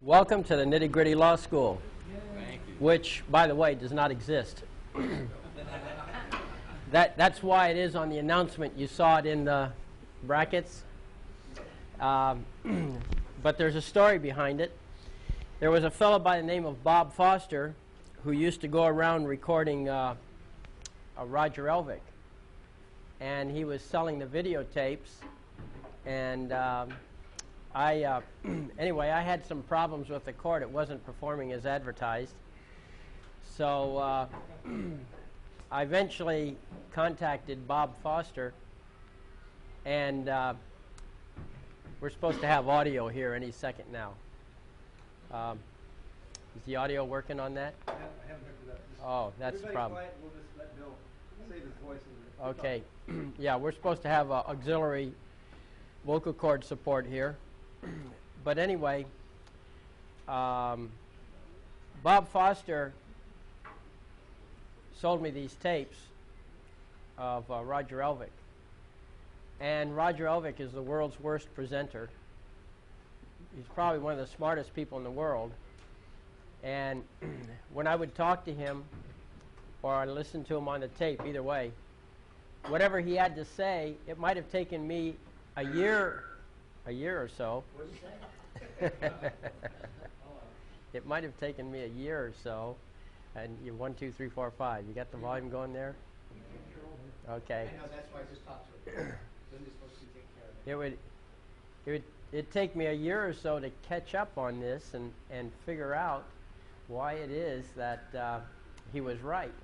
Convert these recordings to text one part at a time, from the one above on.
Welcome to the Nitty Gritty Law School, which, by the way, does not exist. That's why it is on the announcement. You saw it in the brackets. But there's a story behind it. There was a fellow by the name of Bob Foster who used to go around recording Roger Elvick. And he was selling the videotapes. And anyway, I had some problems with the court. It wasn't performing as advertised. So I eventually contacted Bob Foster, and we're supposed to have audio here any second now. Is the audio working on that? I haven't hooked it up. Oh, that's the problem. Quiet, we'll just let Bill save his voice. Okay. Yeah, we're supposed to have auxiliary vocal cord support here. But anyway, Bob Foster sold me these tapes of Roger Elvick. And Roger Elvick is the world's worst presenter. He's probably one of the smartest people in the world. And when I would talk to him or I listened to him on the tape, either way, whatever he had to say, it might have taken me a year or so. What did you say? It might have taken me a year or so. And you 1, 2, 3, 4, 5. You got the volume going there? Okay. I know, that's why I just talked to her. Linda's supposed to take care of it. It'd take me a year or so to catch up on this and figure out why it is that he was right.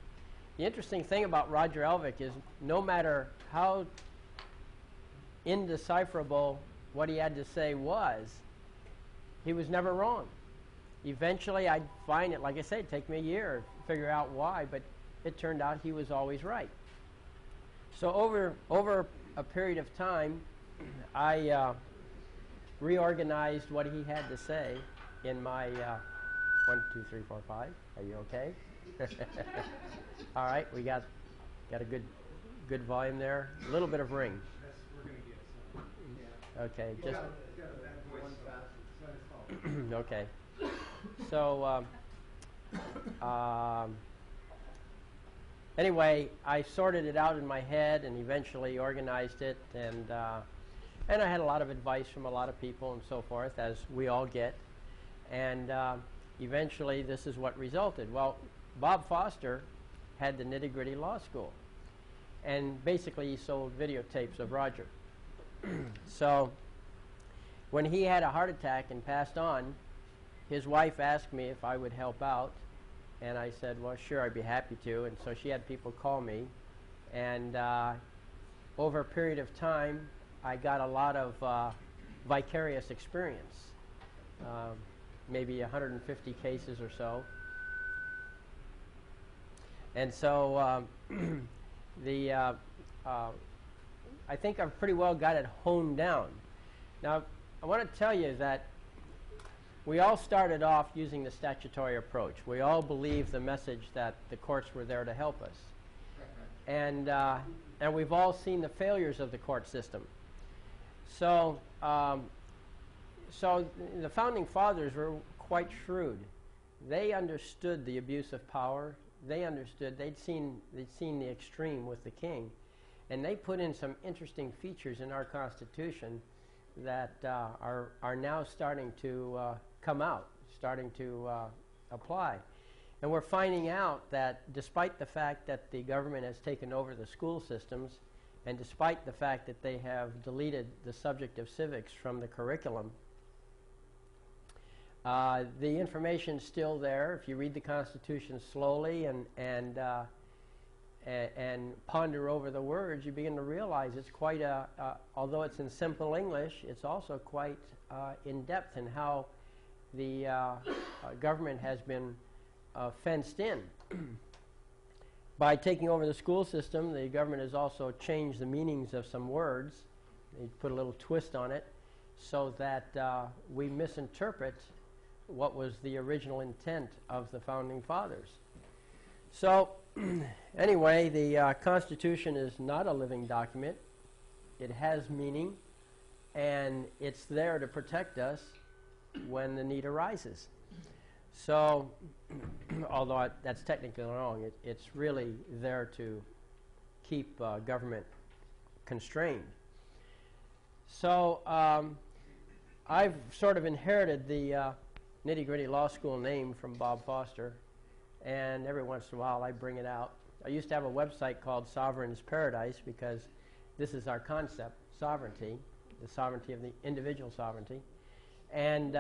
The interesting thing about Roger Elvick is no matter how indecipherable what he had to say was, he was never wrong. Eventually I'd find it, like I said, take me a year to figure out why, but it turned out he was always right. So over a period of time, I reorganized what he had to say in my 1, 2, 3, 4, 5. Are you okay? All right, we got a good volume there. A little bit of ring. We're going to get some. Okay, It's just got a bad voice. It's not his fault. okay. So anyway, I sorted it out in my head and eventually organized it, and I had a lot of advice from a lot of people and so forth, as we all get. And eventually, this is what resulted. Well, Bob Foster had the Nitty Gritty Law School, and basically he sold videotapes of Roger. So when he had a heart attack and passed on, his wife asked me if I would help out, and I said, well, sure, I'd be happy to. And so she had people call me, and over a period of time, I got a lot of vicarious experience, maybe 150 cases or so. And so I think I've pretty well got it honed down. Now, I want to tell you that we all started off using the statutory approach. We all believed the message that the courts were there to help us. And we've all seen the failures of the court system. So, so the Founding Fathers were quite shrewd. They understood the abuse of power. They understood, they'd seen the extreme with the king. And they put in some interesting features in our Constitution that are now starting to come out, starting to apply. And we're finding out that despite the fact that the government has taken over the school systems, and despite the fact that they have deleted the subject of civics from the curriculum, the information's still there. If you read the Constitution slowly and ponder over the words, you begin to realize it's quite although it's in simple English, it's also quite in-depth in how the government has been fenced in. By taking over the school system, the government has also changed the meanings of some words. They put a little twist on it so that we misinterpret what was the original intent of the Founding Fathers. So anyway, the Constitution is not a living document. It has meaning, and it's there to protect us when the need arises. So, although that's technically wrong, it's really there to keep government constrained. So I've sort of inherited the nitty-gritty law school name from Bob Foster, and every once in a while I bring it out. I used to have a website called Sovereign's Paradise because this is our concept, sovereignty, the sovereignty of the individual sovereignty. And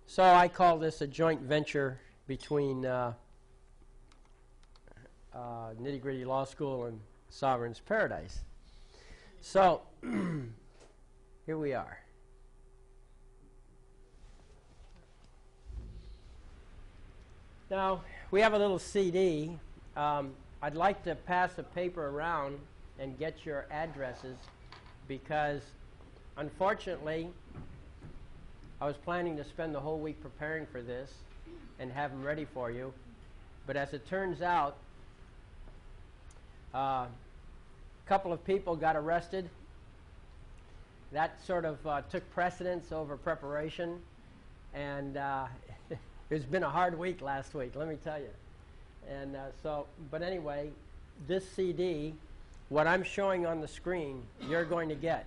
so I call this a joint venture between nitty-gritty law school and Sovereign's Paradise. So here we are. Now, we have a little CD. I'd like to pass a paper around and get your addresses because, unfortunately, I was planning to spend the whole week preparing for this and have them ready for you. But as it turns out, a couple of people got arrested. That sort of took precedence over preparation. And it's been a hard week last week, let me tell you. And but anyway, this CD, what I'm showing on the screen, you're going to get.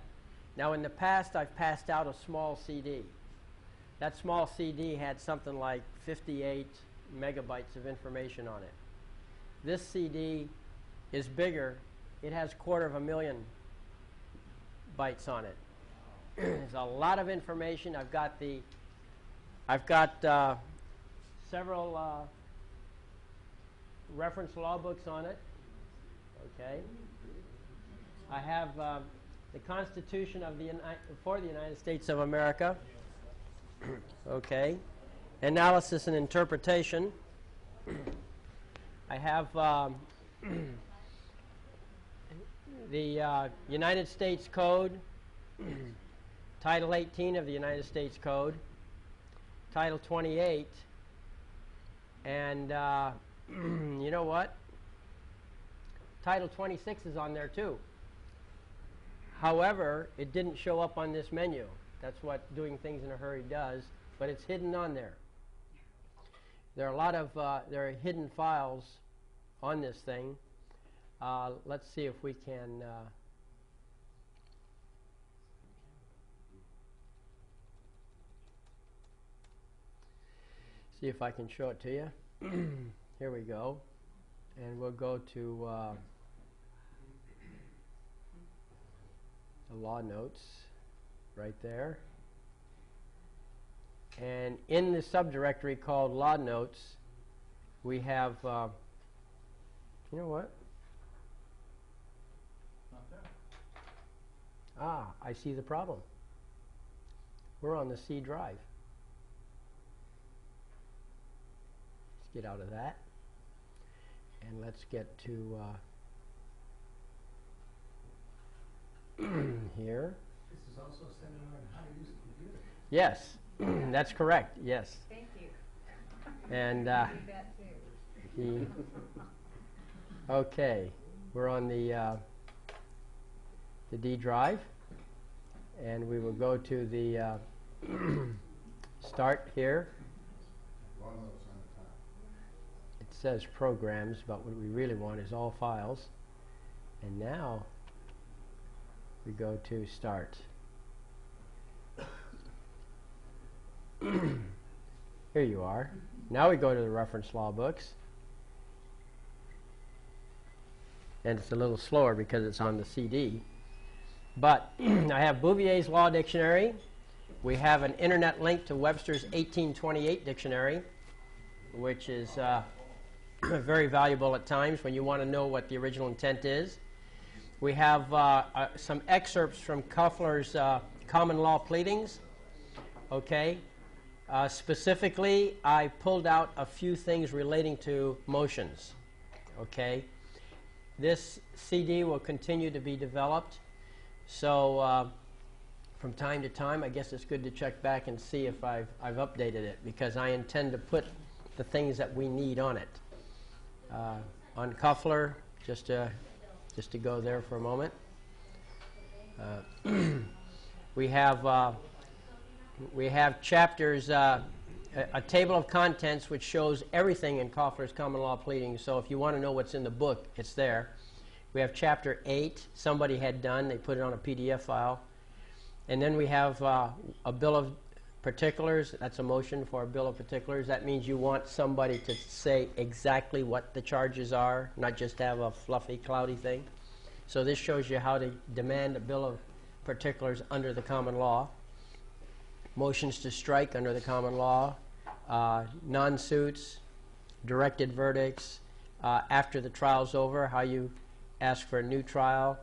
Now, in the past, I've passed out a small CD. That small CD had something like 58 megabytes of information on it. This CD is bigger. It has 250,000 bytes on it. There's a lot of information. I've got several reference law books on it. Okay. I have the Constitution of for the United States of America. Okay. Analysis and interpretation. I have the United States Code, Title 18 of the United States Code, Title 28, and you know what? Title 26 is on there too. However, it didn't show up on this menu. That's what doing things in a hurry does, but it's hidden on there. There are a lot of there are hidden files on this thing. Let's see if we can see if I can show it to you. Here we go, and we'll go to the law notes right there. And in the subdirectory called law notes, we have, you know what? Not there. Ah, I see the problem. We're on the C drive. Let's get out of that. And let's get to here. This is also a seminar on how to use a computer. Yes, that's correct. Yes. Thank you. And That too. okay, we're on the D drive, and we will go to the start here. It says programs, but what we really want is all files. And now we go to start. Here you are. Now we go to the reference law books. And it's a little slower because it's on the CD. But I have Bouvier's Law Dictionary. We have an internet link to Webster's 1828 dictionary, which is very valuable at times when you want to know what the original intent is. We have some excerpts from Kuffler's common law pleadings. Okay. Specifically, I pulled out a few things relating to motions. Okay. This CD will continue to be developed. So from time to time, I guess it's good to check back and see if I've updated it, because I intend to put the things that we need on it. On Kuffler, just to go there for a moment. We have we have chapters, a table of contents which shows everything in Koffler's common law pleading. So if you want to know what's in the book, it's there. We have chapter 8, somebody had done. They put it on a PDF file. And then we have a bill of particulars. That's a motion for a bill of particulars. That means you want somebody to say exactly what the charges are, not just have a fluffy, cloudy thing. So this shows you how to demand a bill of particulars under the common law. Motions to strike under the common law, non-suits, directed verdicts, after the trial's over, how you ask for a new trial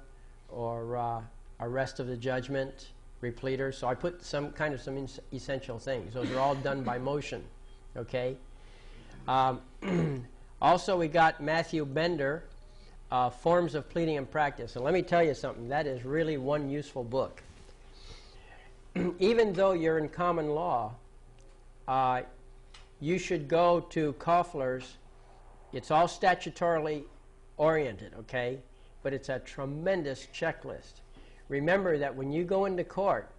or arrest of the judgment, repleter. So I put some essential things. Those are all done by motion, okay? Also, we got Matthew Bender, Forms of Pleading and Practice. And let me tell you something. That is really one useful book. Even though you're in common law, you should go to Koffler's. It's all statutorily oriented, okay? But it's a tremendous checklist. Remember that when you go into court,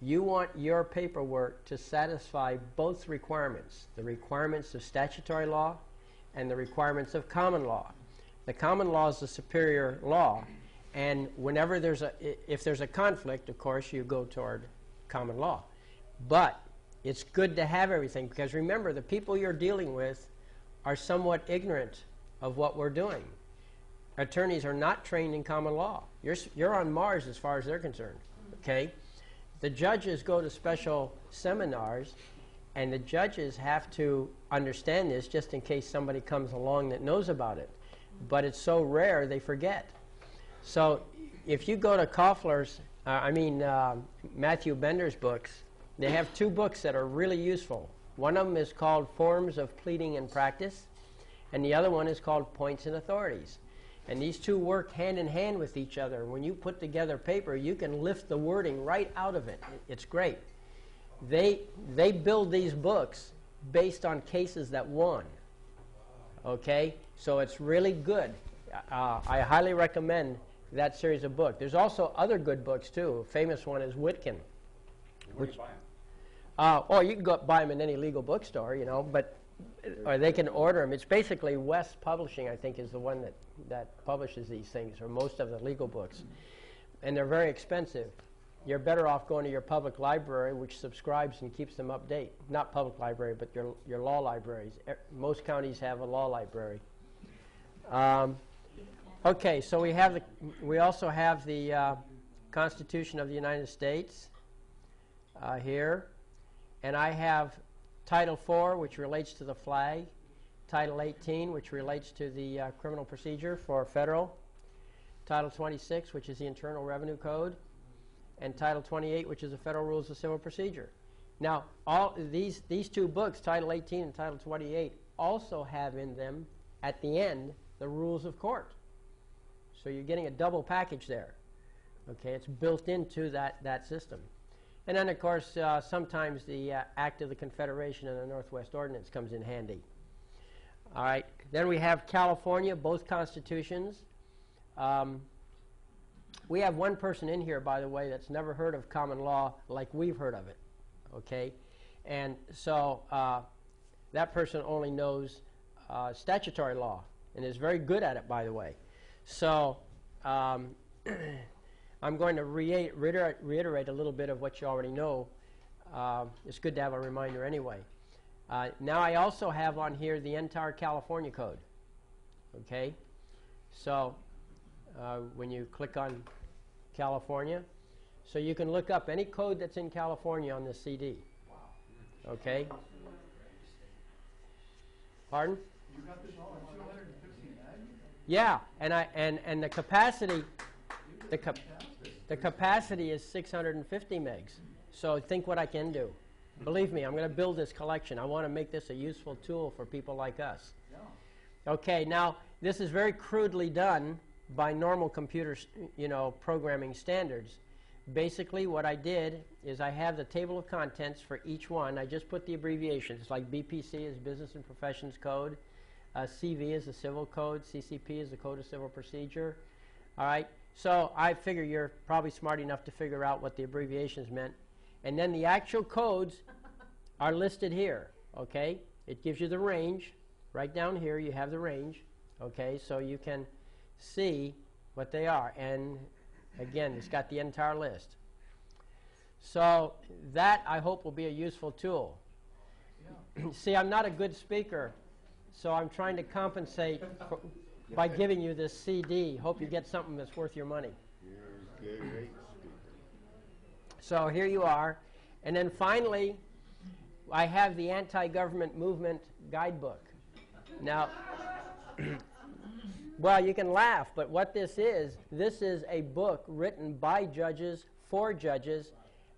you want your paperwork to satisfy both requirements, the requirements of statutory law and the requirements of common law. The common law is the superior law, and whenever if there's a conflict, of course, you go toward common law. But it's good to have everything, because remember, the people you're dealing with are somewhat ignorant of what we're doing. Attorneys are not trained in common law. You're on Mars as far as they're concerned, okay? The judges go to special seminars, and the judges have to understand this just in case somebody comes along that knows about it. But it's so rare they forget. So if you go to Koffler's, Matthew Bender's books, they have two books that are really useful. One of them is called Forms of Pleading and Practice, and the other one is called Points and Authorities. And these two work hand in hand with each other. When you put together paper, you can lift the wording right out of it. It's great. They build these books based on cases that won. Okay? So it's really good. I highly recommend that series of books. There's also other good books, too. A famous one is Witkin. Where do you buy them? You can go buy them in any legal bookstore, you know, or they can order them. It's basically West Publishing, I think, is the one that publishes these things, or most of the legal books. And they're very expensive. You're better off going to your public library, which subscribes and keeps them update. Not public library, but your law libraries. Most counties have a law library. Okay, so we also have the Constitution of the United States here, and I have Title 4, which relates to the flag, Title 18, which relates to the criminal procedure for federal, Title 26, which is the Internal Revenue Code, and Title 28, which is the Federal Rules of Civil Procedure. Now, all these two books, Title 18 and Title 28, also have in them, at the end, the rules of court. So you're getting a double package there. Okay, it's built into that system. And then, of course, sometimes the Act of the Confederation and the Northwest Ordinance comes in handy. All right, then we have California, both constitutions. We have one person in here, by the way, that's never heard of common law like we've heard of it. Okay, and so that person only knows statutory law and is very good at it, by the way. So I'm going to reiterate a little bit of what you already know. It's good to have a reminder anyway. Now I also have on here the entire California Code. Okay? So when you click on California, so you can look up any code that's in California on this CD. Wow. Okay? Pardon? You got this all in 250 meg? Yeah, and the capacity, the capacity is 650 megs. So think what I can do. Believe me, I'm going to build this collection. I want to make this a useful tool for people like us. Yeah. Okay, now this is very crudely done by normal computer, programming standards. Basically, what I did is I have the table of contents for each one. I just put the abbreviations, like BPC is Business and Professions Code, CV is the Civil Code, CCP is the Code of Civil Procedure. All right, so I figure you're probably smart enough to figure out what the abbreviations meant. And then the actual codes are listed here, okay? It gives you the range. Right down here you have the range, okay? So you can see what they are. And again, it's got the entire list. So that, I hope, will be a useful tool. See, I'm not a good speaker, so I'm trying to compensate by giving you this CD. Hope you get something that's worth your money. So here you are. And then finally, I have the Anti-Government Movement Guidebook. Now, well, you can laugh, but what this is a book written by judges for judges,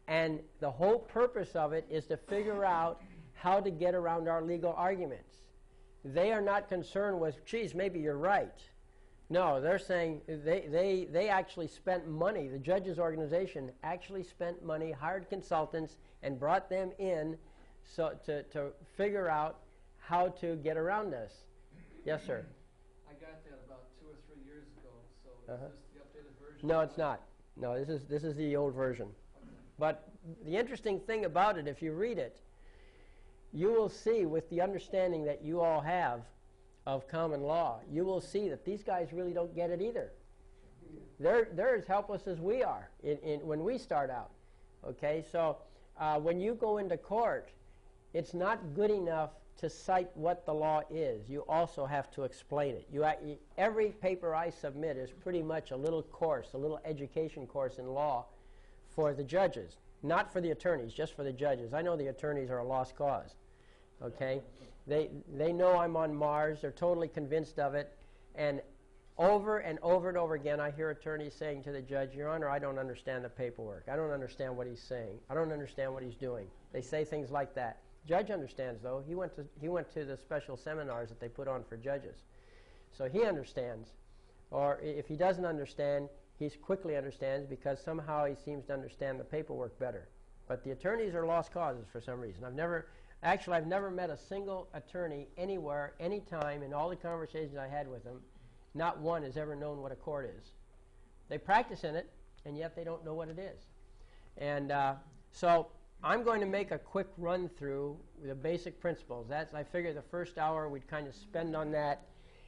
and the whole purpose of it is to figure out how to get around our legal arguments. They are not concerned with, geez, maybe you're right. No, they're saying they actually spent money. The judges' organization actually spent money, hired consultants, and brought them in so to figure out how to get around this. Yes, sir? I got that about 2 or 3 years ago, so is this the updated version? No, it's not. No, this is the old version. Okay. But the interesting thing about it, if you read it, you will see, with the understanding that you all have of common law, you will see that these guys really don't get it either. They're as helpless as we are when we start out. Okay, so when you go into court, it's not good enough to cite what the law is. You also have to explain it. Every paper I submit is pretty much a little course, a little education course in law for the judges. Not for the attorneys, just for the judges. I know the attorneys are a lost cause. Okay? They know I'm on Mars. They're totally convinced of it. And over and over and over again, I hear attorneys saying to the judge, Your Honor, I don't understand the paperwork. I don't understand what he's saying. I don't understand what he's doing. They say things like that. Judge understands, though. He went to the special seminars that they put on for judges. So he understands. Or if he doesn't understand, he quickly understands because somehow he seems to understand the paperwork better. But the attorneys are lost causes for some reason. I've never met a single attorney anywhere, anytime, in all the conversations I had with them. Not one has ever known what a court is. They practice in it, and yet they don't know what it is. And so I'm going to make a quick run through the basic principles. I figure the first hour we'd kind of spend on that,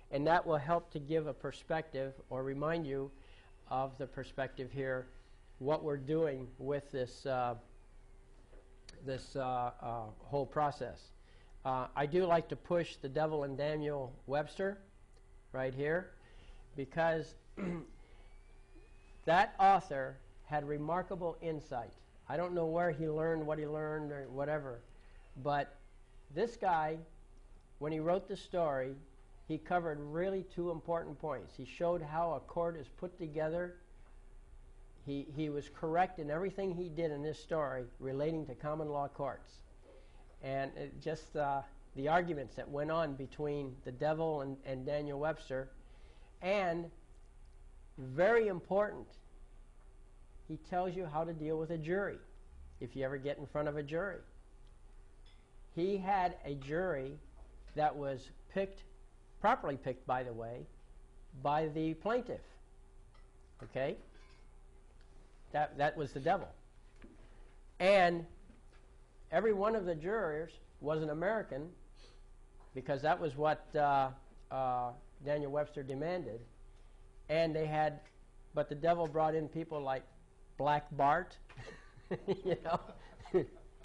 and that will help to give a perspective or remind you of the perspective here, what we're doing with this whole process. I do like to push the Devil and Daniel Webster right here because that author had remarkable insight. I don't know where he learned what he learned or whatever, but this guy, when he wrote the story, he covered really two important points. He showed how a court is put together. He was correct in everything he did in this story relating to common law courts. And just the arguments that went on between the Devil and Daniel Webster. And very important, he tells you how to deal with a jury if you ever get in front of a jury. He had a jury that was picked, properly picked, by the way, by the plaintiff. Okay? That was the Devil. And every one of the jurors was an American because that was what Daniel Webster demanded. And but the Devil brought in people like Black Bart, you know,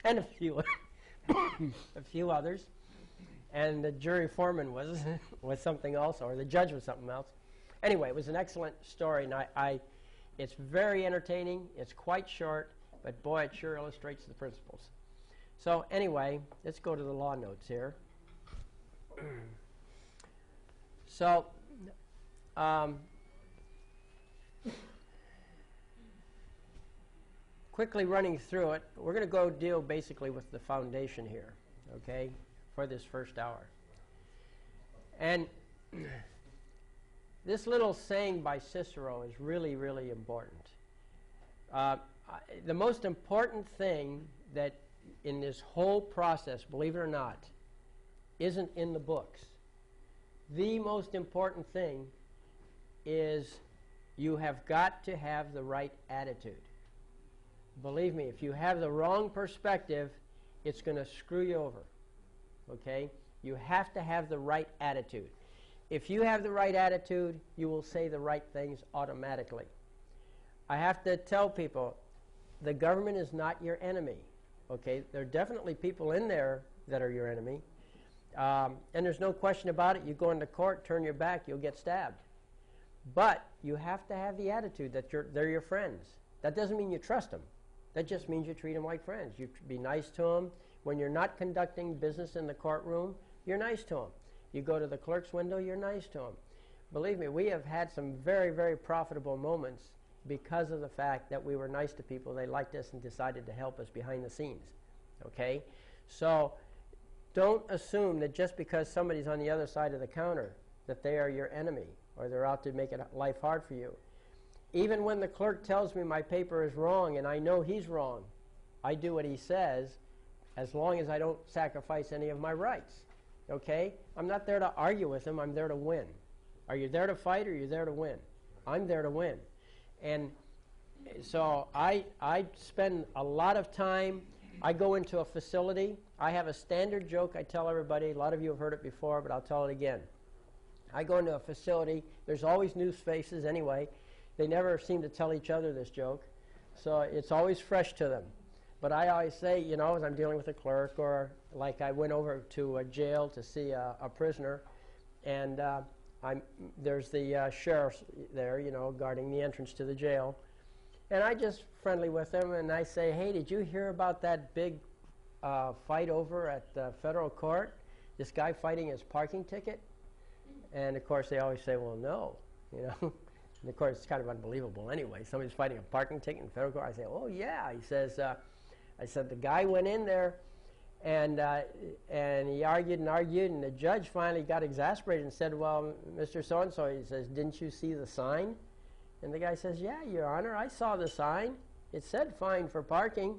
and a few others. And the jury foreman was something else, or the judge was something else. Anyway, it was an excellent story, and it's very entertaining. It's quite short, but boy, it sure illustrates the principles. So anyway, let's go to the law notes here. So, quickly running through it, we're going to go deal basically with the foundation here, okay, for this first hour. And this little saying by Cicero is really, really important. The most important thing that in this whole process, believe it or not, isn't in the books. The most important thing is you have got to have the right attitude. believe me, if you have the wrong perspective, it's going to screw you over. Okay? You have to have the right attitude. If you have the right attitude, you will say the right things automatically. I have to tell people, the government is not your enemy. Okay? There are definitely people in there that are your enemy. And there's no question about it. You go into court, turn your back, you'll get stabbed. But you have to have the attitude that they're your friends. That doesn't mean you trust them. That just means you treat them like friends. You be nice to them. When you're not conducting business in the courtroom, you're nice to them. You go to the clerk's window, you're nice to them. Believe me, we have had some very, very profitable moments because of the fact that we were nice to people. They liked us and decided to help us behind the scenes. Okay? So don't assume that just because somebody's on the other side of the counter that they are your enemy or they're out to make life hard for you. Even when the clerk tells me my paper is wrong and I know he's wrong, I do what he says as long as I don't sacrifice any of my rights. Okay? I'm not there to argue with him. I'm there to win. Are you there to fight or are you there to win? I'm there to win. And so I spend a lot of time. I go into a facility. I have a standard joke I tell everybody. A lot of you have heard it before, but I'll tell it again. I go into a facility. There's always new faces anyway. They never seem to tell each other this joke. So it's always fresh to them. But I always say, you know, as I'm dealing with a clerk, or like I went over to a jail to see a prisoner, and there's the sheriff there, you know, guarding the entrance to the jail. And I just friendly with him, and I say, hey, did you hear about that big fight over at the federal court? This guy fighting his parking ticket? And, of course, they always say, well, no, you know. And, of course, it's kind of unbelievable anyway. Somebody's fighting a parking ticket in federal court. I say, oh, yeah. He says, I said, the guy went in there, and he argued, and the judge finally got exasperated and said, well, Mr. So-and-so, he says, didn't you see the sign? And the guy says, yeah, Your Honor, I saw the sign. It said fine for parking.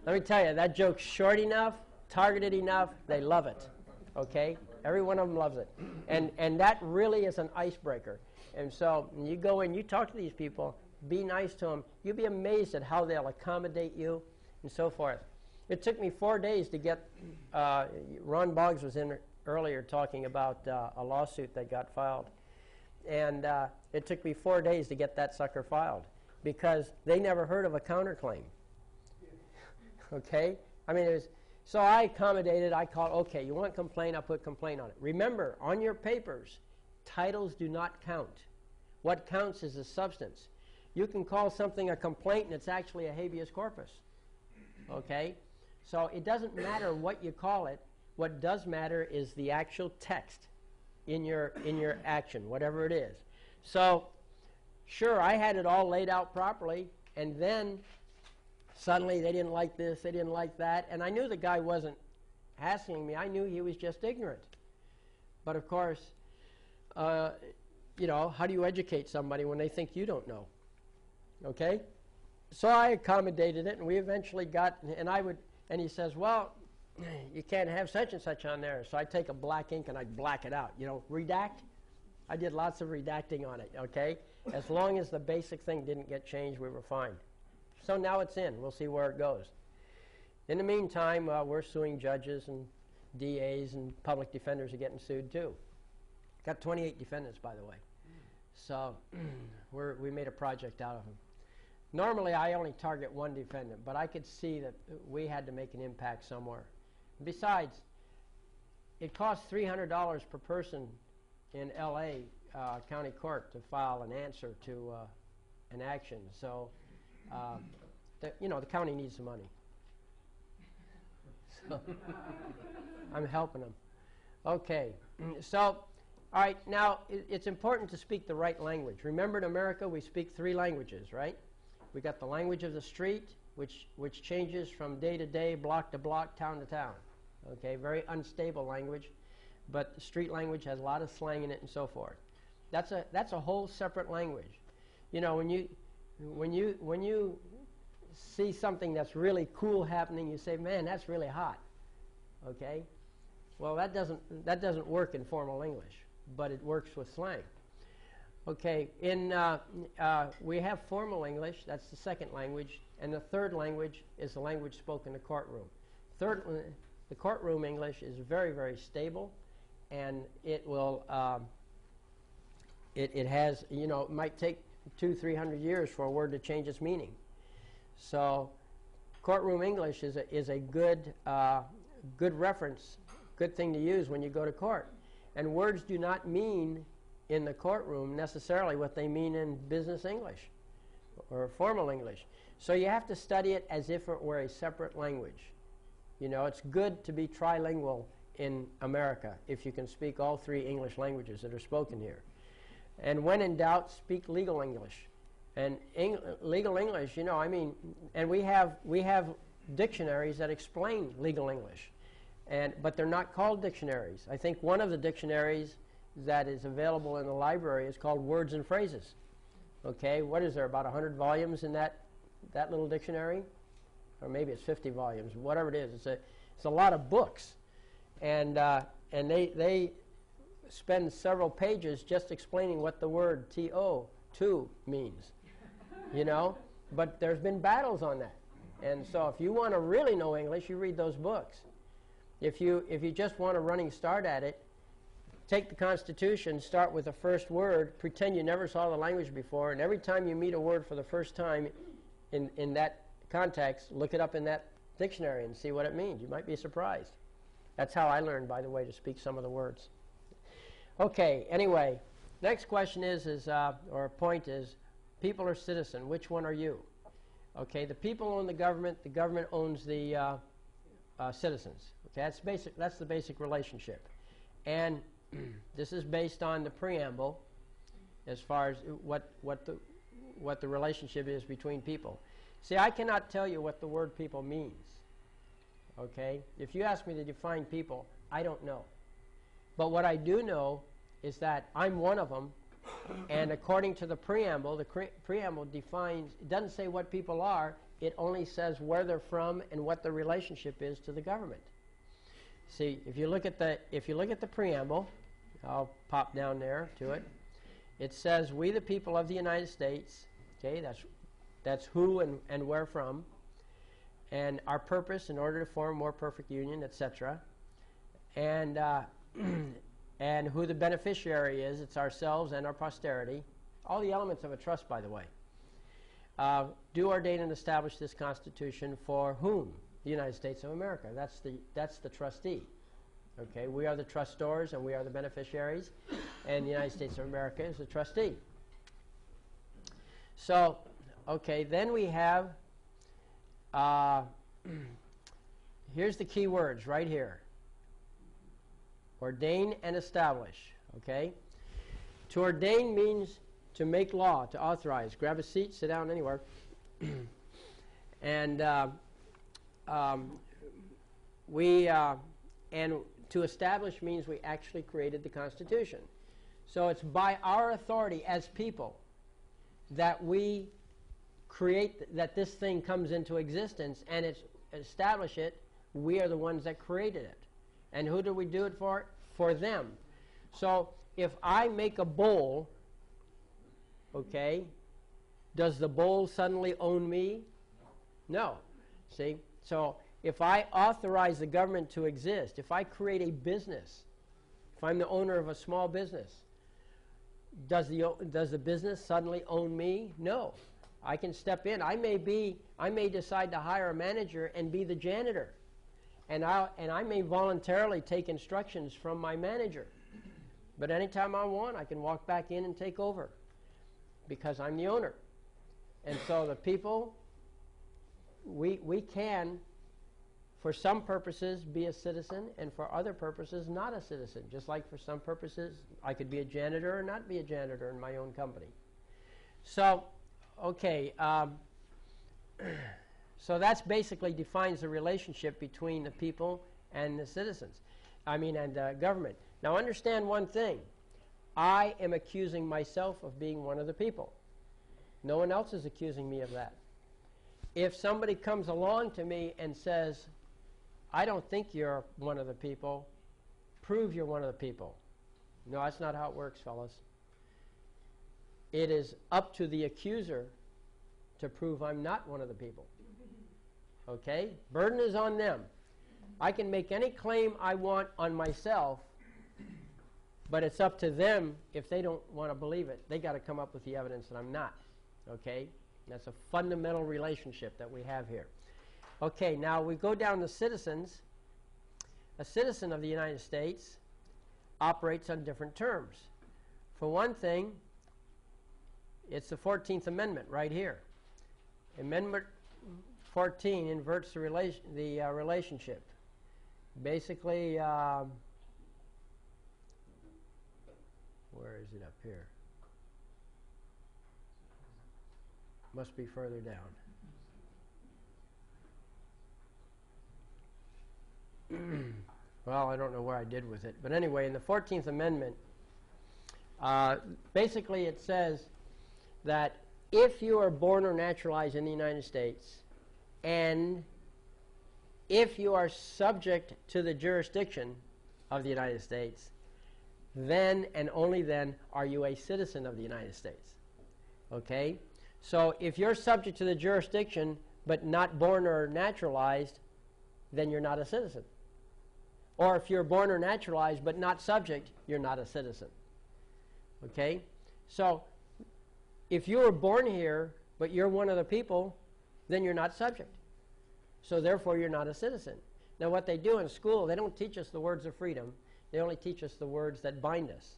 Let me tell you, that joke's short enough, targeted enough, they love it. Okay? Every one of them loves it. And that really is an icebreaker. And so when you go in, you talk to these people, be nice to them. You'll be amazed at how they'll accommodate you and so forth. It took me 4 days to get, Ron Boggs was in earlier talking about a lawsuit that got filed. And it took me 4 days to get that sucker filed because they never heard of a counterclaim. Okay? I mean, so I accommodated. I called, okay, you want complaint? I'll put complaint on it. Remember, on your papers, titles do not count. What counts is the substance. You can call something a complaint and it's actually a habeas corpus. Okay? So it doesn't matter what you call it. What does matter is the actual text in your action, whatever it is. So, sure, I had it all laid out properly, and then suddenly they didn't like this, they didn't like that, and I knew the guy wasn't hassling me. I knew he was just ignorant. But of course, you know, how do you educate somebody when they think you don't know? Okay? So I accommodated it, and we eventually got, and he says, well, you can't have such and such on there. So I take a black ink and I black it out. You know, redact. I did lots of redacting on it, okay? As long as the basic thing didn't get changed, we were fine. So now it's in. We'll see where it goes. In the meantime, we're suing judges and DAs, and public defenders are getting sued too. Got 28 defendants, by the way. So we made a project out of them. Normally, I only target one defendant, but I could see that we had to make an impact somewhere. Besides, it costs $300 per person in L.A. County Court to file an answer to an action. So, you know, the county needs the money. So I'm helping them. Okay. So, all right, now it's important to speak the right language. Remember, in America, we speak 3 languages, right? We got the language of the street, which changes from day to day, block to block, town to town. Okay, very unstable language, but the street language has a lot of slang in it and so forth. That's a whole separate language. You know, when you see something that's really cool happening, you say, "Man, that's really hot." Okay, well that doesn't work in formal English, but it works with slang. Okay, we have formal English, that's the second language, and the third language is the language spoken in the courtroom. The courtroom English is very, very stable, and it will, it has, you know, it might take 200-300 years for a word to change its meaning. So courtroom English is a good, good reference, good thing to use when you go to court. And words do not mean in the courtroom necessarily what they mean in business English or formal English. So you have to study it as if it were a separate language. You know, it's good to be trilingual in America if you can speak all three English languages that are spoken here. And when in doubt, speak legal English. And legal English, you know, I mean, and we have dictionaries that explain legal English, but they're not called dictionaries. I think one of the dictionaries that is available in the library is called Words and Phrases. Okay, what is there, about 100 volumes in that little dictionary? Or maybe it's 50 volumes, whatever it is. It's a lot of books. And they spend several pages just explaining what the word to means, you know? But there's been battles on that. And so if you want to really know English, you read those books. If you just want a running start at it, take the Constitution, start with the first word, pretend you never saw the language before, and every time you meet a word for the first time in that context, look it up in that dictionary and see what it means. You might be surprised. That's how I learned, by the way, to speak some of the words. Okay, anyway, next question or point is, people or citizen, which one are you? Okay, the people own the government owns the citizens. Okay, that's the basic relationship. And this is based on the preamble as far as what the relationship is between people. See, I cannot tell you what the word people means. Okay? If you ask me to define people, I don't know. But what I do know is that I'm one of them, and according to the preamble defines, it doesn't say what people are, it only says where they're from and what the relationship is to the government. See, if you look at the preamble, I'll pop down there to it. It says, "We the people of the United States," okay, that's who and where from, and our purpose in order to form a more perfect union, etc. And and who the beneficiary is, it's ourselves and our posterity. All the elements of a trust, by the way. Do ordain and establish this Constitution for whom? The United States of America. That's the trustee. Okay, we are the trustors and we are the beneficiaries, and the United States of America is the trustee. So, okay, then we have, here's the key words right here. Ordain and establish, okay? To ordain means to make law, to authorize. Grab a seat, sit down anywhere. And to establish means we actually created the Constitution. So it's by our authority as people that we create, that this thing comes into existence, and establish it. We are the ones that created it. And who do we do it for? For them. So if I make a bowl, okay, does the bowl suddenly own me? No. See? So if I authorize the government to exist, if I create a business, if I'm the owner of a small business, does the business suddenly own me? No. I can step in. I may decide to hire a manager and be the janitor. And I may voluntarily take instructions from my manager. But anytime I want, I can walk back in and take over because I'm the owner. And so the people, we can, for some purposes, be a citizen, and for other purposes, not a citizen. Just like for some purposes, I could be a janitor or not be a janitor in my own company. So, okay, so that's basically defines the relationship between the people and the citizens. And government. Now understand one thing. I am accusing myself of being one of the people. No one else is accusing me of that. If somebody comes along to me and says, I don't think you're one of the people, prove you're one of the people. No, that's not how it works, fellas. it is up to the accuser to prove I'm not one of the people. Okay? Burden is on them. I can make any claim I want on myself, but it's up to them. If they don't want to believe it, they got to come up with the evidence that I'm not. Okay? That's a fundamental relationship that we have here. Okay, now we go down to citizens. A citizen of the United States operates on different terms. For one thing, it's the 14th Amendment right here. Amendment 14 inverts the relationship. Basically, where is it up here? Must be further down. Well, I don't know where I did with it. But anyway, in the 14th Amendment, basically it says that if you are born or naturalized in the United States, and if you are subject to the jurisdiction of the United States, then and only then are you a citizen of the United States. Okay? So if you're subject to the jurisdiction but not born or naturalized, then you're not a citizen. Or if you're born or naturalized but not subject, you're not a citizen. Okay? So if you were born here but you're one of the people, then you're not subject. So therefore you're not a citizen. Now what they do in school, they don't teach us the words of freedom. They only teach us the words that bind us.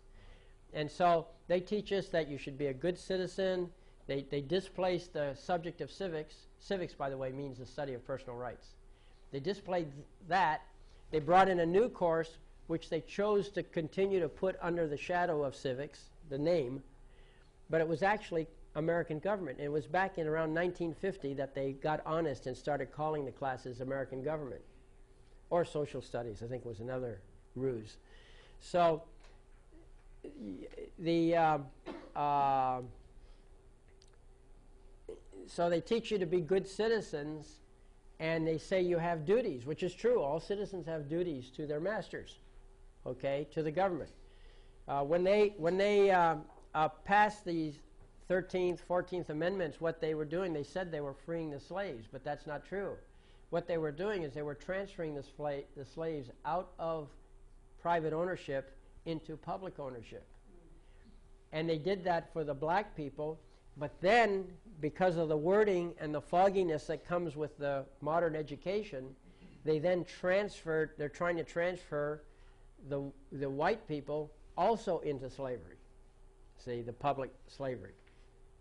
And so they teach us that you should be a good citizen. They displaced the subject of civics. Civics, by the way, means the study of personal rights. They displaced that. They brought in a new course, which they chose to continue to put under the shadow of civics, the name, but it was actually American government. And it was back in around 1950 that they got honest and started calling the classes American government. Or social studies, I think was another ruse. So so they teach you to be good citizens, and they say you have duties, which is true. All citizens have duties to their masters, okay, to the government. When they passed these 13th, 14th Amendments, what they were doing, they said they were freeing the slaves, but that's not true. What they were doing is they were transferring the slaves out of private ownership into public ownership. And they did that for the black people, but then, because of the wording and the fogginess that comes with the modern education, they then transferred, they're trying to transfer the white people also into slavery. See, the public slavery.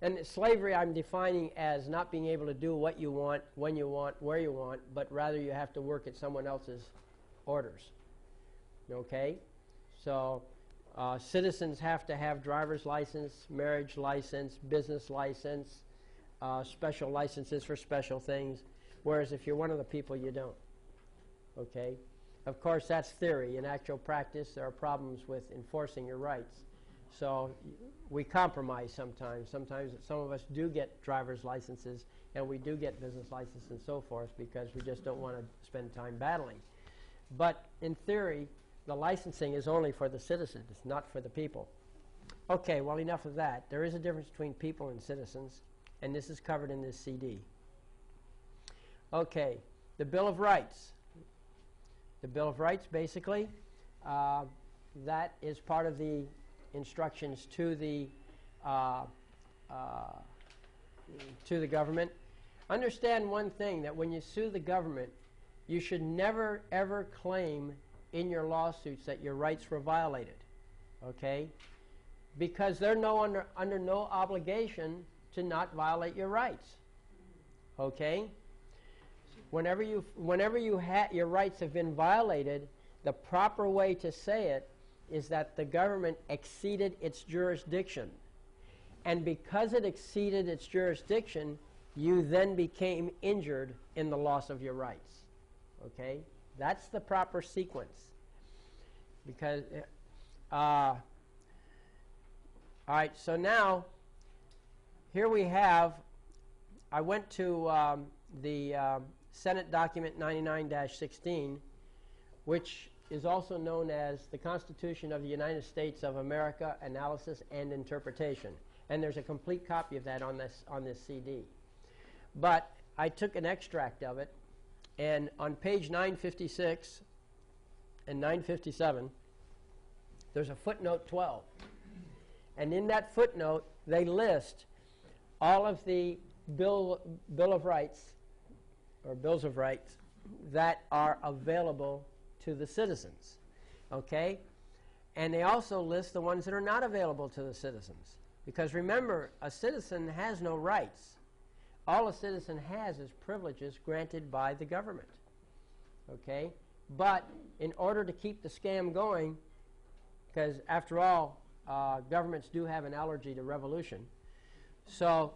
And slavery I'm defining as not being able to do what you want, when you want, where you want, but rather you have to work at someone else's orders. Okay? So citizens have to have driver's license, marriage license, business license, special licenses for special things, whereas if you're one of the people, you don't. Okay? Of course, that's theory. In actual practice, there are problems with enforcing your rights. So we compromise sometimes. Sometimes some of us do get driver's licenses, and we do get business licenses and so forth because we just don't want to spend time battling. But in theory, the licensing is only for the citizens, not for the people. Okay, well, enough of that. There is a difference between people and citizens, and this is covered in this CD. Okay, the Bill of Rights. The Bill of Rights, basically, that is part of the instructions to the government. Understand one thing, that when you sue the government, you should never, ever claim in your lawsuits that your rights were violated, okay? Because they're under no obligation to not violate your rights, okay? Whenever your rights have been violated, the proper way to say it is that the government exceeded its jurisdiction. And because it exceeded its jurisdiction, you then became injured in the loss of your rights. Okay? That's the proper sequence. Because, all right, so now, here we have, I went to the Senate document 99-16, which is also known as the Constitution of the United States of America, Analysis and Interpretation. And there's a complete copy of that on this CD. But I took an extract of it, and on page 956 and 957, there's a footnote 12. And in that footnote, they list all of the Bill of Rights, or Bills of Rights, that are available to the citizens. Okay? And they also list the ones that are not available to the citizens. Because remember, a citizen has no rights. All a citizen has is privileges granted by the government. Okay? But in order to keep the scam going, because after all, governments do have an allergy to revolution. So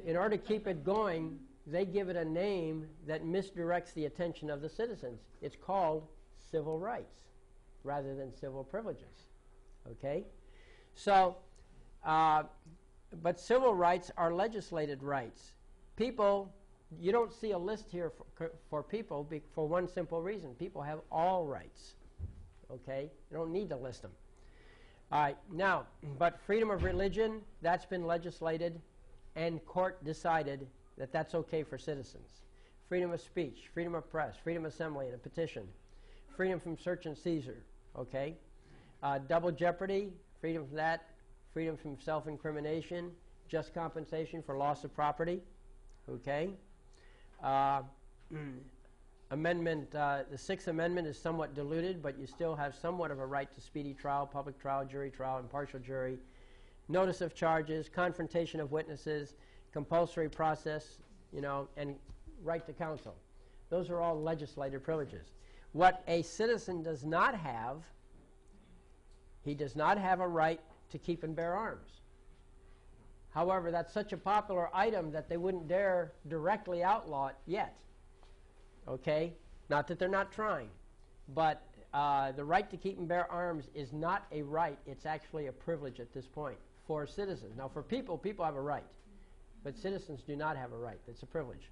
in order to keep it going, they give it a name that misdirects the attention of the citizens. It's called civil rights rather than civil privileges. Okay? So, but civil rights are legislated rights. People, you don't see a list here for people for one simple reason. People have all rights. Okay? You don't need to list them. All right, now, but freedom of religion, that's been legislated, and court decided that that's okay for citizens. Freedom of speech, freedom of press, freedom of assembly and a petition, freedom from search and seizure, okay? Double jeopardy, freedom from that, freedom from self-incrimination, just compensation for loss of property, okay? Amendment, the Sixth Amendment is somewhat diluted, but you still have somewhat of a right to speedy trial, public trial, jury trial, impartial jury, notice of charges, confrontation of witnesses, compulsory process, and right to counsel. Those are all legislative privileges. What a citizen does not have, he does not have a right to keep and bear arms. However, that's such a popular item that they wouldn't dare directly outlaw it yet. Okay? Not that they're not trying. But the right to keep and bear arms is not a right. It's actually a privilege at this point for citizens. Now, for people have a right. But citizens do not have a right. It's a privilege.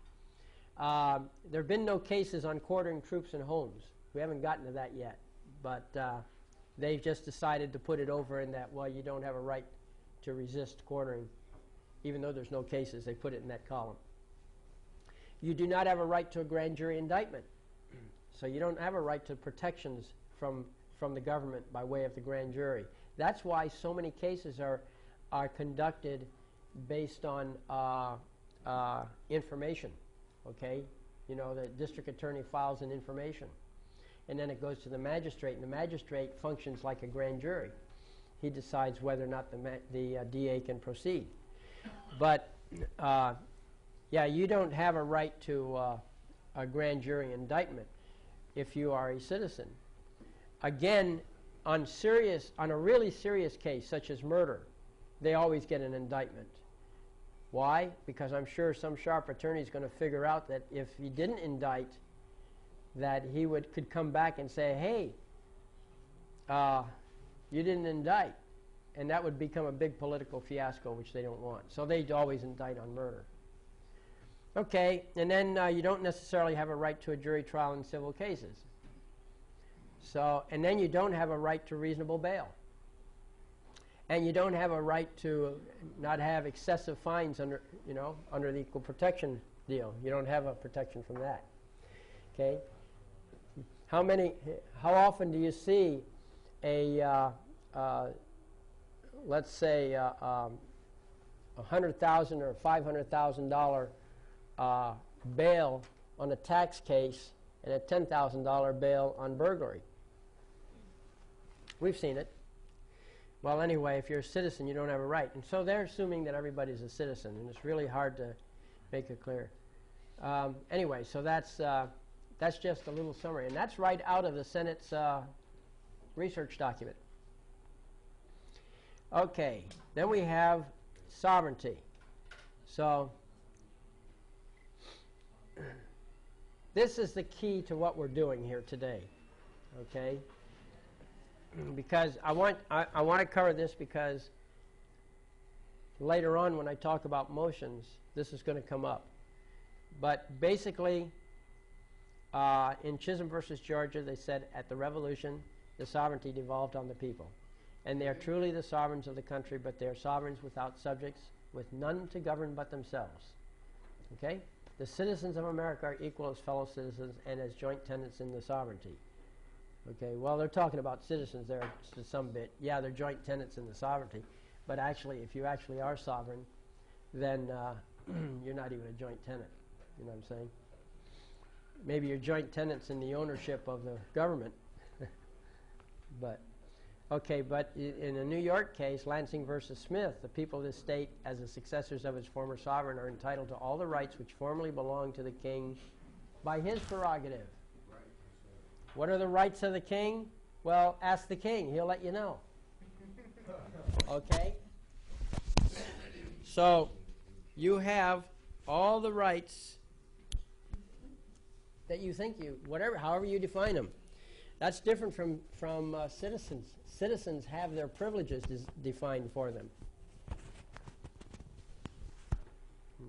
There have been no cases on quartering troops in homes. We haven't gotten to that yet. But they've just decided to put it over in that, well, you don't have a right to resist quartering. Even though there's no cases, they put it in that column. You do not have a right to a grand jury indictment. So you don't have a right to protections from the government by way of the grand jury. That's why so many cases are conducted based on information. Okay? The district attorney files an information. And then it goes to the magistrate, and the magistrate functions like a grand jury. He decides whether or not the DA can proceed. But yeah, you don't have a right to a grand jury indictment if you are a citizen. Again, on a really serious case, such as murder, they always get an indictment. Why? Because I'm sure some sharp attorney is going to figure out that if he didn't indict, that he could come back and say, hey, you didn't indict. And that would become a big political fiasco, which they don't want. So they always indict on murder. Okay, and then you don't necessarily have a right to a jury trial in civil cases. So, and then you don't have a right to reasonable bail. And you don't have a right to not have excessive fines under the equal protection deal. You don't have a protection from that. Okay? How often do you see a, let's say, $100,000 or $500,000 bail on a tax case and a $10,000 bail on burglary? We've seen it. Well, anyway, if you're a citizen, you don't have a right. And so they're assuming that everybody's a citizen, and it's really hard to make it clear. Anyway, so that's just a little summary. And that's right out of the Senate's research document. Okay, then we have sovereignty. So this is the key to what we're doing here today, okay? Because I want to cover this because later on when I talk about motions, this is going to come up. But basically, in Chisholm versus Georgia, they said at the Revolution, the sovereignty devolved on the people. And they are truly the sovereigns of the country, but they are sovereigns without subjects, with none to govern but themselves. Okay? The citizens of America are equal as fellow citizens and as joint tenants in the sovereignty. Okay, well, they're talking about citizens there to some bit. Yeah, they're joint tenants in the sovereignty, but actually, if you actually are sovereign, then you're not even a joint tenant. You know what I'm saying? Maybe you're joint tenants in the ownership of the government. But, okay, but in a New York case, Lansing versus Smith, the people of this state, as the successors of its former sovereign, are entitled to all the rights which formerly belonged to the king by his prerogative. What are the rights of the king? Well, ask the king. He'll let you know. Okay? So, you have all the rights that you think you, whatever, however you define them. That's different from citizens. Citizens have their privileges defined for them.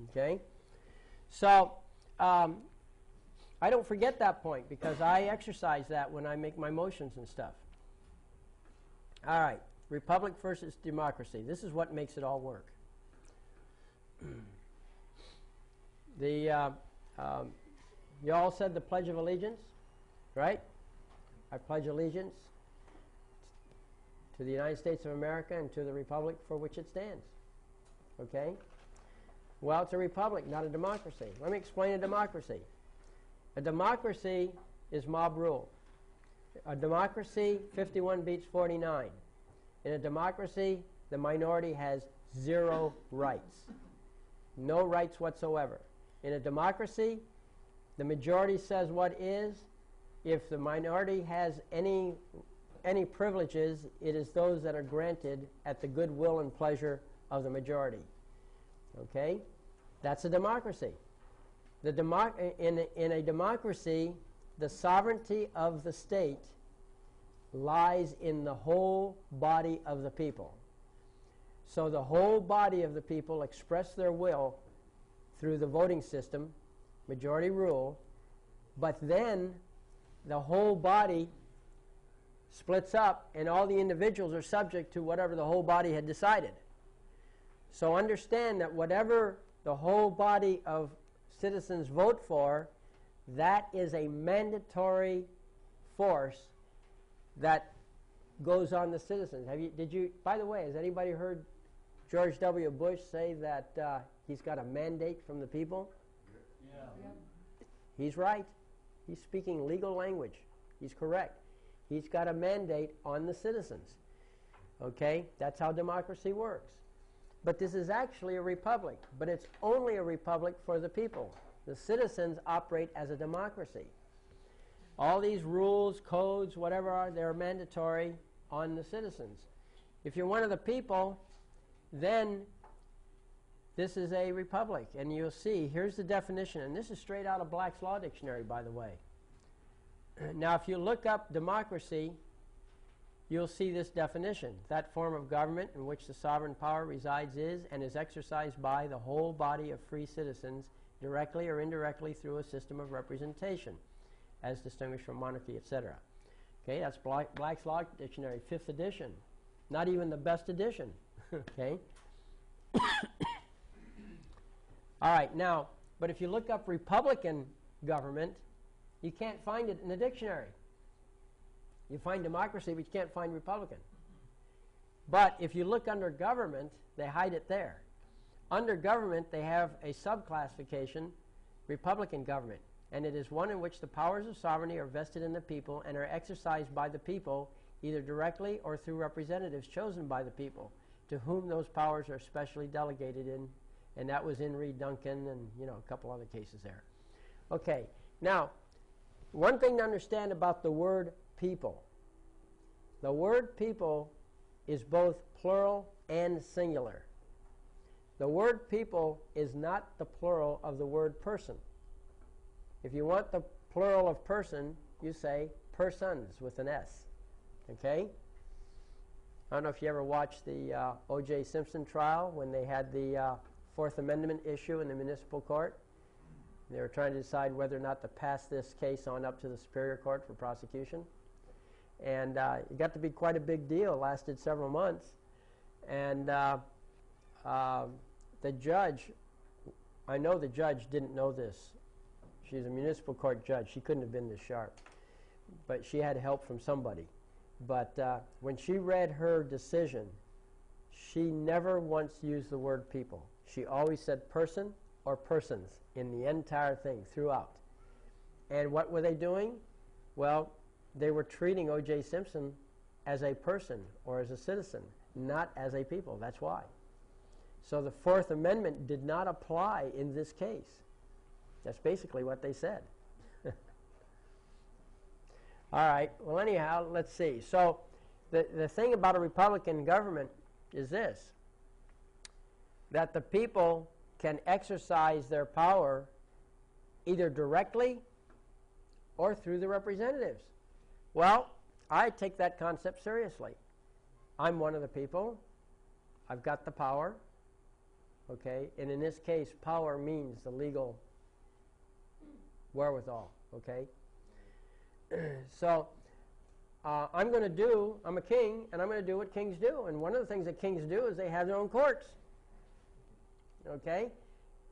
Okay? So, I don't forget that point because I exercise that when I make my motions and stuff. All right, republic versus democracy. This is what makes it all work. You all said the Pledge of Allegiance, right? I pledge allegiance to the United States of America and to the republic for which it stands. Okay? Well, it's a republic, not a democracy. Let me explain a democracy. A democracy is mob rule. A democracy, 51 beats 49. In a democracy, the minority has 0 rights. No rights whatsoever. In a democracy, the majority says what is. If the minority has any privileges, it is those that are granted at the goodwill and pleasure of the majority. Okay? That's a democracy. In a democracy, the sovereignty of the state lies in the whole body of the people. So the whole body of the people express their will through the voting system, majority rule, but then the whole body splits up and all the individuals are subject to whatever the whole body had decided. So understand that whatever the whole body of citizens vote for, that is a mandatory force that goes on the citizens. By the way, has anybody heard George W. Bush say that he's got a mandate from the people? Yeah. He's right. He's speaking legal language. He's correct. He's got a mandate on the citizens. Okay? That's how democracy works. But this is actually a republic, but it's only a republic for the people. The citizens operate as a democracy. All these rules, codes, whatever are, they're mandatory on the citizens. If you're one of the people, then this is a republic. And you'll see, here's the definition, and this is straight out of Black's Law Dictionary, by the way. Now, if you look up democracy, you'll see this definition. That form of government in which the sovereign power resides is and is exercised by the whole body of free citizens, directly or indirectly through a system of representation, as distinguished from monarchy, etc. Okay, that's Black's Law Dictionary, 5th edition. Not even the best edition. Okay? All right, now, but if you look up Republican government, you can't find it in the dictionary. You find democracy, but you can't find Republican. But if you look under government, they hide it there. Under government, they have a subclassification, Republican government, and it is one in which the powers of sovereignty are vested in the people and are exercised by the people, either directly or through representatives chosen by the people, to whom those powers are specially delegated in, and that was in Reed Duncan and, a couple other cases there. Okay, now, one thing to understand about the word people. The word people is both plural and singular. The word people is not the plural of the word person. If you want the plural of person, you say persons with an S. Okay? I don't know if you ever watched the O.J. Simpson trial when they had the Fourth Amendment issue in the municipal court. They were trying to decide whether or not to pass this case on up to the Superior Court for prosecution. And it got to be quite a big deal, lasted several months. And the judge, I know the judge didn't know this. She's a municipal court judge. She couldn't have been this sharp. But she had help from somebody. But when she read her decision, she never once used the word people. She always said person or persons in the entire thing throughout. And what were they doing? Well, they were treating O.J. Simpson as a person or as a citizen, not as a people. That's why. So the Fourth Amendment did not apply in this case. That's basically what they said. All right. Well, anyhow, let's see. So the thing about a Republican government is this, that the people can exercise their power either directly or through the representatives. Well, I take that concept seriously. I'm one of the people. I've got the power. Okay? And in this case, power means the legal wherewithal. Okay? So I'm a king, and I'm going to do what kings do. And one of the things that kings do is they have their own courts. Okay?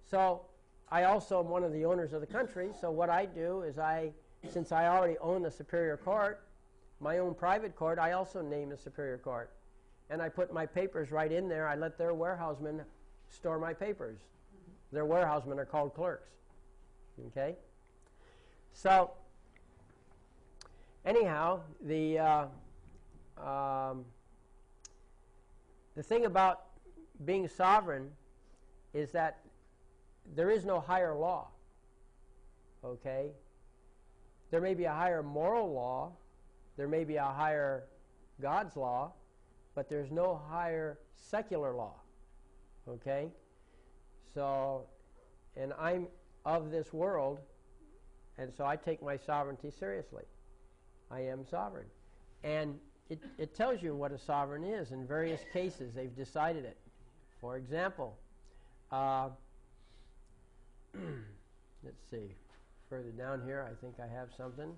So I also am one of the owners of the country, so what I do is since I already own the Superior Court, my own private court, I also name the Superior Court. And I put my papers right in there. I let their warehousemen store my papers. Their warehousemen are called clerks. Okay? So anyhow, the thing about being sovereign is that there is no higher law. Okay? There may be a higher moral law, there may be a higher God's law, but there's no higher secular law. Okay? So, and I'm of this world, and so I take my sovereignty seriously. I am sovereign. And it tells you what a sovereign is. In various cases, they've decided it. For example, let's see, further down here, I think I have something.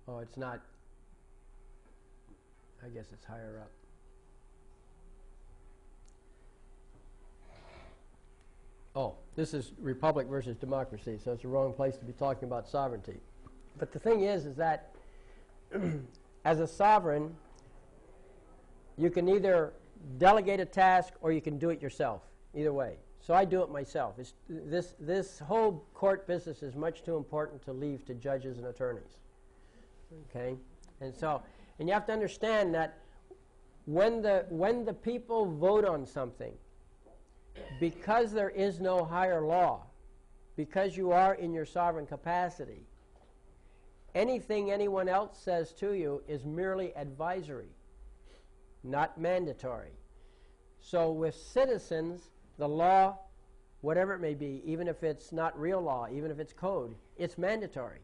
Oh, it's not. I guess it's higher up. Oh, this is republic versus democracy, so it's the wrong place to be talking about sovereignty. But the thing is that as a sovereign, you can either delegate a task or you can do it yourself. Either way. So I do it myself. This whole court business is much too important to leave to judges and attorneys. Okay? And you have to understand that when the people vote on something, because there is no higher law, because you are in your sovereign capacity, anything anyone else says to you is merely advisory, not mandatory. So with citizens, the law, whatever it may be, even if it's not real law, even if it's code, it's mandatory.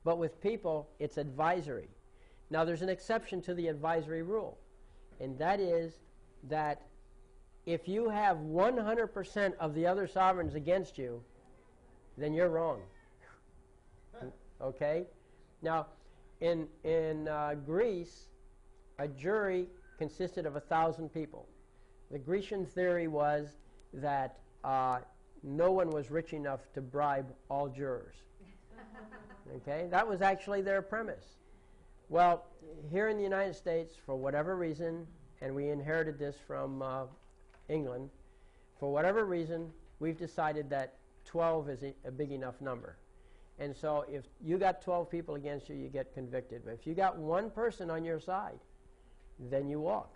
But with people, it's advisory. Now there's an exception to the advisory rule, and that is that if you have 100% of the other sovereigns against you, then you're wrong. Okay? Now, in Greece, a jury consisted of 1,000 people. The Grecian theory was that no one was rich enough to bribe all jurors. Okay? That was actually their premise. Well, here in the United States, for whatever reason, and we inherited this from England, for whatever reason, we've decided that 12 is a big enough number. And so if you got 12 people against you, you get convicted. But if you got one person on your side, then you walk.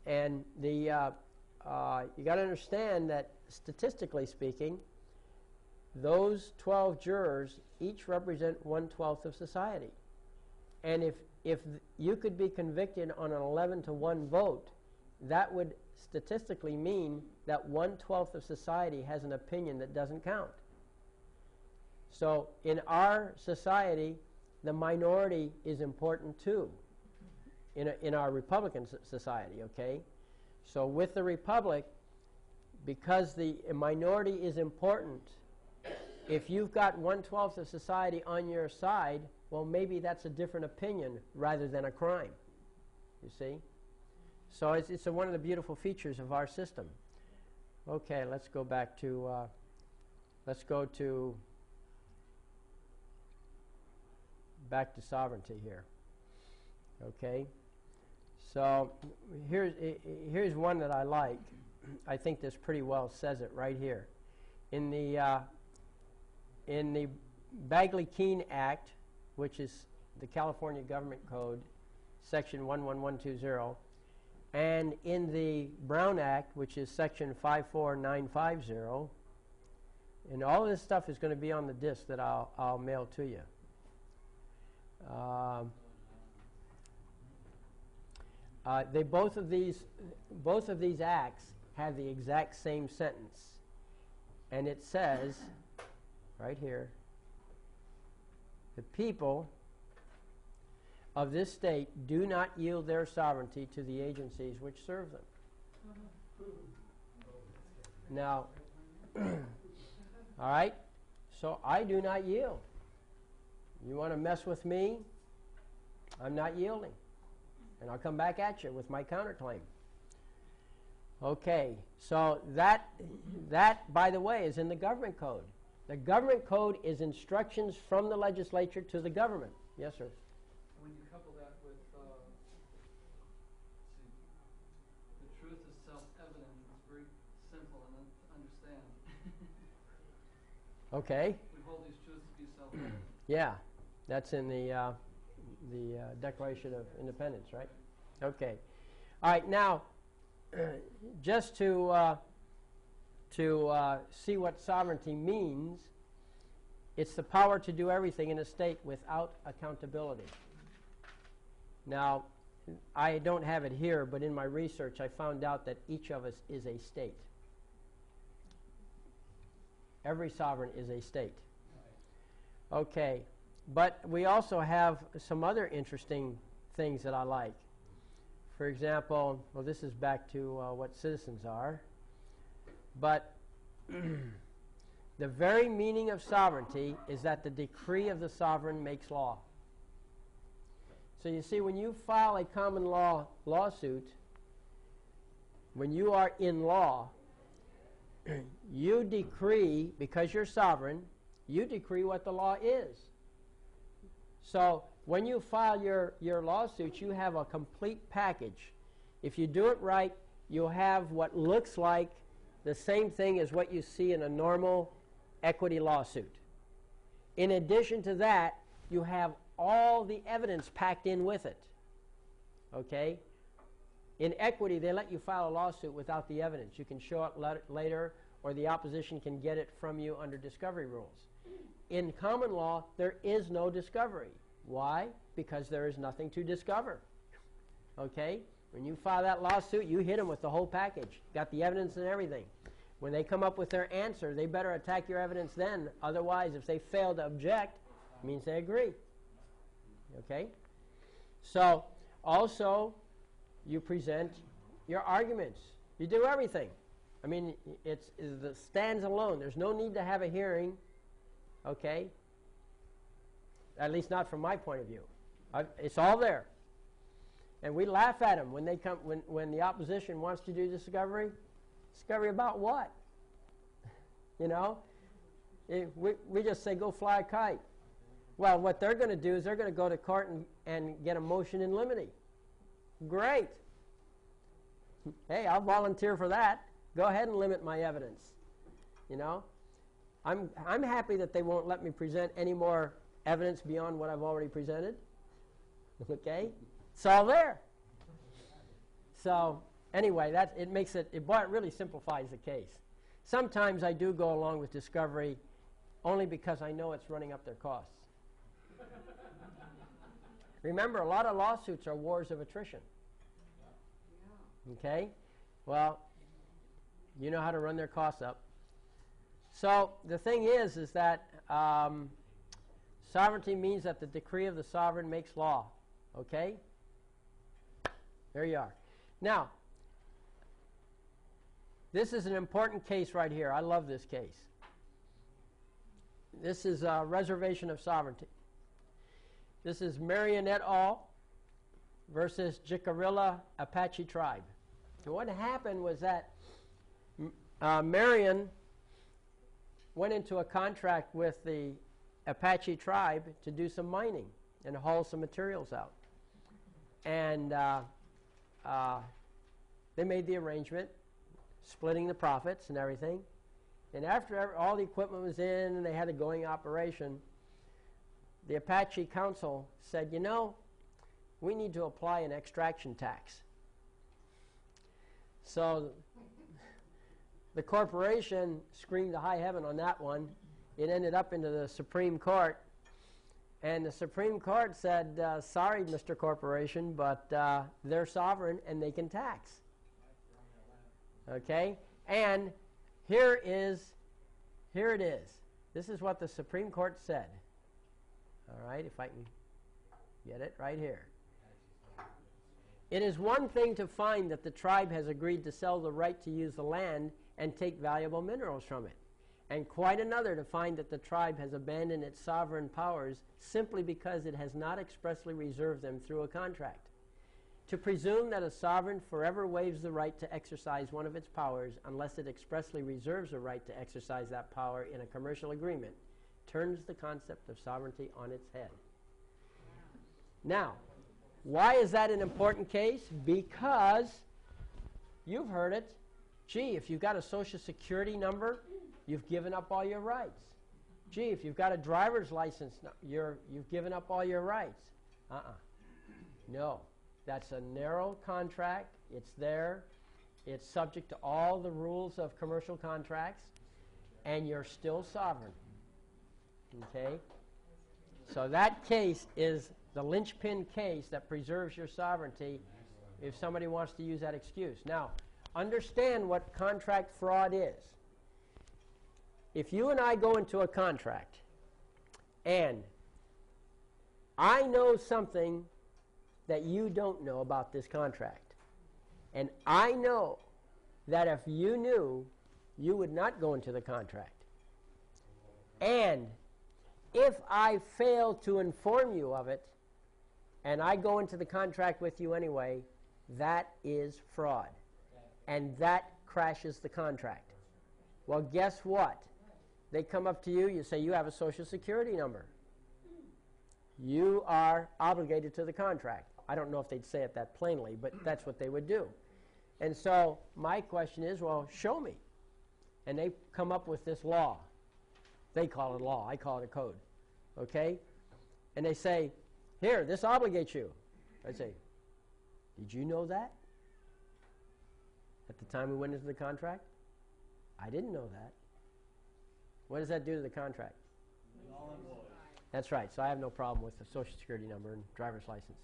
And you got to understand that statistically speaking, those 12 jurors each represent 1/12 of society. And if you could be convicted on an 11-to-1 vote, that would statistically mean that 1/12 of society has an opinion that doesn't count. So in our society, the minority is important too, in our Republican society, okay? So with the Republic, because the minority is important, if you've got 1/12 of society on your side, well, maybe that's a different opinion rather than a crime. You see? So it's one of the beautiful features of our system. Okay, let's go back to, back to sovereignty here. Okay, so here's one that I like. I think this pretty well says it right here. In the Bagley-Keene Act, which is the California Government Code, Section 11120, and in the Brown Act, which is Section 54950, and all of this stuff is going to be on the disc that I'll mail to you. Both of these acts have the exact same sentence, and it says right here, the people of this state do not yield their sovereignty to the agencies which serve them. Now, all right, so I do not yield. You want to mess with me? I'm not yielding. And I'll come back at you with my counterclaim. Okay, so that, by the way, is in the government code. The government code is instructions from the legislature to the government. Yes, sir? When you couple that with the truth is self-evident, it's very simple and to understand. Okay. We hold these truths to be self-evident. Yeah, that's in the Declaration of Independence, right? Okay. All right. Now, just to see what sovereignty means, it's the power to do everything in a state without accountability. Now, I don't have it here, but in my research, I found out that each of us is a state. Every sovereign is a state. Okay. But we also have some other interesting things that I like. For example, well, this is back to what citizens are. But the very meaning of sovereignty is that the decree of the sovereign makes law. So you see, when you file a common law lawsuit, when you are in law, you decree, because you're sovereign, you decree what the law is. So when you file your lawsuit, you have a complete package. If you do it right, you'll have what looks like the same thing as what you see in a normal equity lawsuit. In addition to that, you have all the evidence packed in with it. Okay? In equity, they let you file a lawsuit without the evidence. You can show it later, or the opposition can get it from you under discovery rules. In common law, there is no discovery. Why? Because there is nothing to discover. Okay? When you file that lawsuit, you hit them with the whole package. Got the evidence and everything. When they come up with their answer, they better attack your evidence then. Otherwise, if they fail to object, it means they agree. Okay? So, also, you present your arguments. You do everything. I mean, it stands alone. There's no need to have a hearing. Okay? At least not from my point of view. It's all there. And we laugh at them when they come when the opposition wants to do discovery. Discovery about what? You know? We just say, go fly a kite. Well, what they're going to do is they're going to go to court and get a motion in limine. Great. Hey, I'll volunteer for that. Go ahead and limit my evidence. You know? I'm happy that they won't let me present any more evidence beyond what I've already presented. Okay? It's all there. So anyway, it really simplifies the case. Sometimes I do go along with discovery only because I know it's running up their costs. Remember, a lot of lawsuits are wars of attrition. Okay? Well, you know how to run their costs up. So the thing is that sovereignty means that the decree of the sovereign makes law. Okay? There you are. Now, this is an important case right here. I love this case. This is a reservation of sovereignty. This is Marion et al. Versus Jicarilla Apache tribe. And what happened was that Marion went into a contract with the Apache tribe to do some mining and haul some materials out. And they made the arrangement, splitting the profits and everything. And after all the equipment was in and they had a going operation, the Apache council said, you know, we need to apply an extraction tax. So the corporation screamed to high heaven on that one. It ended up into the Supreme Court. And the Supreme Court said, sorry, Mr. Corporation, but they're sovereign and they can tax. Okay? And here it is. This is what the Supreme Court said. All right, if I can get it right here. It is one thing to find that the tribe has agreed to sell the right to use the land and take valuable minerals from it, and quite another to find that the tribe has abandoned its sovereign powers simply because it has not expressly reserved them through a contract. To presume that a sovereign forever waives the right to exercise one of its powers unless it expressly reserves the right to exercise that power in a commercial agreement turns the concept of sovereignty on its head. Now, why is that an important case? Because you've heard it. Gee, if you've got a Social Security number, you've given up all your rights. Gee, if you've got a driver's license, you've given up all your rights. No. That's a narrow contract. It's there. It's subject to all the rules of commercial contracts, and you're still sovereign. Okay? So that case is the linchpin case that preserves your sovereignty if somebody wants to use that excuse. Now, understand what contract fraud is. If you and I go into a contract and I know something that you don't know about this contract, and I know that if you knew, you would not go into the contract, and if I fail to inform you of it and I go into the contract with you anyway, that is fraud, and that crashes the contract. Well, guess what? They come up to you, you say you have a Social Security number. You are obligated to the contract. I don't know if they'd say it that plainly, but that's what they would do. And so my question is, well, show me. And they come up with this law. They call it law. I call it a code. Okay? And they say, here, this obligates you. I say, did you know that? At the time we went into the contract? I didn't know that. What does that do to the contract? That's right. So I have no problem with the Social Security number and driver's license.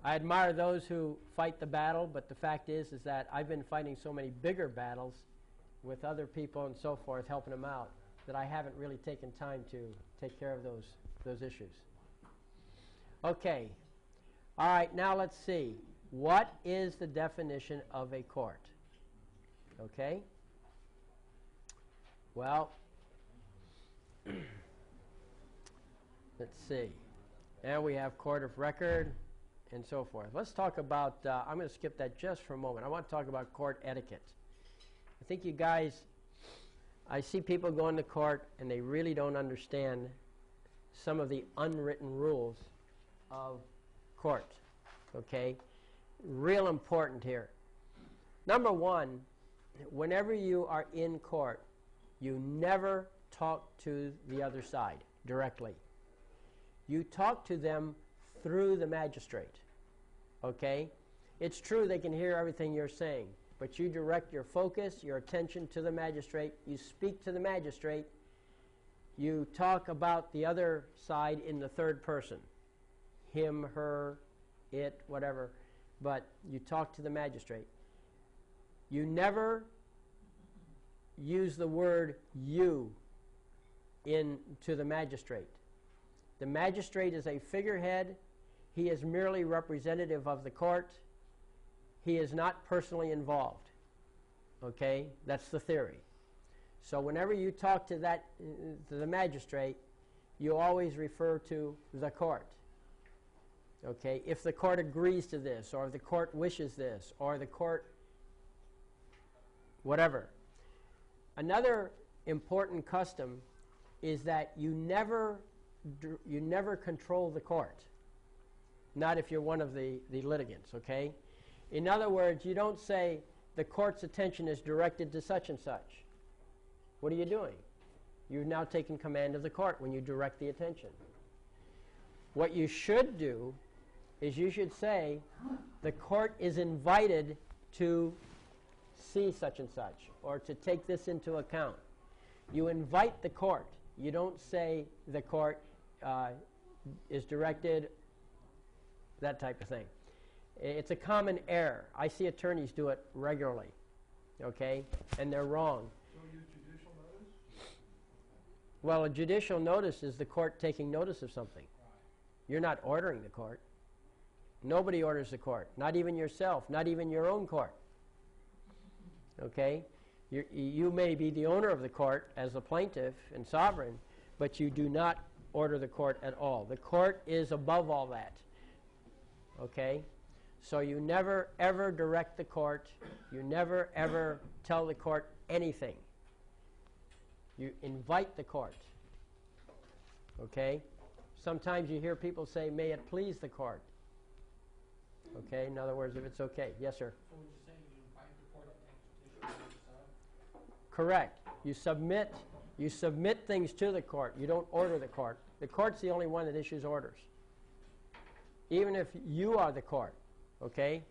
I admire those who fight the battle, but the fact is that I've been fighting so many bigger battles with other people and so forth, helping them out, that I haven't really taken time to take care of those issues. Okay. All right, now let's see. What is the definition of a court? Okay? Well, let's see. Now we have court of record and so forth. Let's talk about, I'm going to skip that just for a moment. I want to talk about court etiquette. I think you guys, I see people going to court and they really don't understand some of the unwritten rules of court. Okay? Real important here. Number one, whenever you are in court, you never talk to the other side directly. You talk to them through the magistrate. Okay? It's true they can hear everything you're saying, but you direct your focus, your attention to the magistrate. You speak to the magistrate. You talk about the other side in the third person. Him, her, it, whatever. But you talk to the magistrate. You never use the word you to the magistrate. The magistrate is a figurehead. He is merely representative of the court. He is not personally involved. Okay? That's the theory. So whenever you talk to to the magistrate, you always refer to the court. Okay? If the court agrees to this, or if the court wishes this, or the court whatever. Another important custom is that you never control the court. Not if you're one of the litigants, okay? In other words, you don't say the court's attention is directed to such and such. What are you doing? You've now taken command of the court when you direct the attention. What you should do is you should say the court is invited to see such and such, or to take this into account. You invite the court. You don't say the court is directed, that type of thing. It's a common error. I see attorneys do it regularly, okay? And they're wrong. So use judicial notice? Well, a judicial notice is the court taking notice of something. You're not ordering the court. Nobody orders the court, not even yourself, not even your own court. Okay? You may be the owner of the court as a plaintiff and sovereign, but you do not order the court at all. The court is above all that. Okay? So you never ever direct the court. You never ever tell the court anything. You invite the court. Okay? Sometimes you hear people say, may it please the court. Okay? In other words, if it's okay. Yes, sir? So would you say you invite the court to take petition? Correct. You submit things to the court. You don't order the court. The court's the only one that issues orders. Even if you are the court. Okay?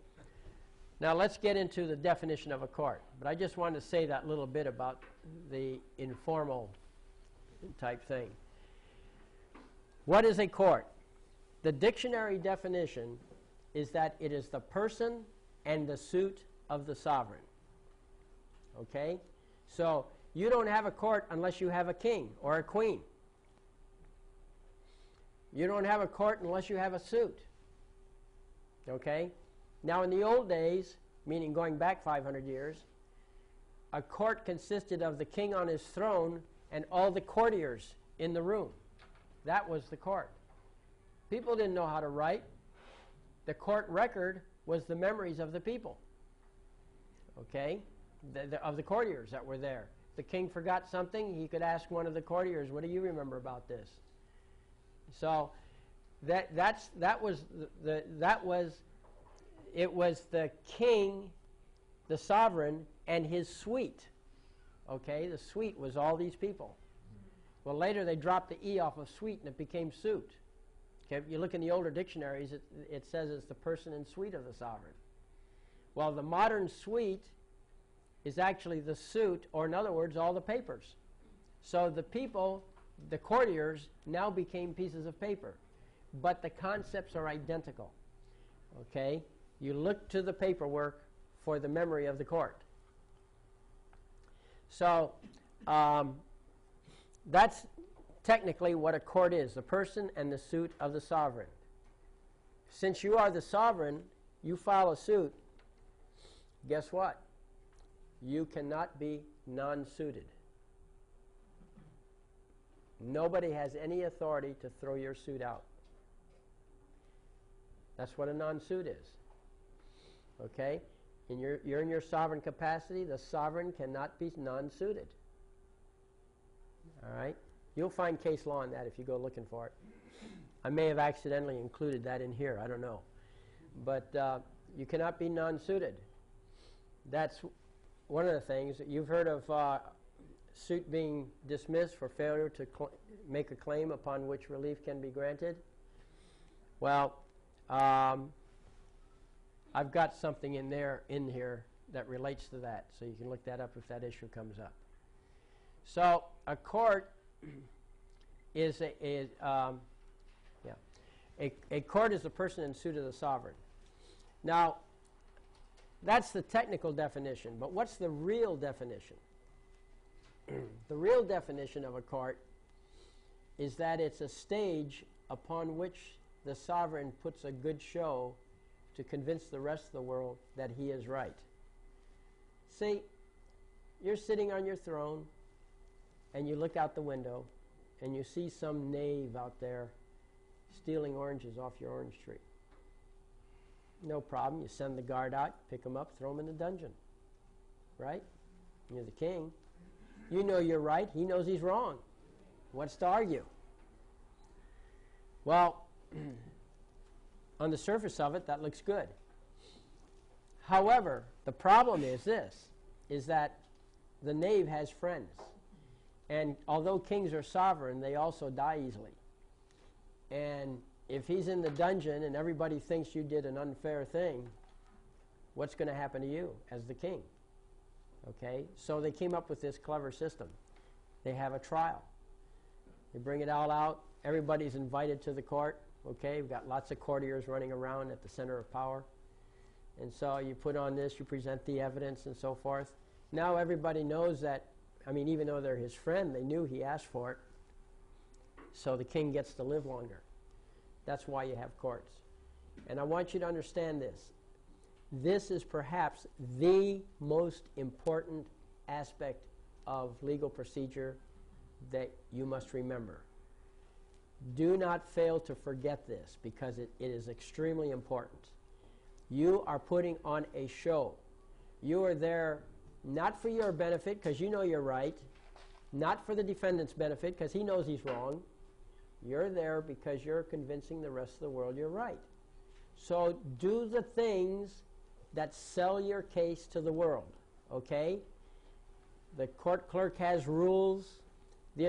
Now let's get into the definition of a court. But I just wanted to say that little bit about the informal type thing. What is a court? The dictionary definition is that it is the person and the suit of the sovereign. Okay? So you don't have a court unless you have a king or a queen. You don't have a court unless you have a suit. Okay? Now in the old days, meaning going back 500 years, a court consisted of the king on his throne and all the courtiers in the room. That was the court. People didn't know how to write. The court record was the memories of the people. Okay? Of the courtiers that were there. The king forgot something, he could ask one of the courtiers, what do you remember about this? So it was the king, the sovereign, and his suite. Okay, the suite was all these people. Well, later they dropped the E off of suite and it became suit. Okay, if you look in the older dictionaries, it says it's the person and suite of the sovereign. Well, the modern suite is actually the suit, or in other words, all the papers. So the people, the courtiers, now became pieces of paper. But the concepts are identical. Okay? You look to the paperwork for the memory of the court. So that's technically what a court is, the person and the suit of the sovereign. Since you are the sovereign, you file a suit, guess what? You cannot be non-suited. Nobody has any authority to throw your suit out. That's what a non-suit is. Okay? You're in your sovereign capacity. The sovereign cannot be non-suited. All right? You'll find case law on that if you go looking for it. I may have accidentally included that in here. I don't know. But you cannot be non-suited. That's one of the things. You've heard of suit being dismissed for failure to make a claim upon which relief can be granted. Well, I've got something in here that relates to that, so you can look that up if that issue comes up. So a court is a court is the person and suit of the sovereign. Now, that's the technical definition, but what's the real definition? The real definition of a court is that it's a stage upon which the sovereign puts a good show to convince the rest of the world that he is right. See, you're sitting on your throne, and you look out the window and you see some knave out there stealing oranges off your orange tree. No problem. You send the guard out, pick him up, throw him in the dungeon. Right? You're the king. You know you're right. He knows he's wrong. What's to argue? Well, on the surface of it, that looks good. However, the problem is this, is that the knave has friends. And although kings are sovereign, they also die easily. And if he's in the dungeon and everybody thinks you did an unfair thing, what's going to happen to you as the king? Okay? So they came up with this clever system. They have a trial. They bring it all out. Everybody's invited to the court. Okay? We've got lots of courtiers running around at the center of power. And so you put on this, you present the evidence and so forth. Now everybody knows that, I mean, even though they're his friend, they knew he asked for it. So the king gets to live longer. That's why you have courts. And I want you to understand this. This is perhaps the most important aspect of legal procedure that you must remember. Do not fail to forget this, because it is extremely important. You are putting on a show. You are there not for your benefit, because you know you're right, not for the defendant's benefit, because he knows he's wrong. You're there because you're convincing the rest of the world you're right. So do the things that sell your case to the world, okay? The court clerk has rules. The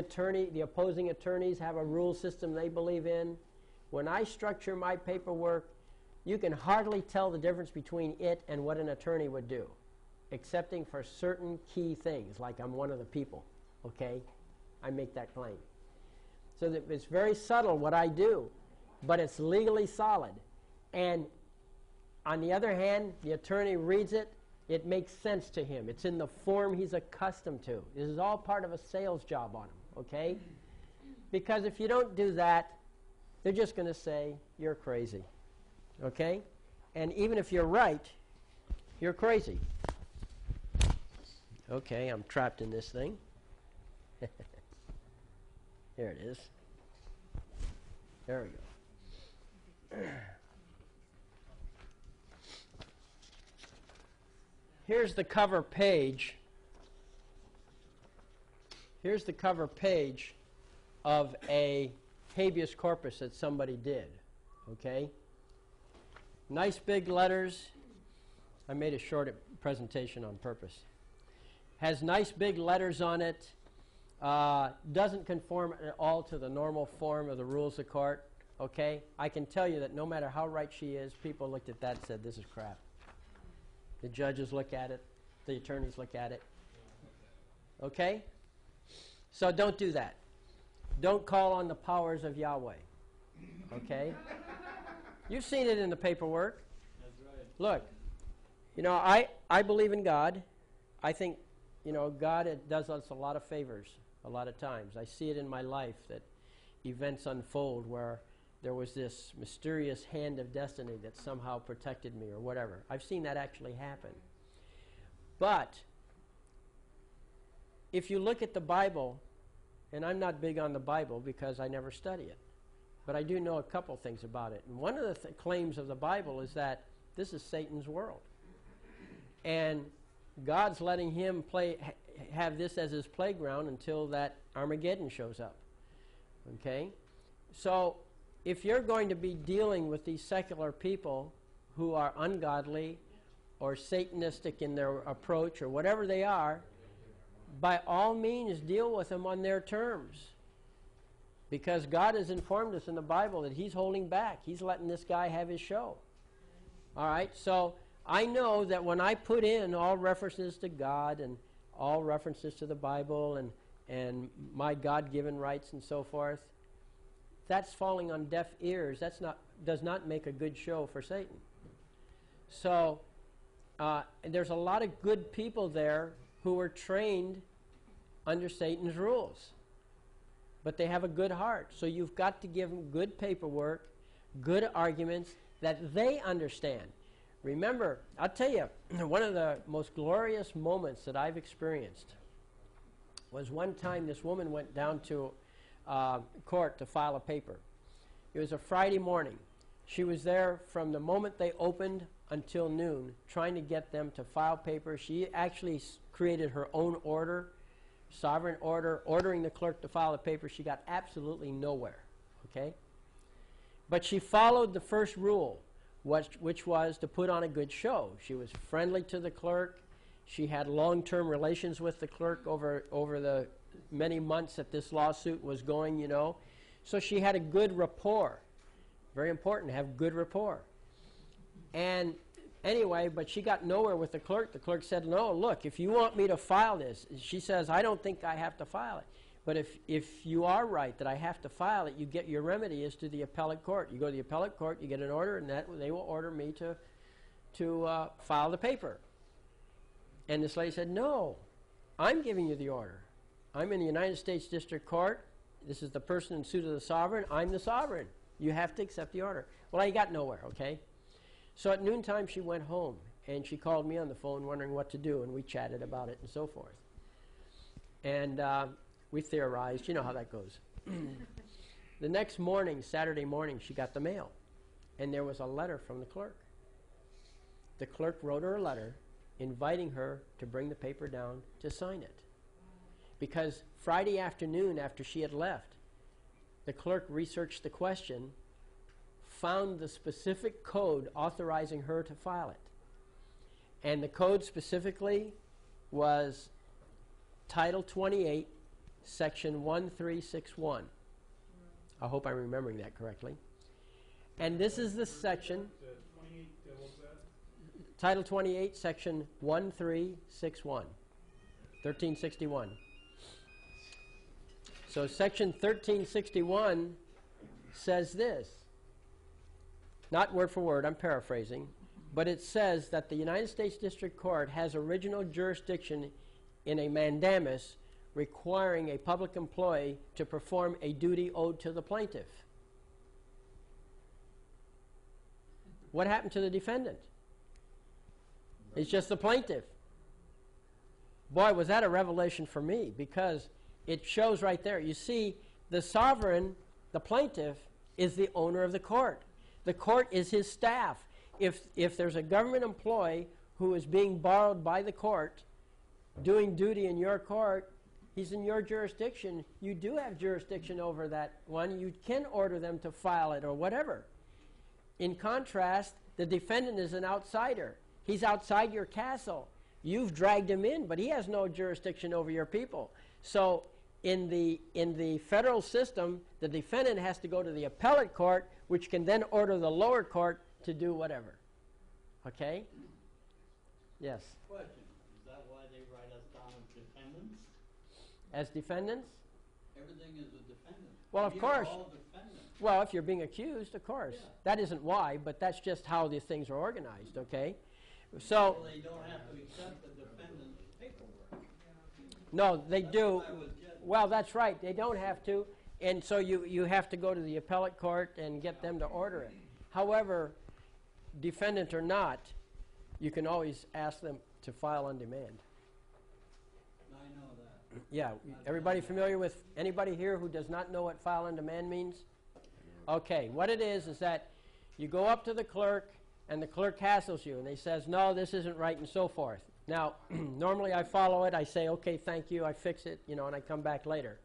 opposing attorneys have a rule system they believe in. When I structure my paperwork, you can hardly tell the difference between it and what an attorney would do, excepting for certain key things, like I'm one of the people, okay? I make that claim. So that it's very subtle what I do, but it's legally solid. And on the other hand, the attorney reads it, it makes sense to him. It's in the form he's accustomed to. This is all part of a sales job on him, okay? Because if you don't do that, they're just going to say, you're crazy, okay? And even if you're right, you're crazy. Okay, I'm trapped in this thing. There it is. There we go. Here's the cover page. Here's the cover page of a habeas corpus that somebody did. Okay? Nice big letters. I made a short presentation on purpose. Has nice big letters on it. Doesn't conform at all to the normal form of the rules of court. Okay? I can tell you that no matter how right she is, people looked at that and said, this is crap. The judges look at it. The attorneys look at it. Okay? So don't do that. Don't call on the powers of Yahweh. Okay? You've seen it in the paperwork. That's right. Look, you know, I believe in God. I think, you know, God does us a lot of favors a lot of times. I see it in my life that events unfold where there was this mysterious hand of destiny that somehow protected me or whatever. I've seen that actually happen. But if you look at the Bible, and I'm not big on the Bible because I never study it, but I do know a couple things about it. And one of the claims of the Bible is that this is Satan's world. And God's letting him have this as his playground until that Armageddon shows up. Okay? So if you're going to be dealing with these secular people who are ungodly or Satanistic in their approach or whatever they are, by all means deal with them on their terms. Because God has informed us in the Bible that he's holding back. He's letting this guy have his show. All right, so I know that when I put in all references to God and all references to the Bible and my God-given rights and so forth, that's falling on deaf ears. Does not make a good show for Satan. So there's a lot of good people there who were trained under Satan's rules. But they have a good heart. So you've got to give them good paperwork, good arguments that they understand. Remember, I'll tell you, one of the most glorious moments that I've experienced was one time this woman went down to court to file a paper. It was a Friday morning. She was there from the moment they opened until noon, trying to get them to file papers. She actually created her own order, sovereign order, ordering the clerk to file the paper. She got absolutely nowhere, okay? But she followed the first rule, which was to put on a good show. She was friendly to the clerk. She had long-term relations with the clerk over the many months that this lawsuit was going, you know. So she had a good rapport. Very important to have good rapport. And anyway, but she got nowhere with the clerk. The clerk said, no, look, if you want me to file this, she says, I don't think I have to file it. But if you are right that I have to file it, you get your remedy is to the appellate court. You go to the appellate court, you get an order, and they will order me to file the paper. And this lady said, no, I'm giving you the order. I'm in the United States District Court. This is the person in suit of the sovereign. I'm the sovereign. You have to accept the order. Well, I got nowhere, okay? So at noontime, she went home, and she called me on the phone wondering what to do, and we chatted about it and so forth. And we theorized. You know how that goes. The next morning, Saturday morning, she got the mail, and there was a letter from the clerk. The clerk wrote her a letter inviting her to bring the paper down to sign it. Because Friday afternoon, after she had left, the clerk researched the question, found the specific code authorizing her to file it. And the code specifically was Title 28, Section 1361. I hope I'm remembering that correctly. And this is the section, Title 28, Section 1361, 1361. So Section 1361 says this, not word for word, I'm paraphrasing, but it says that the United States District Court has original jurisdiction in a mandamus requiring a public employee to perform a duty owed to the plaintiff. What happened to the defendant? It's just the plaintiff. Boy, was that a revelation for me, because it shows right there. You see, the sovereign, the plaintiff, is the owner of the court. The court is his staff. If there's a government employee who is being borrowed by the court, doing duty in your court, he's in your jurisdiction. You do have jurisdiction over that one. You can order them to file it or whatever. In contrast, the defendant is an outsider. He's outside your castle. You've dragged him in, but he has no jurisdiction over your people. So in the federal system, the defendant has to go to the appellate court, which can then order the lower court to do whatever. Okay? Yes? Question. Is that why they write us down as defendants? As defendants? Everything is a defendant. Well, of We course. are all defendants. Well, if you're being accused, of course. Yeah. That isn't why, but that's just how these things are organized, okay? So, Well, they don't have to accept the defendant's paperwork. no, they do. That's what I was getting. Well, that's right. They don't have to. And so you have to go to the appellate court and get them to order it. However, defendant or not, you can always ask them to file on demand. I know that. Yeah. Everybody familiar with, anybody here who does not know what file on demand means? Okay. What it is that you go up to the clerk and the clerk hassles you and they says, no, this isn't right and so forth. Now, normally I follow it. I say, okay, thank you. I fix it, you know, and I come back later.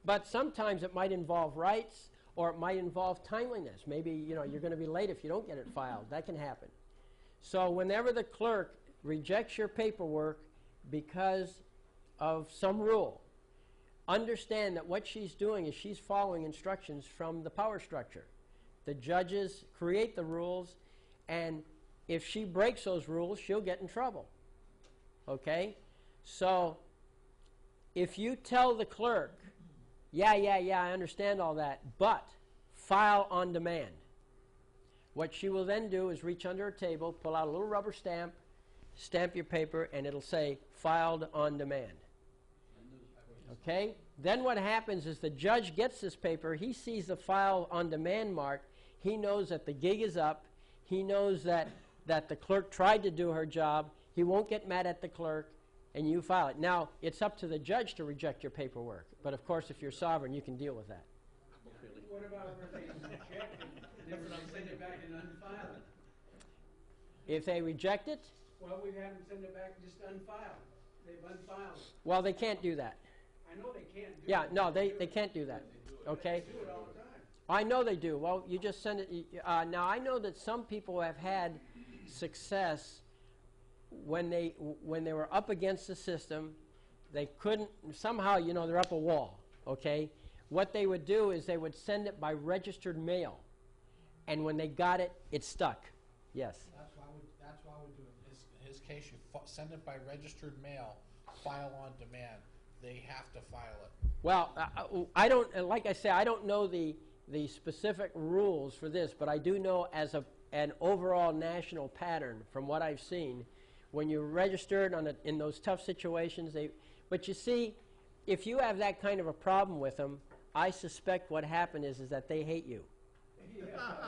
But sometimes it might involve rights or it might involve timeliness. Maybe, you know, you're going to be late if you don't get it filed. That can happen. So whenever the clerk rejects your paperwork because of some rule, understand that what she's doing is she's following instructions from the power structure. The judges create the rules, and if she breaks those rules, she'll get in trouble. Okay? So if you tell the clerk, yeah, I understand all that, but file on demand, what she will then do is reach under a table, pull out a little rubber stamp, stamp your paper, and it'll say filed on demand. Okay? Then what happens is the judge gets this paper, he sees the file on demand mark, he knows that the gig is up, he knows that the clerk tried to do her job, he won't get mad at the clerk, and you file it. Now, it's up to the judge to reject your paperwork. But, of course, if you're sovereign, you can deal with that. What about where they reject it, and then send it back and unfile it? If they reject it, Well, we have them send it back, just unfile. They've unfiled it. well, they can't do that. I know they can't do it. Yeah, no, they can't do that. Okay? They do it all the time. I know they do. Well, you just send it. Now, I know that some people have had success when they were up against the system. They couldn't, somehow, they're up a wall, okay? What they would do is they would send it by registered mail. And when they got it, it stuck. Yes. That's why we do it. In his case, you send it by registered mail, file on demand. They have to file it. Well, I don't, like I say, I don't know the specific rules for this, but I do know as an overall national pattern from what I've seen, when you're registered in those tough situations, but you see, if you have that kind of a problem with them, I suspect what happened is that they hate you.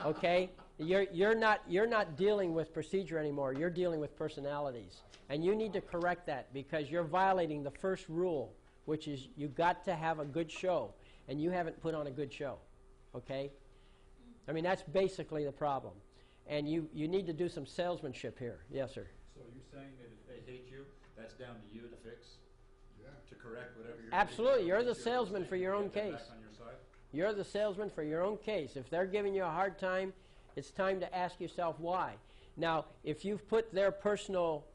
Okay? You're not dealing with procedure anymore. You're dealing with personalities. And you need to correct that because you're violating the first rule, which is you've got to have a good show. And you haven't put on a good show. Okay? I mean, that's basically the problem. And you need to do some salesmanship here. Yes, sir. So you're saying that if they hate you, that's down to you to fix? Yeah. To correct whatever you're Absolutely. You're the salesman for your own Get them case. back on your side? You're the salesman for your own case. If they're giving you a hard time, it's time to ask yourself why. Now, if you've put their personal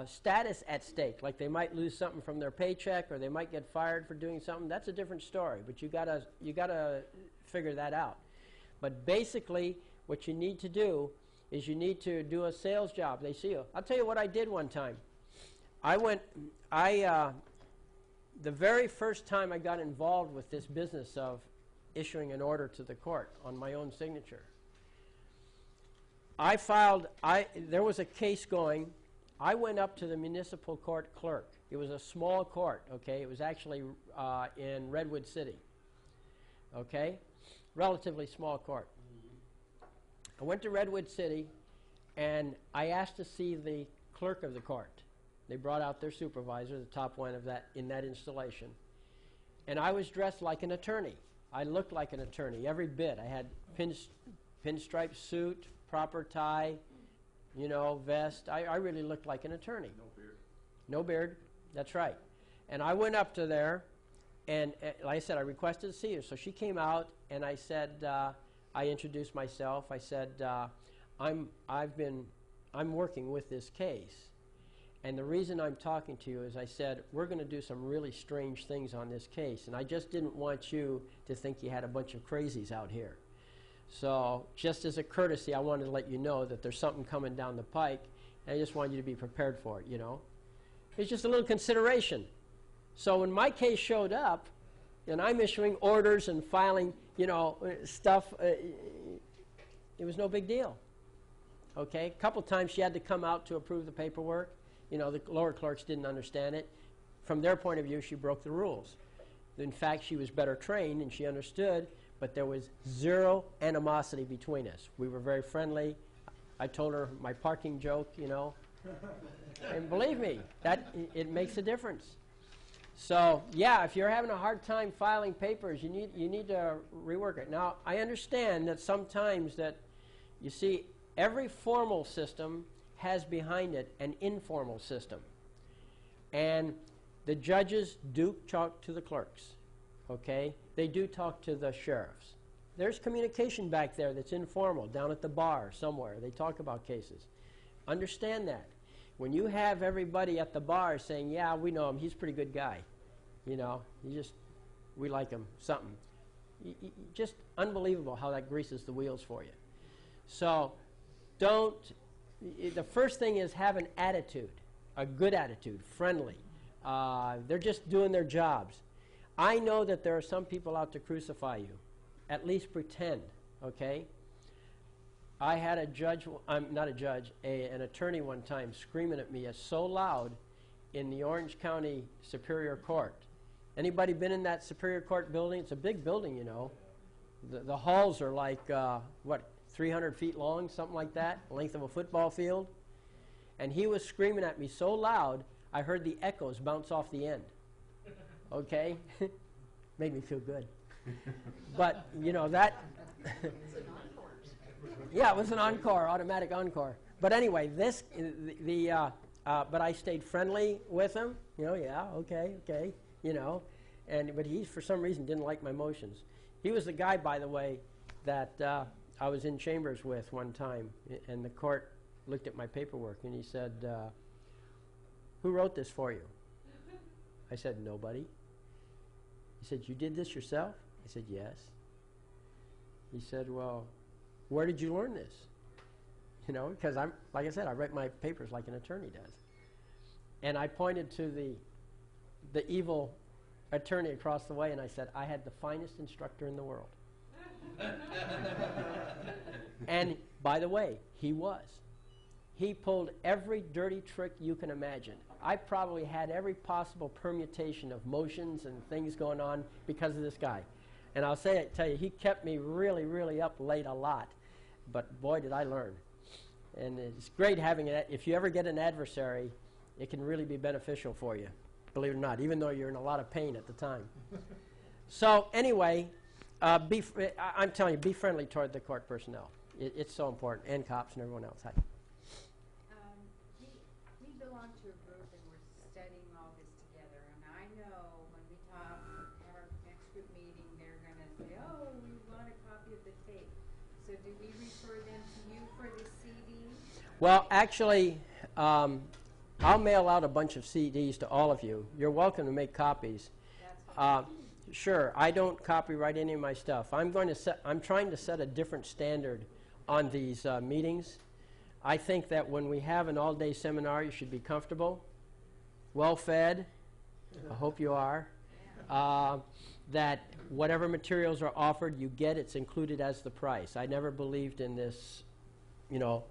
status at stake, like they might lose something from their paycheck or they might get fired for doing something, that's a different story. But you gotta figure that out. But basically, what you need to do is you need to do a sales job. They see you. I'll tell you what I did one time. The very first time I got involved with this business of issuing an order to the court on my own signature, there was a case going. I went up to the municipal court clerk. It was a small court, okay? It was actually in Redwood City, okay? Relatively small court. I went to Redwood City, and I asked to see the clerk of the court. They brought out their supervisor, the top one of that in that installation. And I was dressed like an attorney. I looked like an attorney, every bit. I had pinstripe suit, proper tie, vest. I really looked like an attorney. No beard. No beard, that's right. And I went up to there, and like I said, I requested to see her. So she came out, and I said, I introduced myself. I said, I'm working with this case. And the reason I'm talking to you is I said, we're going to do some really strange things on this case. And I just didn't want you to think you had a bunch of crazies out here. So just as a courtesy, I wanted to let you know that there's something coming down the pike. And I just wanted you to be prepared for it, It's just a little consideration. So when my case showed up, and I'm issuing orders and filing, stuff, it was no big deal. Okay? A couple times she had to come out to approve the paperwork. The lower clerks didn't understand it. From their point of view, she broke the rules. In fact, she was better trained and she understood, but there was zero animosity between us. We were very friendly. I told her my parking joke, and believe me, it makes a difference. So, yeah, if you're having a hard time filing papers, you need to rework it. Now, I understand that sometimes you see, every formal system has behind it an informal system. And the judges do talk to the clerks, okay? They do talk to the sheriffs. There's communication back there that's informal, down at the bar somewhere. They talk about cases. Understand that. When you have everybody at the bar saying, yeah, we know him, he's a pretty good guy, we like him, something. Just unbelievable how that greases the wheels for you. So the first thing is have an attitude, a good attitude, friendly. They're just doing their jobs. I know that there are some people out to crucify you. At least pretend, okay? I had an attorney one time screaming at me so loud in the Orange County Superior Court. Anybody been in that Superior Court building? It's a big building, The halls are like, 300 feet long, something like that, the length of a football field. And he was screaming at me so loud, I heard the echoes bounce off the end. Okay? Made me feel good. But, you know, that... Yeah, it was an encore, automatic encore. But anyway, this, but I stayed friendly with him. You know, yeah, okay, you know. But he, for some reason, didn't like my motions. He was the guy, by the way, that I was in chambers with one time. And the court looked at my paperwork, and he said, who wrote this for you? I said, nobody. He said, you did this yourself? I said, yes. He said, well, where did you learn this? You know, because I'm, like I said, I write my papers like an attorney does. And I pointed to the evil attorney across the way, and I said, I had the finest instructor in the world. And by the way, he was. He pulled every dirty trick you can imagine. I probably had every possible permutation of motions and things going on because of this guy. And I'll tell you, he kept me really, really up late a lot. But boy, did I learn. And it's great having it. If you ever get an adversary, it can really be beneficial for you, believe it or not, even though you're in a lot of pain at the time. So anyway, I'm telling you, be friendly toward the court personnel. It's so important, and cops and everyone else. Hi. We belong to a group and we're studying all this together. And I know when we talk at our next group meeting, they're going to say, oh, we want a copy of the tape. So do we refer them to you for the CD? Well, actually, I'll mail out a bunch of CDs to all of you. You're welcome to make copies. Sure, I don't copyright any of my stuff. I'm trying to set a different standard on these meetings. I think that when we have an all-day seminar, you should be comfortable, well-fed. I hope you are. That whatever materials are offered, you get. It's included as the price. I never believed in this, you know,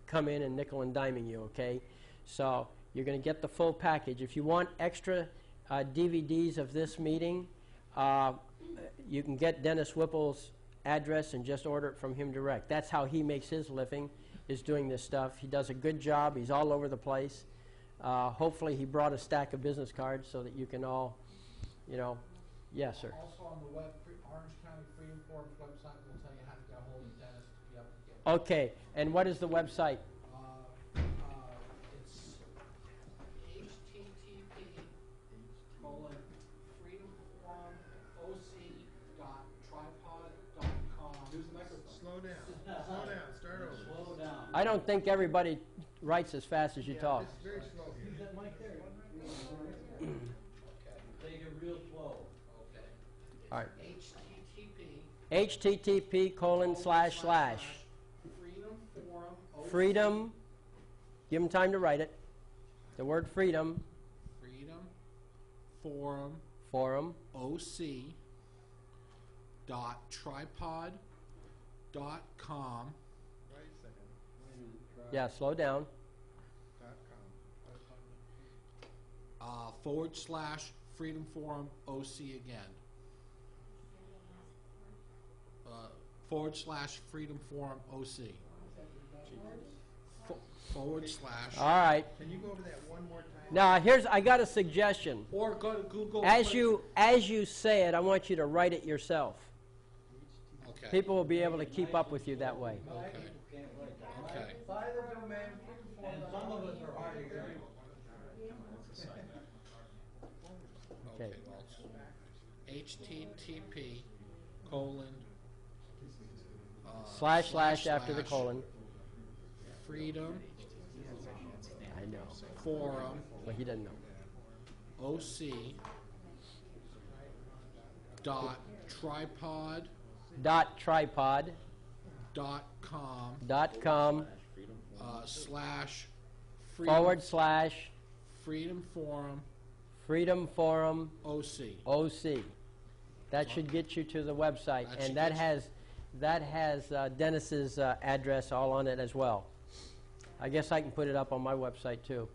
come in and nickel and diming you, okay? So you're going to get the full package. If you want extra DVDs of this meeting, you can get Dennis Whipple's address and just order it from him direct. That's how he makes his living, is doing this stuff. He does a good job. He's all over the place. Hopefully he brought a stack of business cards so that you can all, you know, yes, sir. Also on the web, Orange County Freedom Forum's website will tell you how to get a hold of Dennis to be able to get. Okay, and what is the website? It's http://freedomforumoc.tripod.com. Use the microphone. Slow down, start over. Slow down. I don't think everybody writes as fast as you talk. It's very slow here. Use that mic there. Take it real slow. Okay. All right. http:// freedom, give them time to write it. The word freedom, forum forum, oc.tripod.com Wait a second. yeah, slow down, / Freedom Forum OC again. / Freedom Forum OC. / all right. Can you go over that one more time? Now, I got a suggestion. Or go to Google. As you say it, I want you to write it yourself. Okay. People will be able to keep up with you that way. Okay. Okay. And some of us are hard to hear. Okay. Well, http:// / after the colon. Freedom I know. Forum But he doesn't know. OC.tripod.com .tripod.com / Freedom Forum Freedom Forum OC. OC. That should get you to the website, and that has Dennis's address all on it as well. I guess I can put it up on my website too.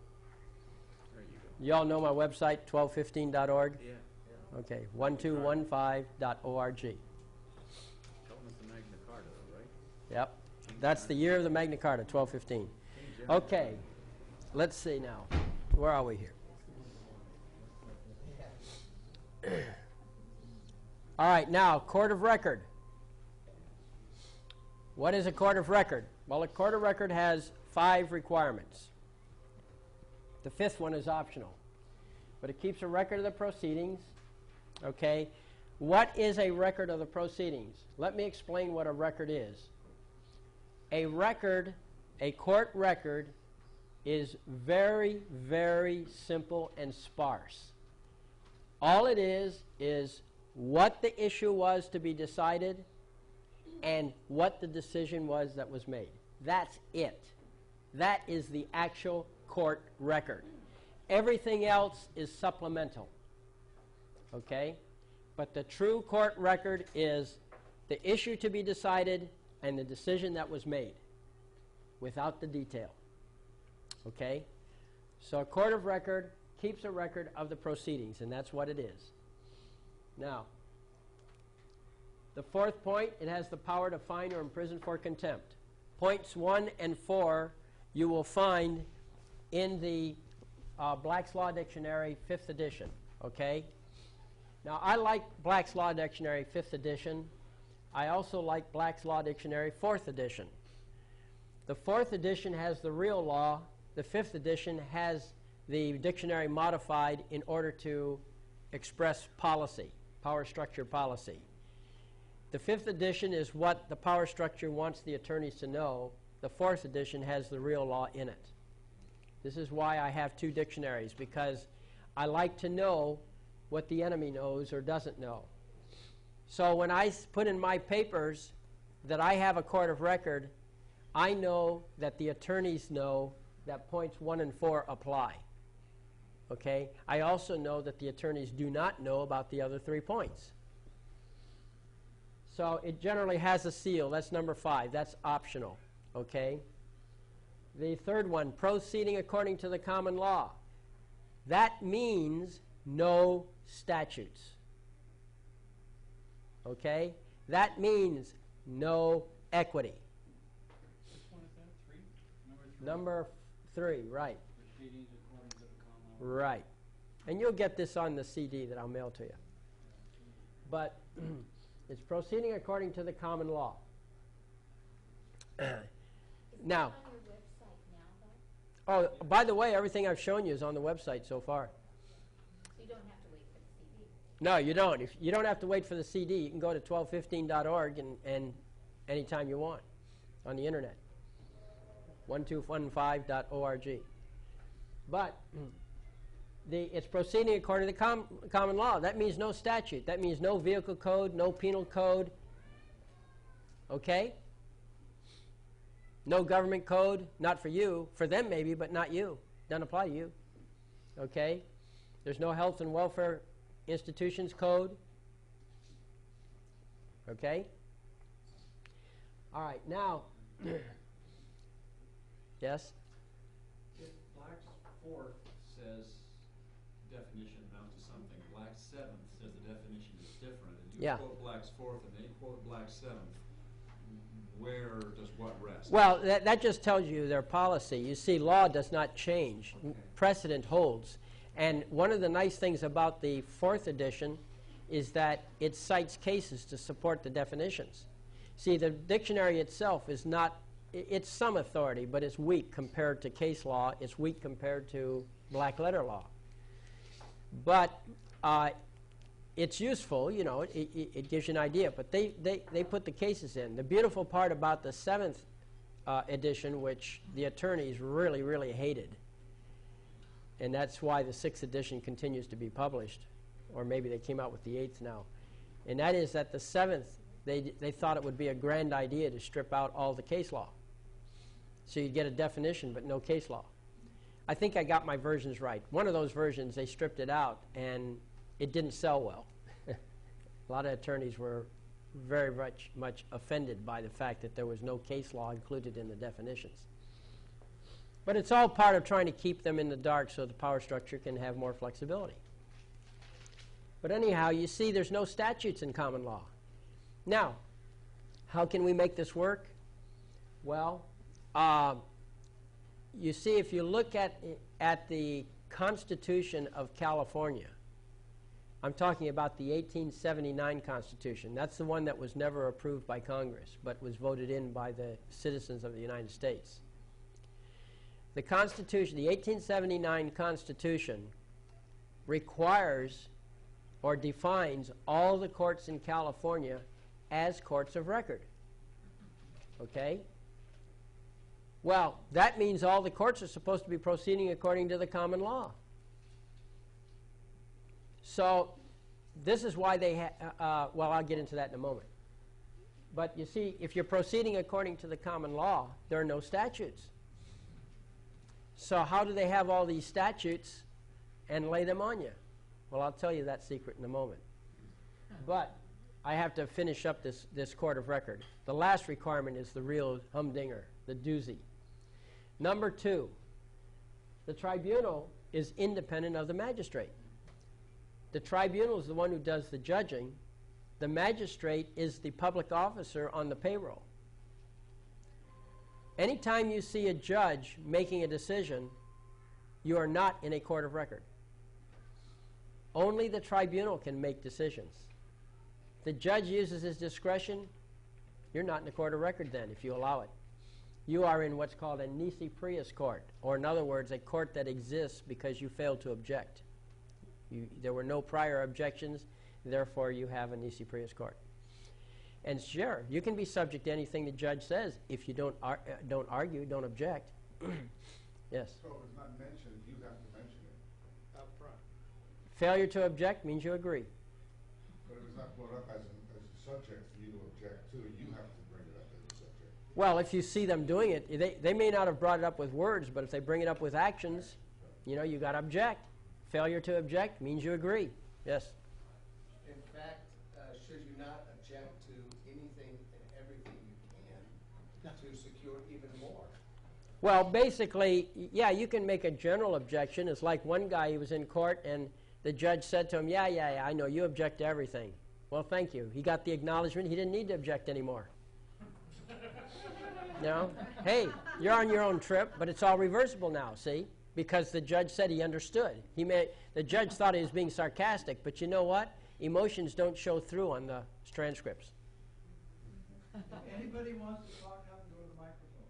You all know my website, 1215.org? Yeah. Okay, 1215.org. Telling us the Magna Carta, right? Yep. That's the year of the Magna Carta, 1215. Okay, let's see now. Where are we here? All right, now, court of record. What is a court of record? Well, a court of record has 5 requirements. The 5th one is optional. But it keeps a record of the proceedings. Okay? What is a record of the proceedings? Let me explain what a record is. A record, a court record, is very, very simple and sparse. All it is what the issue was to be decided and what the decision was that was made. That's it. That is the actual court record. Everything else is supplemental. Okay? But the true court record is the issue to be decided and the decision that was made without the detail. Okay? So a court of record keeps a record of the proceedings, and that's what it is. Now, the 4th point, it has the power to fine or imprison for contempt. Points 1 and 4 you will find in the Black's Law Dictionary 5th edition. Okay? Now, I like Black's Law Dictionary 5th edition. I also like Black's Law Dictionary 4th edition. The 4th edition has the real law. The 5th edition has the dictionary modified in order to express policy, power structure policy. The 5th edition is what the power structure wants the attorneys to know. The 4th edition has the real law in it. This is why I have 2 dictionaries, because I like to know what the enemy knows or doesn't know. So when I put in my papers that I have a court of record, I know that the attorneys know that points 1 and 4 apply. Okay? I also know that the attorneys do not know about the other 3 points. So it generally has a seal. That's number 5. That's optional. Okay? The 3rd one, proceeding according to the common law. That means no statutes. Okay? That means no equity. Which one is that? 3? Number 3, right. Proceedings according to the common law. Right. And you'll get this on the CD that I'll mail to you. But it's proceeding according to the common law. Now, on your website now, though? oh, by the way, everything I've shown you is on the website so far. So you don't have to wait for the CD? No, you don't. If you don't have to wait for the CD. You can go to 1215.org and anytime you want on the internet. 1215.org. But it's proceeding according to the common law. That means no statute. That means no vehicle code, no penal code. Okay? No government code, not for you. For them maybe, but not you. Doesn't apply to you. Okay? There's no health and welfare institutions code. Okay? All right, now, yes? If Black's 4th says definition amounts to something, Black's 7th says the definition is different, and you Yeah. quote Black's 4th and they quote Black's 7th, where does what rest? Well, that just tells you their policy. You see, law does not change. Okay. Precedent holds. And one of the nice things about the 4th edition is that it cites cases to support the definitions. See, the dictionary itself is not, it's some authority, but it's weak compared to case law. It's weak compared to black letter law. But it's useful, you know, it gives you an idea. But they put the cases in. The beautiful part about the 7th edition, which the attorneys really, really hated, and that's why the 6th edition continues to be published, or maybe they came out with the 8th now, and that is that the 7th, they thought it would be a grand idea to strip out all the case law. So you'd get a definition, but no case law. I think I got my versions right. One of those versions, they stripped it out, and it didn't sell well. A lot of attorneys were very much offended by the fact that there was no case law included in the definitions. But it's all part of trying to keep them in the dark so the power structure can have more flexibility. But anyhow, you see there's no statutes in common law. Now, how can we make this work? Well, you see, if you look at the Constitution of California, I'm talking about the 1879 Constitution. That's the one that was never approved by Congress, but was voted in by the citizens of the United States. The Constitution, the 1879 Constitution, requires or defines all the courts in California as courts of record. Okay? Well, that means all the courts are supposed to be proceeding according to the common law. So this is why they well, I'll get into that in a moment. But you see, if you're proceeding according to the common law, there are no statutes. So how do they have all these statutes and lay them on you? Well, I'll tell you that secret in a moment. But I have to finish up this court of record. The last requirement is the real humdinger, the doozy. Number 2, the tribunal is independent of the magistrate. The tribunal is the one who does the judging. The magistrate is the public officer on the payroll. Anytime you see a judge making a decision, you are not in a court of record. Only the tribunal can make decisions. The judge uses his discretion, you're not in a court of record then, if you allow it. You are in what's called a nisi prius court, or in other words, a court that exists because you failed to object. There were no prior objections, therefore you have a nisi prius court. And sure, you can be subject to anything the judge says if you don't argue, don't object. Yes? So if it's not mentioned, you have to mention it up front. Failure to object means you agree. But if it's not brought up as a subject for you to object to, you have to bring it up as a subject. Well, if you see them doing it, they may not have brought it up with words, but if they bring it up with actions, you know, you got to object. Failure to object means you agree. Yes? In fact, should you not object to anything and everything you can to secure even more? Well, basically, yeah, you can make a general objection. It's like one guy, he was in court, and the judge said to him, yeah, I know, you object to everything. Well, thank you. He got the acknowledgement. He didn't need to object anymore. You know? Hey, you're on your own trip, but it's all reversible now, see? Because the judge said he understood. The judge thought he was being sarcastic, but you know what? Emotions don't show through on the transcripts. Anybody wants to talk, have them go to the microphone.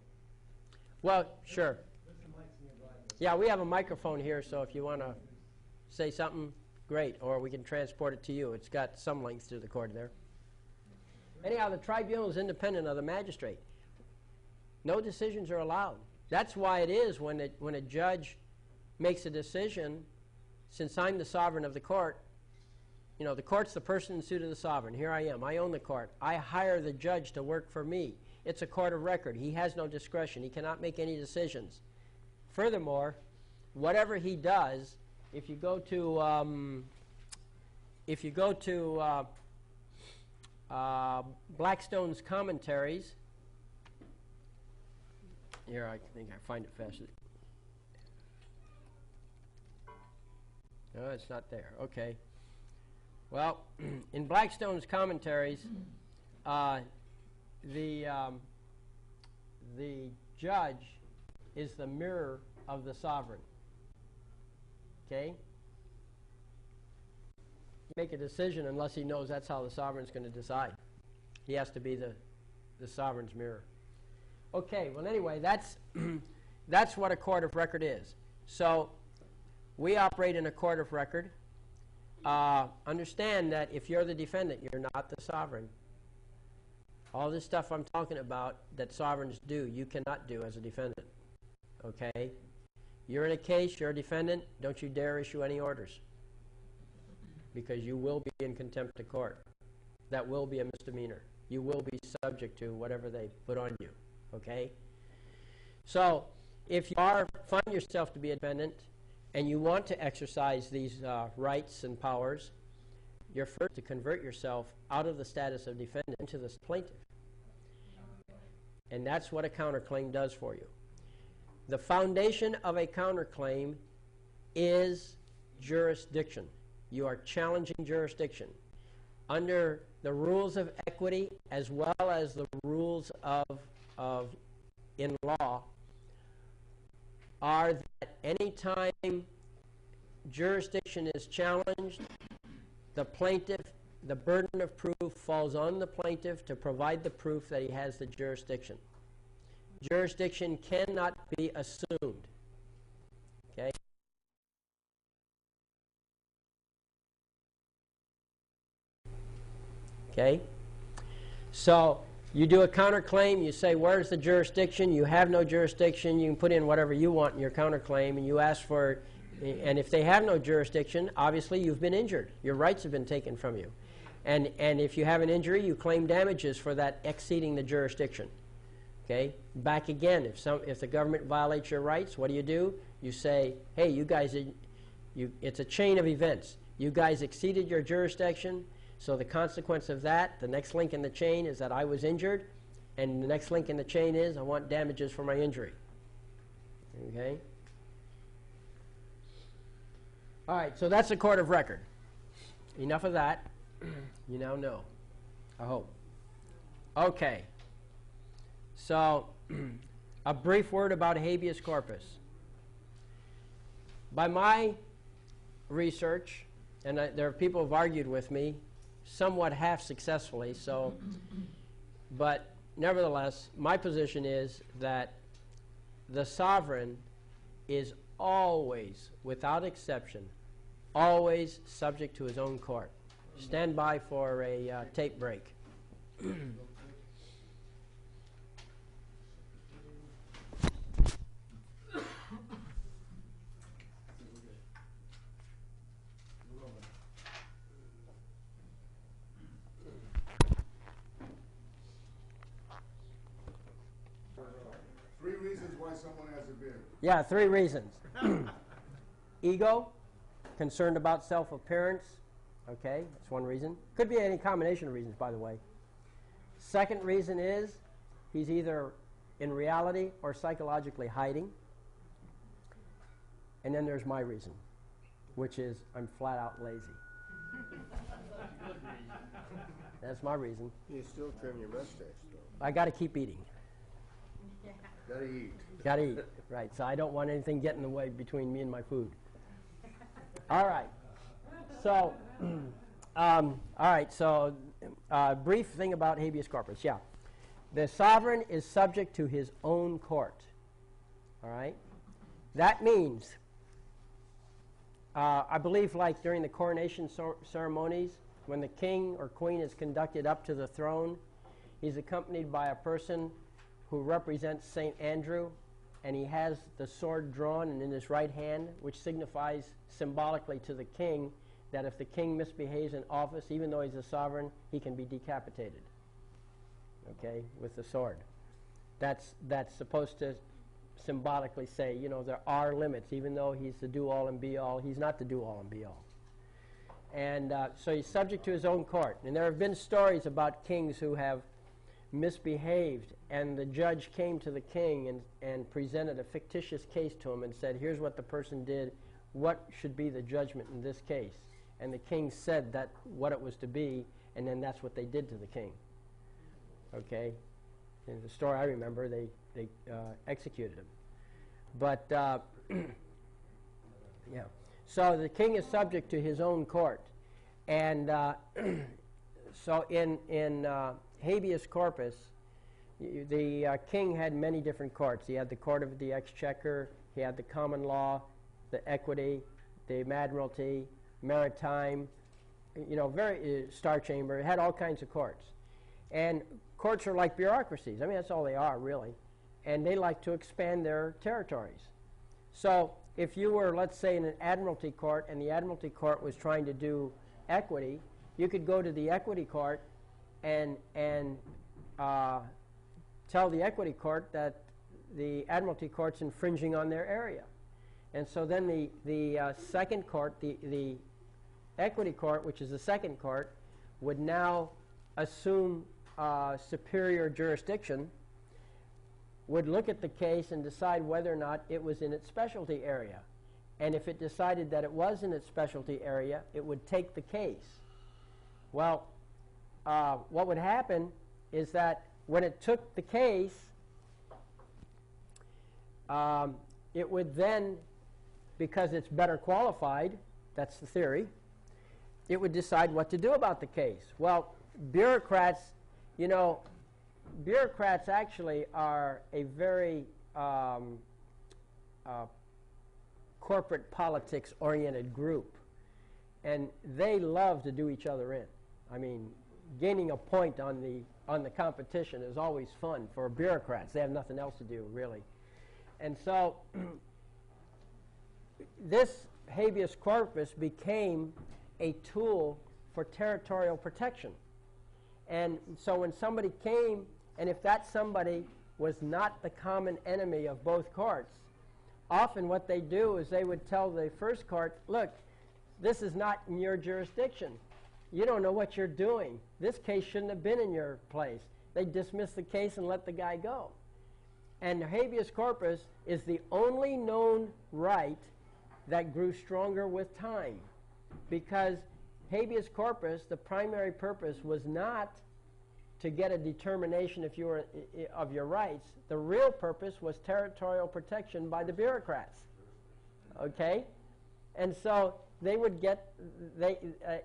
Well, sure. There's some mics nearby. Yeah, we have a microphone here, so if you want to say something, great, or we can transport it to you. It's got some length to the cord there. Anyhow, the tribunal is independent of the magistrate. No decisions are allowed. That's why it is when a judge makes a decision, since I'm the sovereign of the court, you know, the court's the person in suit of the sovereign. Here I am. I own the court. I hire the judge to work for me. It's a court of record. He has no discretion. He cannot make any decisions. Furthermore, whatever he does, if you go to Blackstone's commentaries, here, I think I find it faster. No, it's not there. Okay. Well, in Blackstone's commentaries, the judge is the mirror of the sovereign. Okay? Make a decision unless he knows that's how the sovereign's going to decide. He has to be the sovereign's mirror. Okay, well anyway, that's what a court of record is. So we operate in a court of record. Understand that if you're the defendant, you're not the sovereign. All this stuff I'm talking about that sovereigns do, you cannot do as a defendant. Okay? You're in a case, you're a defendant, don't you dare issue any orders. Because you will be in contempt of court. That will be a misdemeanor. You will be subject to whatever they put on you. Okay? So, if you find yourself to be a defendant and you want to exercise these rights and powers, you're first to convert yourself out of the status of defendant into the plaintiff. And that's what a counterclaim does for you. The foundation of a counterclaim is jurisdiction. You are challenging jurisdiction. Under the rules of equity as well as the rules of in law are that any time jurisdiction is challenged, the plaintiff, the burden of proof falls on the plaintiff to provide the proof that he has the jurisdiction. Jurisdiction cannot be assumed. Okay? Okay? So you do a counterclaim, you say, where's the jurisdiction? You have no jurisdiction. You can put in whatever you want in your counterclaim, and you ask for, and if they have no jurisdiction, obviously you've been injured. Your rights have been taken from you. And if you have an injury, you claim damages for that exceeding the jurisdiction. Okay? Back again, if the government violates your rights, what do? You say, hey, you guys, it's a chain of events. You guys exceeded your jurisdiction, so the consequence of that, the next link in the chain is that I was injured, and the next link in the chain is I want damages for my injury. Okay? All right, so that's a court of record. Enough of that. You now know, I hope. Okay. So, a brief word about habeas corpus. By my research, and there are people who have argued with me, somewhat half successfully, but nevertheless, my position is that the sovereign is always, without exception, always subject to his own court. Stand by for a tape break. 3 reasons why someone has a beard. Yeah, 3 reasons. Ego, concerned about self-appearance. Okay, that's one reason. Could be any combination of reasons, by the way. Second reason is he's either in reality or psychologically hiding. And then there's my reason, which is I'm flat out lazy. That's my reason. You still trim your mustache, though. I got to keep eating. Gotta eat. Got to eat, right. So I don't want anything getting in the way between me and my food. All right. So, brief thing about habeas corpus. Yeah. The sovereign is subject to his own court. All right. That means, I believe, like during the coronation ceremonies, when the king or queen is conducted up to the throne, he's accompanied by a person who represents St. Andrew, and he has the sword drawn and in his right hand, which signifies symbolically to the king that if the king misbehaves in office, even though he's a sovereign, he can be decapitated, okay, with the sword. That's supposed to symbolically say, you know, there are limits. Even though he's the do-all and be-all, he's not the do-all and be-all. And so he's subject to his own court. And there have been stories about kings who have misbehaved, and the judge came to the king and presented a fictitious case to him and said, here's what the person did, what should be the judgment in this case? And the king said that what it was to be, and then that's what they did to the king. Okay? In the story I remember, they executed him. But, yeah. So the king is subject to his own court. And so in habeas corpus, the king had many different courts. He had the court of the exchequer, he had the common law, the equity, the admiralty, maritime, you know, star chamber. It had all kinds of courts. And courts are like bureaucracies. I mean, that's all they are, really. And they like to expand their territories. So if you were, let's say, in an admiralty court, and the admiralty court was trying to do equity, you could go to the equity court and tell the equity court that the admiralty court's infringing on their area. And so then the second court, the equity court, which is the second court, would now assume superior jurisdiction, would look at the case and decide whether or not it was in its specialty area. And if it decided that it was in its specialty area, it would take the case. Well, what would happen is that when it took the case, it would then, because it's better qualified, that's the theory, it would decide what to do about the case. Well, bureaucrats, you know, bureaucrats actually are a very corporate politics oriented group, and they love to do each other in. I mean, gaining a point on the competition is always fun for bureaucrats. They have nothing else to do, really. And so this habeas corpus became a tool for territorial protection. And so when somebody came, and if that somebody was not the common enemy of both courts, often what they do is they would tell the first court, look, this is not in your jurisdiction. You don't know what you're doing. This case shouldn't have been in your place. They dismiss the case and let the guy go. And habeas corpus is the only known right that grew stronger with time, because habeas corpus, the primary purpose was not to get a determination if you were of your rights. The real purpose was territorial protection by the bureaucrats. Okay? And so they would get,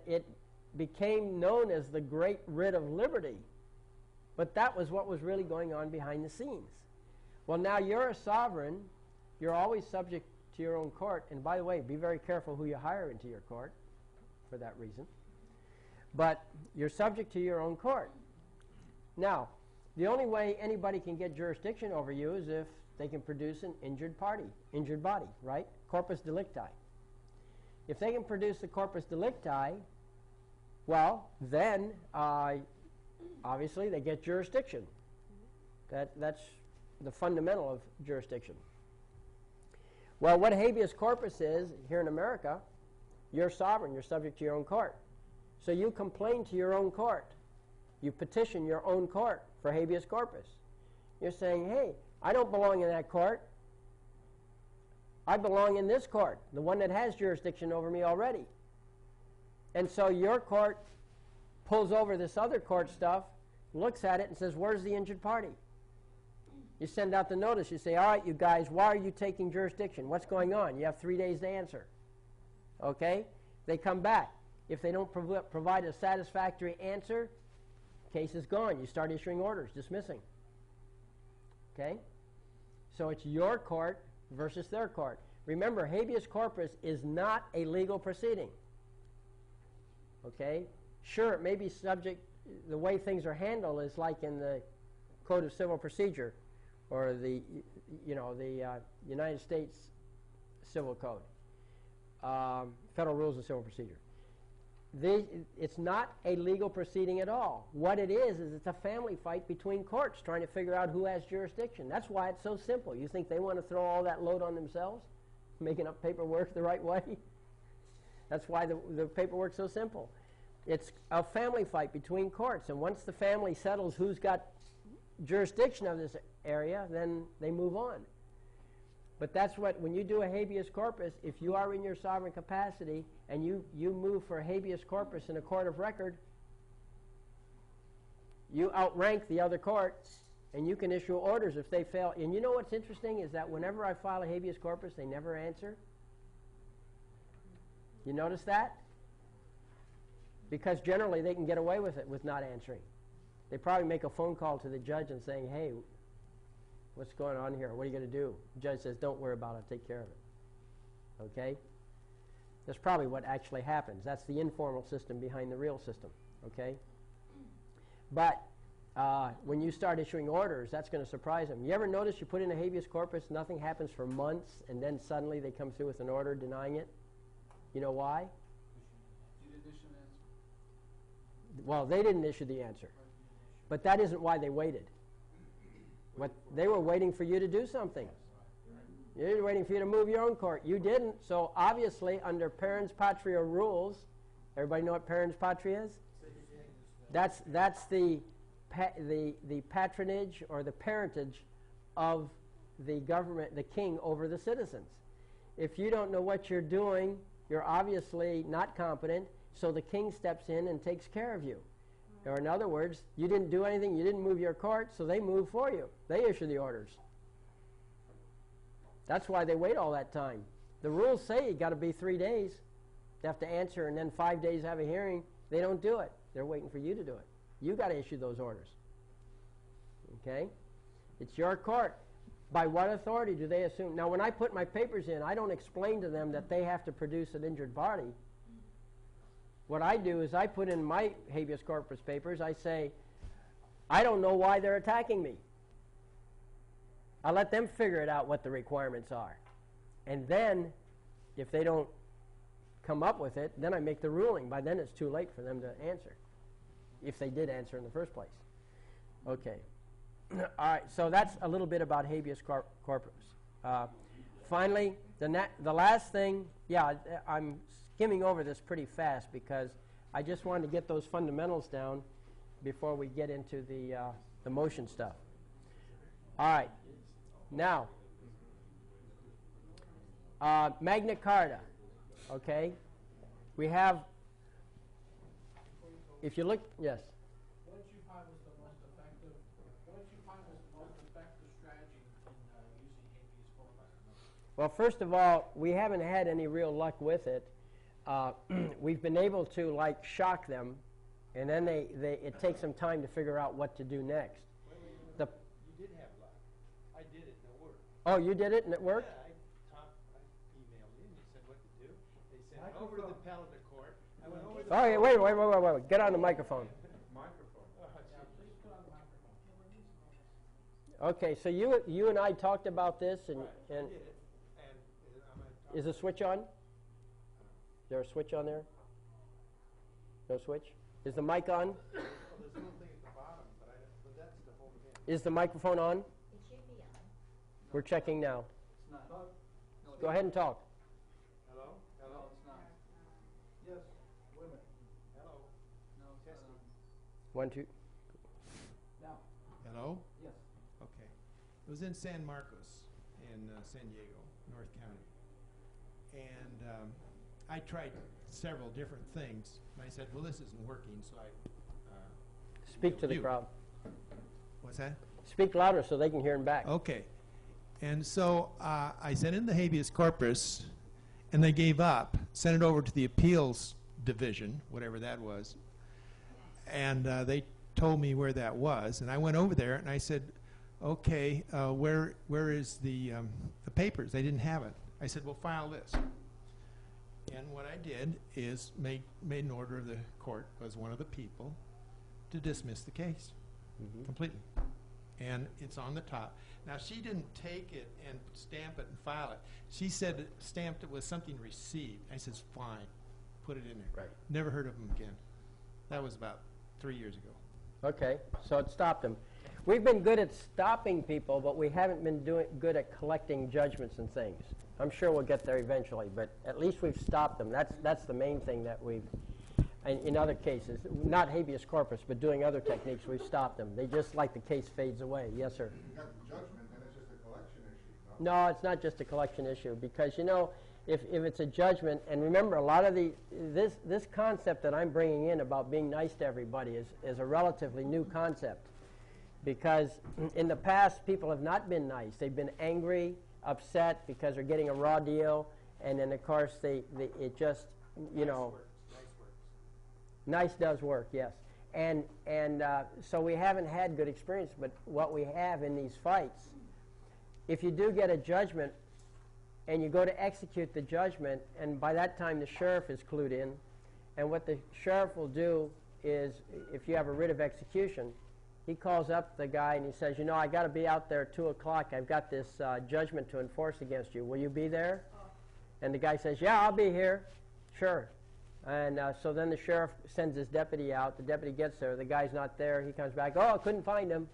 it became known as the Great Writ of Liberty. But that was what was really going on behind the scenes. Well, now you're a sovereign. You're always subject to your own court. And by the way, be very careful who you hire into your court for that reason. But you're subject to your own court. Now, the only way anybody can get jurisdiction over you is if they can produce an injured body, right? Corpus delicti. If they can produce the corpus delicti, well, then obviously they get jurisdiction. That's the fundamental of jurisdiction. Well, what habeas corpus is here in America, you're sovereign, you're subject to your own court. So you complain to your own court. You petition your own court for habeas corpus. You're saying, hey, I don't belong in that court. I belong in this court, the one that has jurisdiction over me already. And so your court pulls over this other court stuff, looks at it, and says, where's the injured party? You send out the notice. You say, all right, you guys, why are you taking jurisdiction? What's going on? You have 3 days to answer. Okay? They come back. If they don't provide a satisfactory answer, case is gone. You start issuing orders, dismissing. Okay? So it's your court versus their court. Remember, habeas corpus is not a legal proceeding. Okay? Sure, it may be subject, the way things are handled is like in the Code of Civil Procedure or the United States Civil Code, Federal Rules of Civil Procedure. It's not a legal proceeding at all. What it is it's a family fight between courts trying to figure out who has jurisdiction. That's why it's so simple. You think they want to throw all that load on themselves, making up paperwork the right way? That's why the paperwork's so simple. It's a family fight between courts, and once the family settles who's got jurisdiction of this area, then they move on. But that's what, when you do a habeas corpus, if you are in your sovereign capacity and you move for a habeas corpus in a court of record, you outrank the other courts and you can issue orders if they fail. And you know what's interesting is that whenever I file a habeas corpus, they never answer. You notice that? Because generally they can get away with it with not answering. They probably make a phone call to the judge and saying, hey, what's going on here? What are you going to do? The judge says, don't worry about it. I'll take care of it. Okay? That's probably what actually happens. That's the informal system behind the real system. Okay? But when you start issuing orders, that's going to surprise them. You ever notice you put in a habeas corpus, nothing happens for months, and then suddenly they come through with an order denying it? You know why? You didn't issue an answer. Well, they didn't issue the answer. But that isn't why they waited. What they were waiting for you to do something. They were waiting for you to move your own court. You didn't. So obviously, under parens patria rules, everybody know what parens patria is? That's the patronage or the parentage of the government, the king over the citizens. If you don't know what you're doing, you're obviously not competent. So the king steps in and takes care of you. Or in other words, you didn't do anything, you didn't move your court, so they move for you. They issue the orders. That's why they wait all that time. The rules say you got to be 3 days. They have to answer, and then 5 days have a hearing. They don't do it. They're waiting for you to do it. You got to issue those orders. Okay? It's your court. By what authority do they assume? Now, when I put my papers in, I don't explain to them that they have to produce an injured party. What I do is I put in my habeas corpus papers, I say, I don't know why they're attacking me. I let them figure it out what the requirements are. And then, if they don't come up with it, then I make the ruling. By then it's too late for them to answer, if they did answer in the first place. Okay. All right, so that's a little bit about habeas corpus. Finally, the last thing, I'm skimming over this pretty fast because I just wanted to get those fundamentals down before we get into the motion stuff. All right, now, Magna Carta, okay? We have, if you look, yes? What did you find was the most effective strategy in using habeas corpus? Well, first of all, we haven't had any real luck with it. We've been able to, like, shock them, and then it takes some time to figure out what to do next. You did have luck. I did it and it worked. Oh, you did it and it worked? Yeah, I emailed you and you said what to do. They sent it over to the appellate court. I went over the Wait. Get on the microphone. microphone. Please put on the microphone. Okay, so you and I talked about this, and I did it. And I'm gonna is the switch on? Is there a switch on there? No switch? Is the mic on? Well, there's a little thing at the bottom, but that's the whole thing. Is the microphone on? It should be on. We're checking now. It's not. No, Go ahead and talk. Hello? No, Hello? it's not. Yes. Wait a minute. Hello? No, it's not Testing. on. 1, 2. Now. Hello? Yes. Okay. It was in San Marcos in San Diego, North County. And I tried several different things. And I said, well, this isn't working, so I... Speak to the you. crowd. What's that? Speak louder so they can hear him back. Okay. And so I sent in the habeas corpus, and they gave up, sent it over to the appeals division, whatever that was, and they told me where that was. And I went over there, and I said, okay, where is the papers? They didn't have it. I said, well, file this. And what I did is made an order of the court as one of the people to dismiss the case completely. And it's on the top. Now, she didn't take it and stamp it and file it. She said it stamped it with something received. I says, fine, put it in there. Right. Never heard of them again. That was about 3 years ago. Okay, so it stopped them. We've been good at stopping people, but we haven't been good at collecting judgments and things. I'm sure we'll get there eventually, but at least we've stopped them. That's the main thing that we've, in other cases, not habeas corpus, but doing other techniques, we've stopped them. They just like the case fades away. Yes, sir? You got the judgment, then it's just a collection issue, no? No, it's not just a collection issue, because, you know, if it's a judgment, and remember, a lot of this concept that I'm bringing in about being nice to everybody is a relatively new concept, because in the past, people have not been nice. They've been angry, upset, because they're getting a raw deal, and then, of course, it just, you know... Nice does work, yes. And so we haven't had good experience, but what we have in these fights, if you do get a judgment and you go to execute the judgment, and by that time the sheriff is clued in, and what the sheriff will do is, if you have a writ of execution, he calls up the guy and he says, you know, I got to be out there at 2 o'clock. I've got this judgment to enforce against you. Will you be there? And the guy says, yeah, I'll be here. Sure. And so then the sheriff sends his deputy out. The deputy gets there. The guy's not there. He comes back. Oh, I couldn't find him.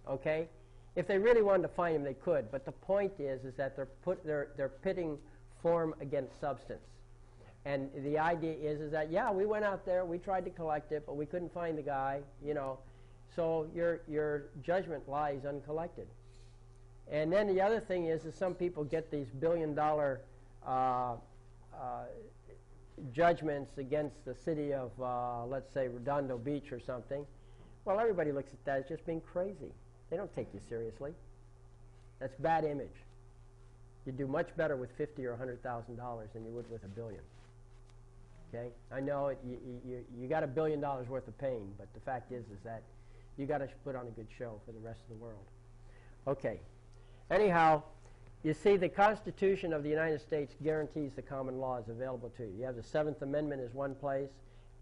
Okay? If they really wanted to find him, they could. But the point is that they're pitting form against substance. And the idea is that, yeah, we went out there. We tried to collect it, but we couldn't find the guy, you know. So your judgment lies uncollected. And then the other thing is some people get these billion-dollar judgments against the city of, let's say, Redondo Beach or something. Well, everybody looks at that as just being crazy. They don't take you seriously. That's bad image. You do much better with $50,000 or $100,000 than you would with $1 billion. Okay, I know you got $1 billion worth of pain, but the fact is that you got to put on a good show for the rest of the world. Okay, anyhow, you see the Constitution of the United States guarantees the common law is available to you. You have the 7th Amendment is one place.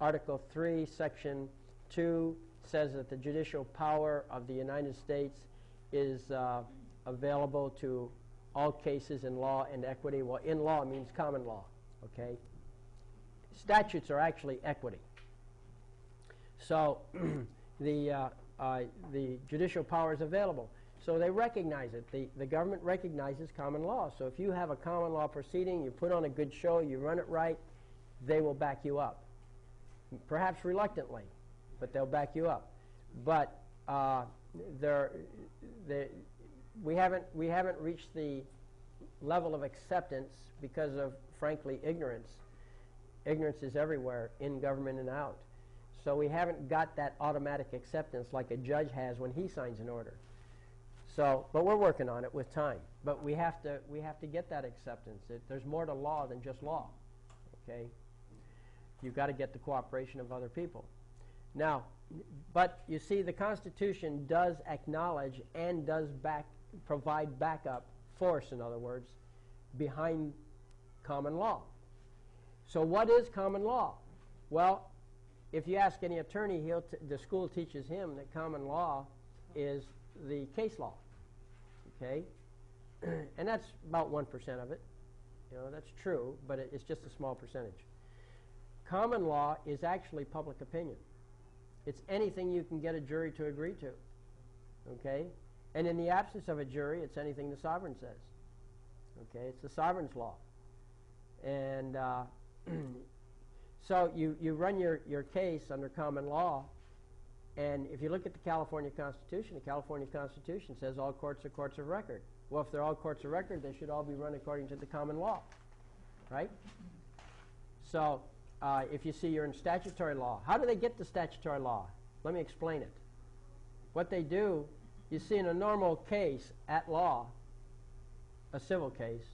Article 3, Section 2 says that the judicial power of the United States is available to all cases in law and equity. Well, in law means common law, okay? Statutes are actually equity. So the judicial power is available. So they recognize it. The government recognizes common law. So if you have a common law proceeding, you put on a good show, you run it right, they will back you up. Perhaps reluctantly, but they'll back you up. But we haven't reached the level of acceptance because of, frankly, ignorance. Ignorance is everywhere, in government and out. So we haven't got that automatic acceptance like a judge has when he signs an order. So, but we're working on it with time. But we have to get that acceptance. There's more to law than just law. Okay, you've got to get the cooperation of other people. Now, but you see, the Constitution does acknowledge and does provide backup force, in other words, behind common law. So what is common law? Well, if you ask any attorney, the school teaches him that common law is the case law. Okay? And that's about 1% of it. You know, that's true, but it's just a small percentage. Common law is actually public opinion. It's anything you can get a jury to agree to. Okay? And in the absence of a jury, it's anything the sovereign says. Okay? It's the sovereign's law. And so you run your case under common law, and if you look at the California Constitution says all courts are courts of record. Well, if they're all courts of record, they should all be run according to the common law, right? So if you see you're in statutory law, how do they get to statutory law? Let me explain it. What they do, you see in a normal case at law, a civil case,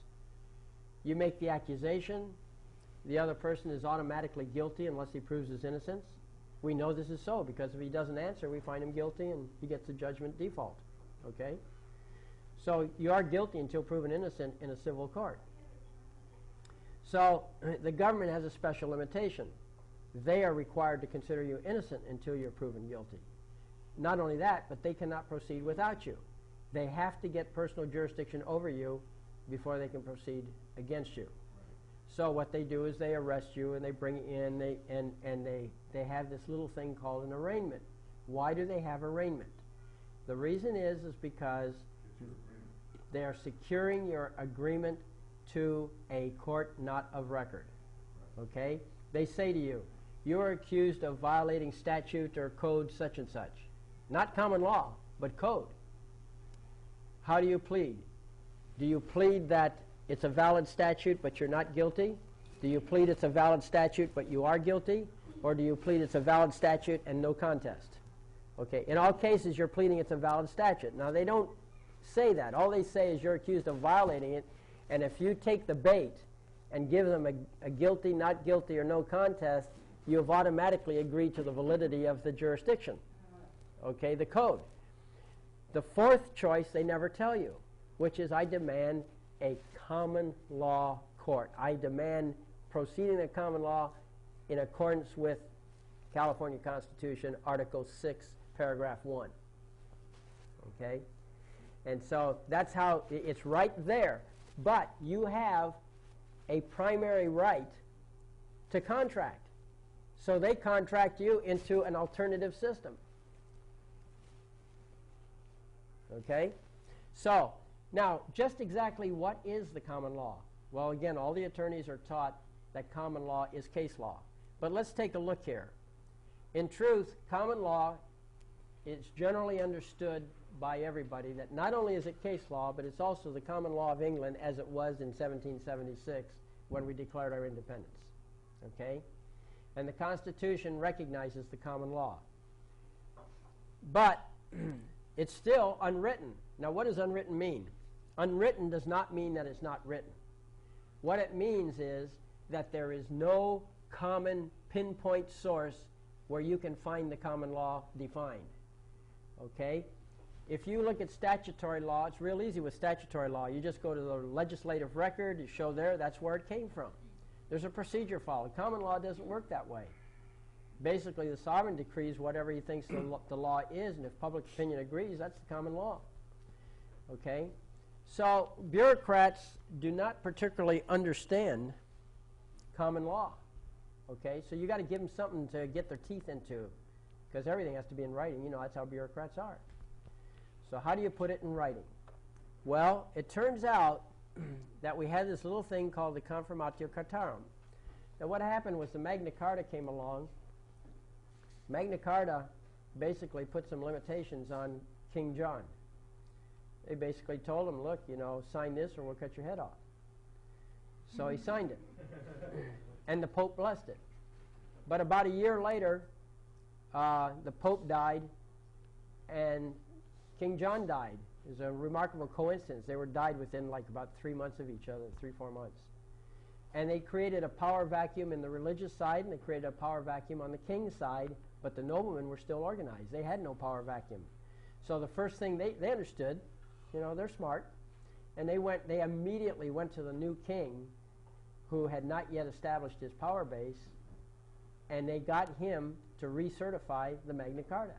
you make the accusation, the other person is automatically guilty unless he proves his innocence. We know this is so because if he doesn't answer, we find him guilty and he gets a judgment default. Okay? So you are guilty until proven innocent in a civil court. So the government has a special limitation. They are required to consider you innocent until you're proven guilty. Not only that, but they cannot proceed without you. They have to get personal jurisdiction over you before they can proceed against you. So what they do is they arrest you and they bring you in, they have this little thing called an arraignment. Why do they have arraignment? The reason is because they are securing your agreement to a court not of record. Okay? They say to you, you are accused of violating statute or code such and such. Not common law, but code. How do you plead? Do you plead that it's a valid statute but you're not guilty? Do you plead it's a valid statute but you are guilty? Or do you plead it's a valid statute and no contest? Okay, in all cases you're pleading it's a valid statute. Now they don't say that. All they say is you're accused of violating it, and if you take the bait and give them a guilty, not guilty, or no contest, you have automatically agreed to the validity of the jurisdiction. Okay, the code. The fourth choice they never tell you, which is I demand a common law court. I demand proceeding in common law in accordance with California Constitution, Article 6, Paragraph 1. Okay? And so that's how it's right there. But you have a primary right to contract. So they contract you into an alternative system. Okay? So, now, just exactly what is the common law? Well, again, all the attorneys are taught that common law is case law. But let's take a look here. In truth, common law is generally understood by everybody that not only is it case law, but it's also the common law of England as it was in 1776 when we declared our independence. Okay? And the Constitution recognizes the common law. But it's still unwritten. Now, what does unwritten mean? Unwritten does not mean that it's not written. What it means is that there is no common pinpoint source where you can find the common law defined. Okay? If you look at statutory law, it's real easy with statutory law. You just go to the legislative record, you show there, that's where it came from. There's a procedure followed. Common law doesn't work that way. Basically, the sovereign decrees whatever he thinks the law is, and if public opinion agrees, that's the common law. Okay? So bureaucrats do not particularly understand common law. Okay? So you got to give them something to get their teeth into, because everything has to be in writing. You know, that's how bureaucrats are. So how do you put it in writing? Well, it turns out that we had this little thing called the Confirmatio Cartarum. Now what happened was the Magna Carta came along. Magna Carta basically put some limitations on King John. They basically told him, look, you know, sign this or we'll cut your head off. So he signed it. And the Pope blessed it. But about a year later, the Pope died and King John died. It was a remarkable coincidence. They were died within like about 3 months of each other, 3-4 months. And they created a power vacuum in the religious side, and they created a power vacuum on the king's side, but the noblemen were still organized. They had no power vacuum. So the first thing they understood, you know, they're smart, and they immediately went to the new king, who had not yet established his power base, and they got him to recertify the Magna Carta.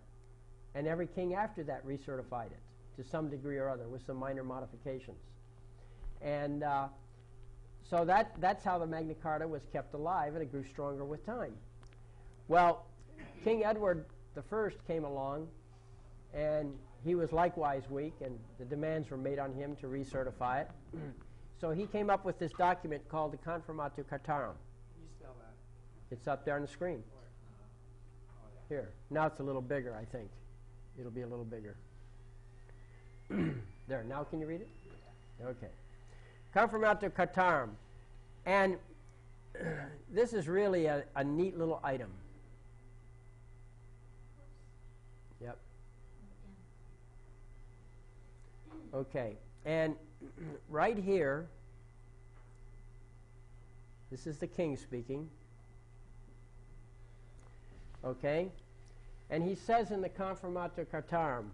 And every king after that recertified it to some degree or other with some minor modifications. And so that's how the Magna Carta was kept alive, and it grew stronger with time. Well, King Edward I came along, and he was likewise weak, and the demands were made on him to recertify it. So he came up with this document called the Confirmatio Cartarum. Can you spell that? It's up there on the screen. Here. Now it's a little bigger, I think. It'll be a little bigger. There. Now can you read it? Okay. Confirmatio Cartarum. And this is really a neat little item. Yep. Okay. And right here, this is the king speaking. Okay? And he says in the Confirmatio Cartarum,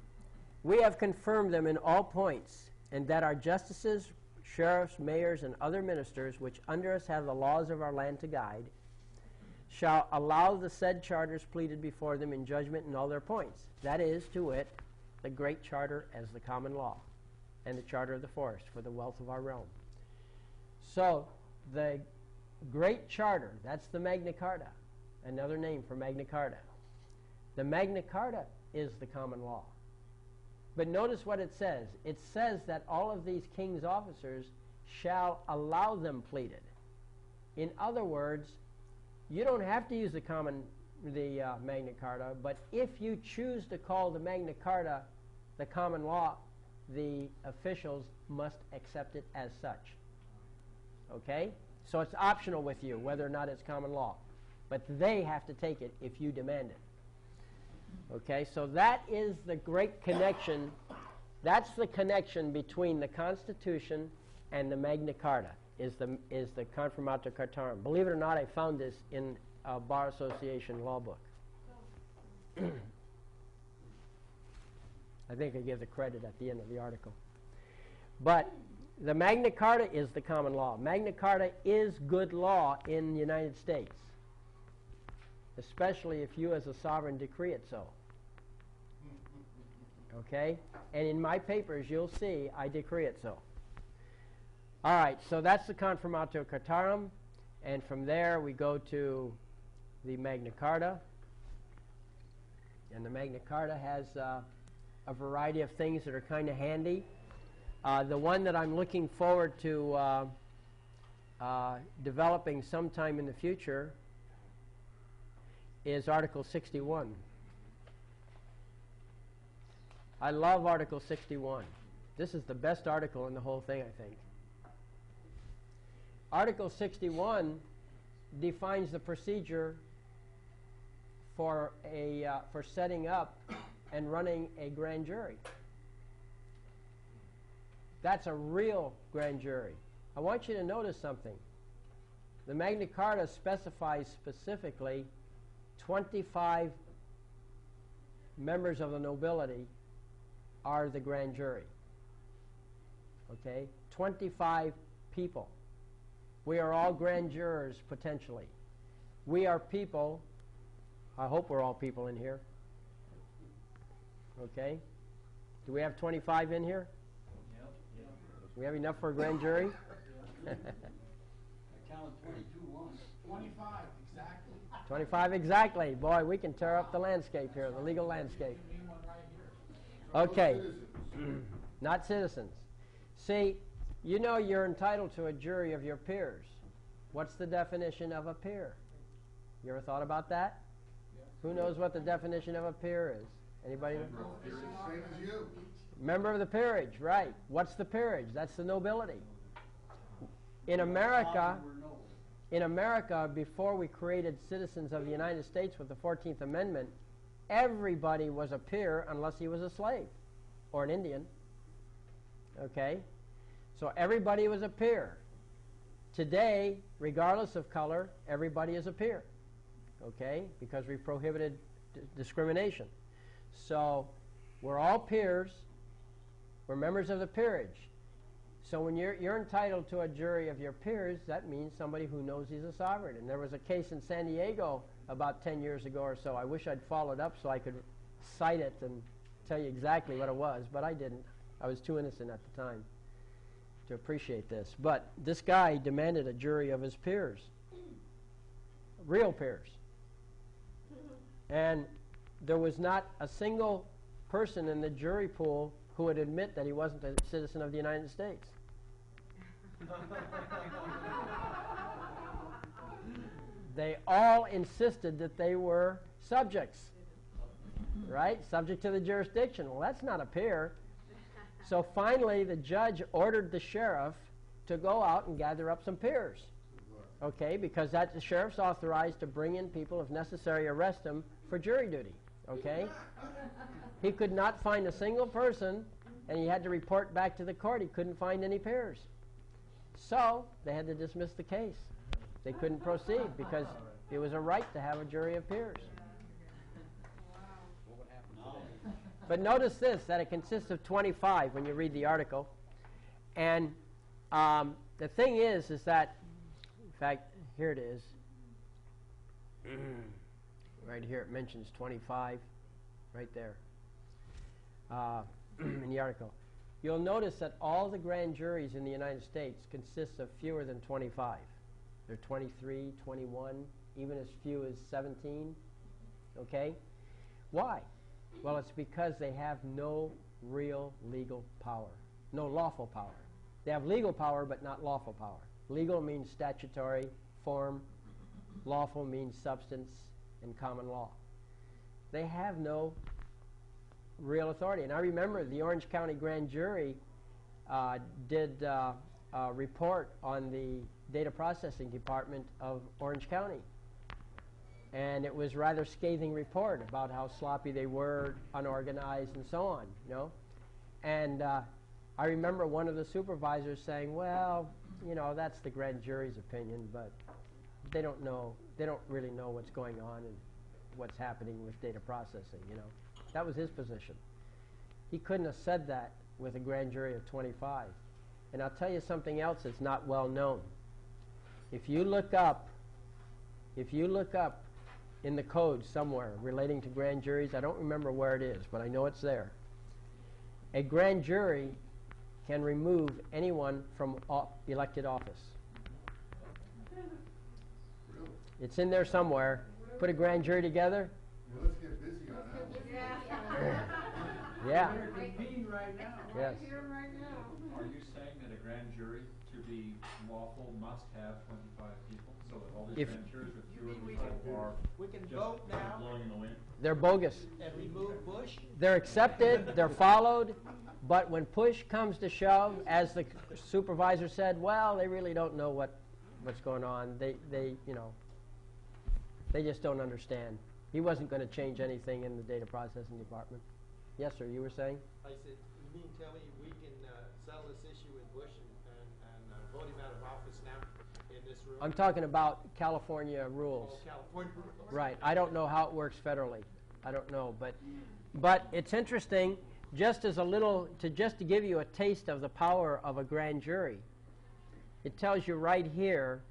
we have confirmed them in all points, and that our justices, sheriffs, mayors, and other ministers, which under us have the laws of our land to guide, shall allow the said charters pleaded before them in judgment in all their points. That is, to wit, the Great Charter as the common law, and the Charter of the Forest for the wealth of our realm. So, the Great Charter, that's the Magna Carta, another name for Magna Carta. The Magna Carta is the common law. But notice what it says. It says that all of these king's officers shall allow them pleaded. In other words, you don't have to use the Magna Carta, but if you choose to call the Magna Carta the common law, the officials must accept it as such. Okay? So it's optional with you whether or not it's common law. But they have to take it if you demand it. Okay, so that is the great connection. That's the connection between the Constitution and the Magna Carta, is the Confirmatio Cartarum. Believe it or not, I found this in a Bar Association law book. I think I give the credit at the end of the article. But the Magna Carta is the common law. Magna Carta is good law in the United States, especially if you as a sovereign decree it so. Okay? And in my papers, you'll see I decree it so. All right, so that's the Confirmatio Cartarum. And from there, we go to the Magna Carta. And the Magna Carta has a variety of things that are kind of handy. The one that I'm looking forward to developing sometime in the future is Article 61. I love Article 61. This is the best article in the whole thing, I think. Article 61 defines the procedure for setting up and running a grand jury. That's a real grand jury. I want you to notice something. The Magna Carta specifies specifically 25 members of the nobility are the grand jury. Okay? 25 people. We are all grand jurors, potentially. We are people. I hope we're all people in here. Okay? Do we have 25 in here? Yep. We have enough for a grand jury? I counted 22 once. 25, exactly. 25 exactly. Boy, we can tear up the landscape here, the legal landscape. Name one right here. Okay. Not citizens. See, you know you're entitled to a jury of your peers. What's the definition of a peer? You ever thought about that? Who knows what the definition of a peer is? Anybody? Same as you. Member of the peerage, right. What's the peerage? That's the nobility. In America, before we created citizens of the United States with the 14th Amendment, everybody was a peer unless he was a slave or an Indian. Okay? So everybody was a peer. Today, regardless of color, everybody is a peer. Okay? Because we've prohibited discrimination. So we're all peers. We're members of the peerage. So when you're entitled to a jury of your peers, that means somebody who knows he's a sovereign. And there was a case in San Diego about 10 years ago or so. I wish I'd followed up so I could cite it and tell you exactly what it was, but I didn't. I was too innocent at the time to appreciate this. But this guy demanded a jury of his peers, real peers. And there was not a single person in the jury pool who would admit that he wasn't a citizen of the United States. They all insisted that they were subjects, right? Subject to the jurisdiction. Well, that's not a peer. So finally, the judge ordered the sheriff to go out and gather up some peers. Okay, because the sheriff's authorized to bring in people, if necessary, arrest them for jury duty. Okay? He could not find a single person, and he had to report back to the court. He couldn't find any peers. So they had to dismiss the case. They couldn't proceed because it was a right to have a jury of peers. But notice this, that it consists of 25 when you read the article. And the thing is that, in fact, here it is. Right here it mentions 25, right there, in the article. You'll notice that all the grand juries in the United States consist of fewer than 25. They're 23, 21, even as few as 17. Okay? Why? Well, it's because they have no real legal power, no lawful power. They have legal power, but not lawful power. Legal means statutory form. Lawful means substance and common law. They have no real authority. And I remember the Orange County Grand Jury did a report on the data processing department of Orange County. And it was a rather scathing report about how sloppy they were, unorganized, and so on, you know. And I remember one of the supervisors saying, well, you know, that's the grand jury's opinion, but they don't really know what's going on and what's happening with data processing, you know. That was his position. He couldn't have said that with a grand jury of 25. And I'll tell you something else that's not well known. If you look up in the code somewhere relating to grand juries, I don't remember where it is, but I know it's there. A grand jury can remove anyone from elected office. Really? It's in there somewhere. Put a grand jury together. Well, let's get busy on that one. Yeah. We're convened right now. Yes. Are you saying that a grand jury to be lawful must have 25 people? So that all these If- grand juries with fewer than 25 are We can just vote now blowing in the wind? They're bogus. and remove Bush. They're accepted, they're followed, but when push comes to shove, as the supervisor said, well, they really don't know what's going on. They just don't understand. He wasn't going to change anything in the data processing department. Yes, sir, you were saying? I said, you mean tell me we can settle this issue with Bush and vote him out of office now in this rules. I'm talking about California rules. Oh, California rules. Right. I don't know how it works federally. I don't know, but it's interesting. Just as a little just to give you a taste of the power of a grand jury, it tells you right here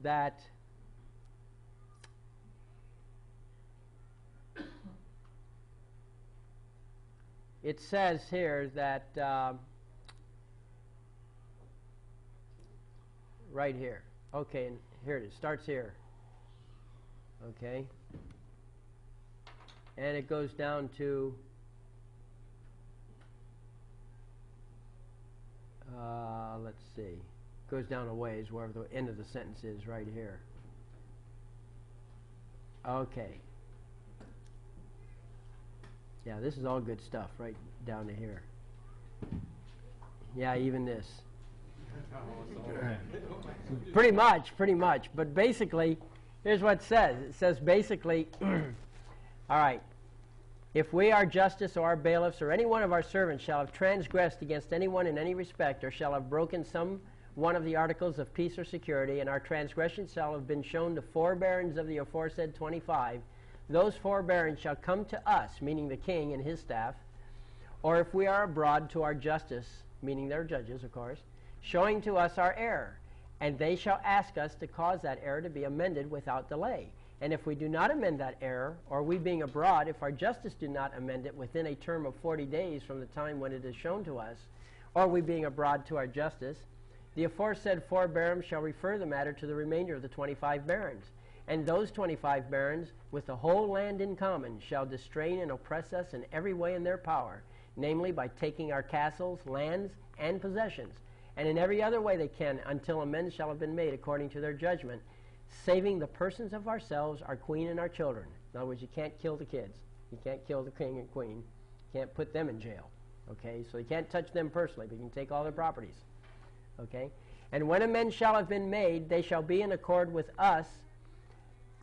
that it says here that right here. Okay, and here it is. Starts here. Okay. And it goes down to let's see. Goes down a ways wherever the end of the sentence is right here. Okay. Yeah, this is all good stuff right down to here. Yeah, even this. Pretty much. But basically, here's what it says. It says basically, all right, if we, our justice, or our bailiffs, or any one of our servants shall have transgressed against anyone in any respect, or shall have broken some one of the articles of peace or security, and our transgression shall have been shown to 4 barons of the aforesaid 25, those 4 barons shall come to us, meaning the king and his staff, or if we are abroad, to our justice, meaning their judges, of course, showing to us our error, and they shall ask us to cause that error to be amended without delay. And if we do not amend that error, or we being abroad, if our justice do not amend it within a term of 40 days from the time when it is shown to us, or we being abroad to our justice, the aforesaid 4 barons shall refer the matter to the remainder of the 25 barons. And those 25 barons, with the whole land in common, shall distrain and oppress us in every way in their power, namely by taking our castles, lands, and possessions, and in every other way they can, until amends shall have been made according to their judgment, saving the persons of ourselves, our queen, and our children. In other words, you can't kill the kids. You can't kill the king and queen. You can't put them in jail. Okay, so you can't touch them personally, but you can take all their properties. Okay, and when amends shall have been made, they shall be in accord with us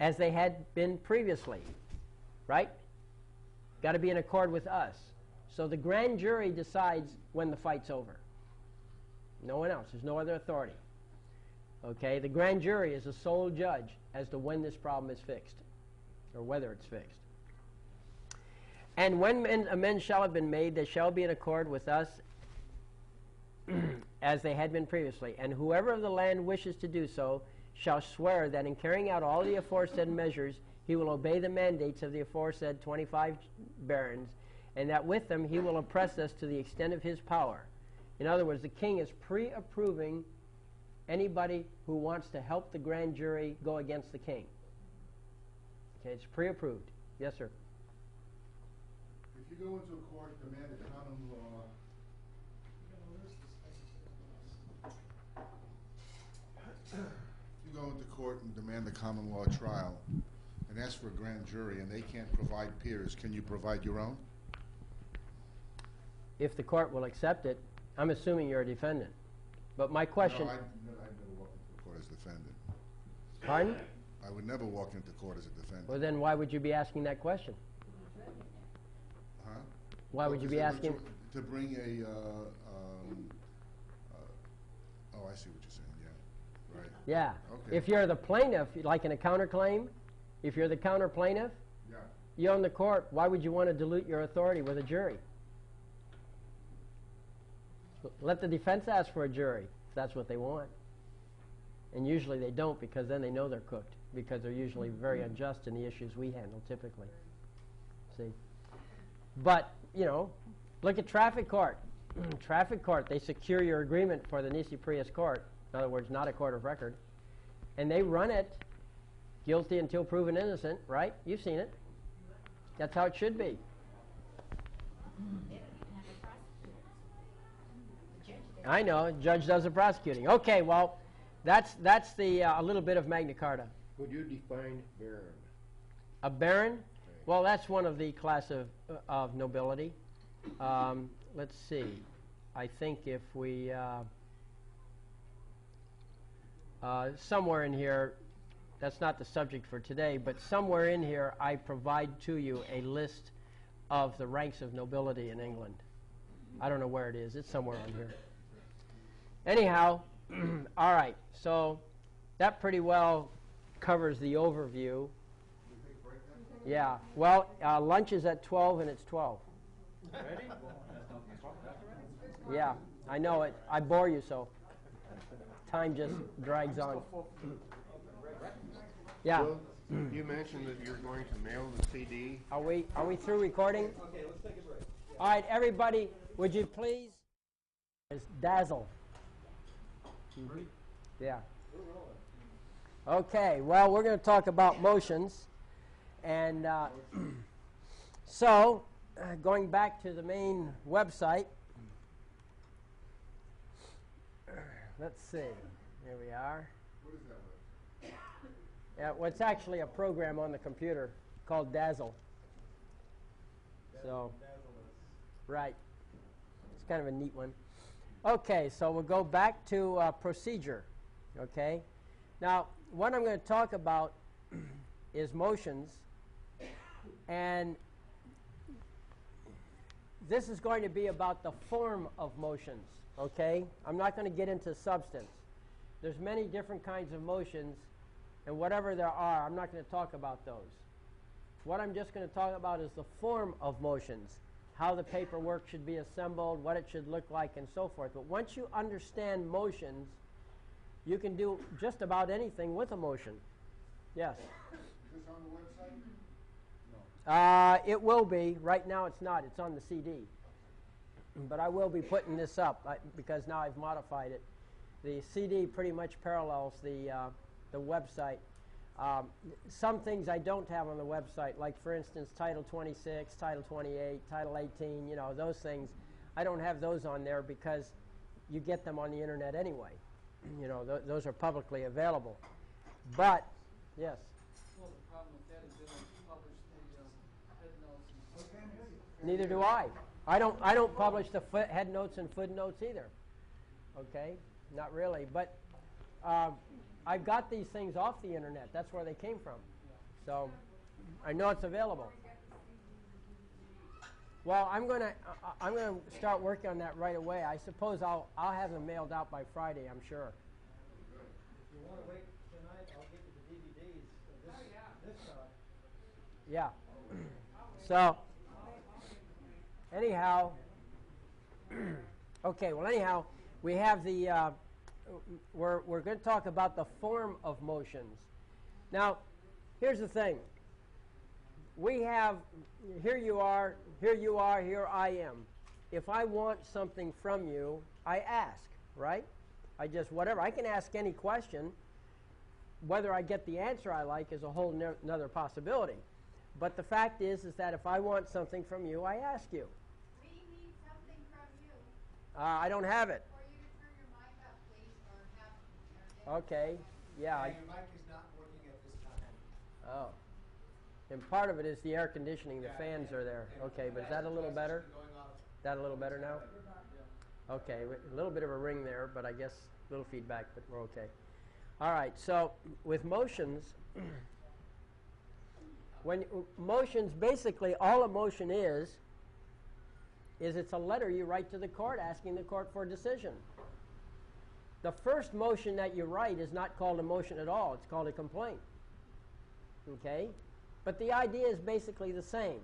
as they had been previously. Right? Got to be in accord with us. So the grand jury decides when the fight's over. No one else. There's no other authority. Okay, the grand jury is the sole judge as to when this problem is fixed, or whether it's fixed. And when amends shall have been made, they shall be in accord with us as they had been previously. And whoever of the land wishes to do so shall swear that in carrying out all the aforesaid measures, he will obey the mandates of the aforesaid 25 barons, and that with them he will oppress us to the extent of his power. In other words, the king is pre-approving anybody who wants to help the grand jury go against the king. Okay, it's pre-approved. Yes, sir. If you go into a court, demand a common law, if you go into court and demand a common law trial and ask for a grand jury and they can't provide peers, can you provide your own? If the court will accept it, I'm assuming you're a defendant. But my question... No, I'd never walk into court as a defendant. Pardon? I would never walk into court as a defendant. Well, then why would you be asking that question? Huh? Why would you be asking? To bring a, oh, I see what you're saying, yeah, right. Yeah. Okay. If you're the plaintiff, like in a counterclaim, if you're the counter plaintiff, Yeah. you own the court, why would you want to dilute your authority with a jury? Let the defense ask for a jury, if that's what they want. And usually they don't, because then they know they're cooked, because they're usually very unjust in the issues we handle typically. See? But, you know, look at traffic court. Traffic court, they secure your agreement for the Nisi Prius court, in other words, not a court of record, and they run it guilty until proven innocent, right? You've seen it. That's how it should be. I know, judge does the prosecuting. Okay, well, that's the a little bit of Magna Carta. Would you define baron? A baron? Well, that's one of the class of nobility. Let's see. I think if we somewhere in here, that's not the subject for today, but somewhere in here I provide to you a list of the ranks of nobility in England. I don't know where it is. It's somewhere on here. Anyhow, all right. So that pretty well covers the overview. Yeah. Well, lunch is at 12 and it's 12. Ready? Yeah, I know it. I bore you so. Time just drags on. Yeah. Well, you mentioned that you're going to mail the CD. Are we through recording? Okay, let's take a break. All right, everybody, would you please? It's Dazzle. Yeah. Okay, well, we're going to talk about motions. And so, going back to the main website, let's see. Here we are. What is that website? Yeah, well, it's actually a program on the computer called Dazzle. So, right. It's kind of a neat one. Okay, so we'll go back to procedure. Okay. Now, what I'm going to talk about is motions. And this is going to be about the form of motions. Okay? I'm not going to get into substance. There's many different kinds of motions, and whatever there are, I'm not going to talk about those. What I'm just going to talk about is the form of motions, how the paperwork should be assembled, what it should look like, and so forth. But once you understand motions, you can do just about anything with a motion. Yes? Is this on the website? No. It will be. Right now it's not. It's on the CD. But I will be putting this up because now I've modified it. The CD pretty much parallels the website. Some things I don't have on the website, like for instance Title 26, Title 28, Title 18, you know, those things. I don't have those on there because you get them on the internet anyway. You know, those are publicly available. But, yes? Well, the problem with that is they don't publish the head notes and Neither do I. I don't publish the head notes and footnotes either. Okay? Not really. But I've got these things off the internet. That's where they came from. So I know it's available. Well, I'm gonna start working on that right away. I suppose I'll have them mailed out by Friday, I'm sure. If you want to wait tonight, I'll get you the DVDs of this side. Yeah. So anyhow, okay. Well, anyhow, we have the. We're going to talk about the form of motions. Now, here's the thing. We have here you are, here I am. If I want something from you, I ask, right? I just whatever. I can ask any question. Whether I get the answer I like is a whole another possibility. But the fact is that if I want something from you, I ask you. We need something from you. I don't have it. For you to turn your mic up, please, or have. Okay. Yeah. Your mic is not working at this time. Oh. And part of it is the air conditioning. The fans are there. Okay, but is that a little better? That a little better now? Okay, a little bit of a ring there, but I guess a little feedback, but we're okay. All right, so with motions, motions, basically all a motion is it's a letter you write to the court asking the court for a decision. The first motion that you write is not called a motion at all. It's called a complaint. Okay? But the idea is basically the same.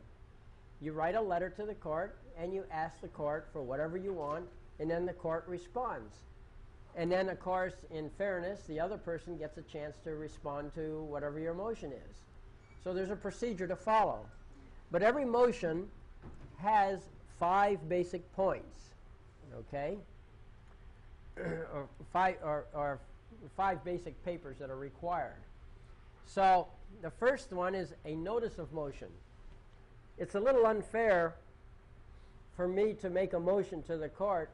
You write a letter to the court, and you ask the court for whatever you want, and then the court responds. And then, of course, in fairness, the other person gets a chance to respond to whatever your motion is. So there's a procedure to follow. But every motion has 5 basic points, okay? or 5 basic papers that are required. So the first one is a notice of motion. It's a little unfair for me to make a motion to the court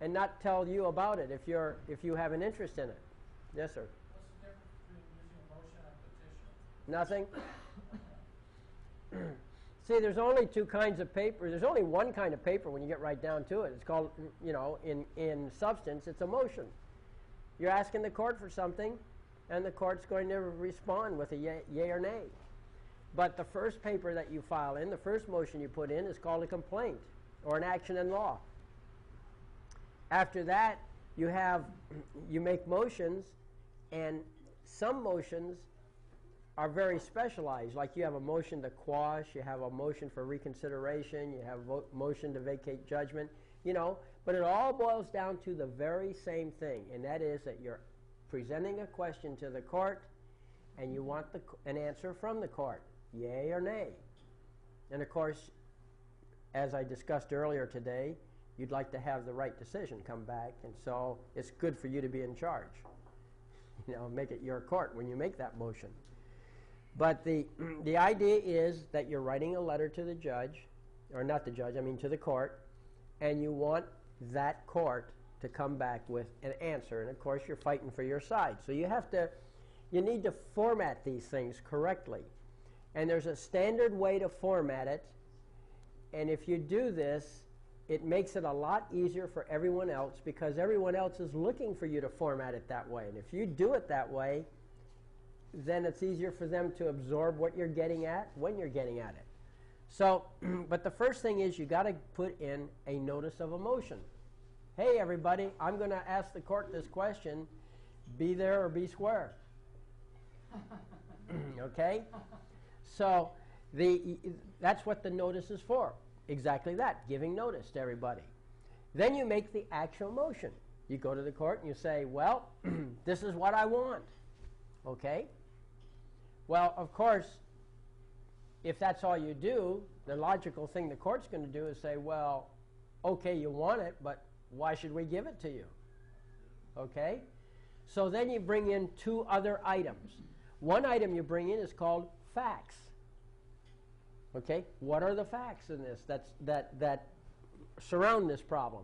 and not tell you about it if you have an interest in it. Yes, sir. What's the difference between using a motion and petition? Nothing? See, there's only 2 kinds of paper. There's only one kind of paper when you get right down to it. It's called, you know, in substance, it's a motion. You're asking the court for something, and the court's going to respond with a yay or nay. But the first paper that you file in, the first motion you put in, is called a complaint or an action in law. After that, you make motions, And some motions are very specialized, like you have a motion to quash, you have a motion for reconsideration, you have a motion to vacate judgment, you know, but it all boils down to the very same thing, and that is that you're presenting a question to the court and you want an answer from the court, yay or nay. And of course, as I discussed earlier today, you'd like to have the right decision come back, and so it's good for you to be in charge. You know, make it your court when you make that motion. But the idea is that you're writing a letter to the judge, or not the judge, I mean to the court, and you want that court to come back with an answer. And of course, you're fighting for your side. So you need to format these things correctly. And there's a standard way to format it. And if you do this, it makes it a lot easier for everyone else, because everyone else is looking for you to format it that way. And if you do it that way, then it's easier for them to absorb what you're getting at when you're getting at it. So, but the first thing is you got to put in a notice of a motion. Hey, everybody, I'm going to ask the court this question. Be there or be square. Okay? So that's what the notice is for. Exactly that, giving notice to everybody. Then you make the actual motion. You go to the court and you say, well, this is what I want. Okay? Well, of course, if that's all you do, the logical thing the court's going to do is say, well, okay, you want it, but why should we give it to you? Okay? So then you bring in two other items. One item you bring in is called facts. Okay? What are the facts in this that surround this problem?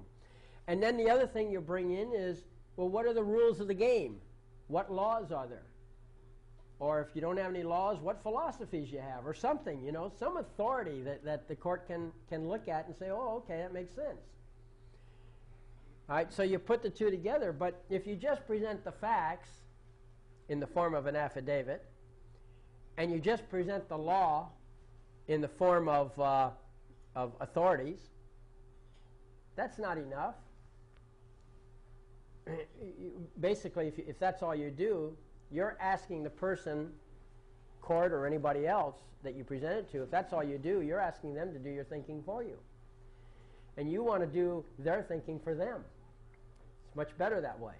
And then the other thing you bring in is, well, what are the rules of the game? What laws are there? Or if you don't have any laws, what philosophies you have, or something, you know, some authority that the court can look at and say, oh, okay, that makes sense. All right, so you put the two together, but if you just present the facts in the form of an affidavit, and you just present the law in the form of authorities, that's not enough. Basically, if that's all you do, you're asking the person, court or anybody else that you present it to, if that's all you do, you're asking them to do your thinking for you. And you want to do their thinking for them. It's much better that way.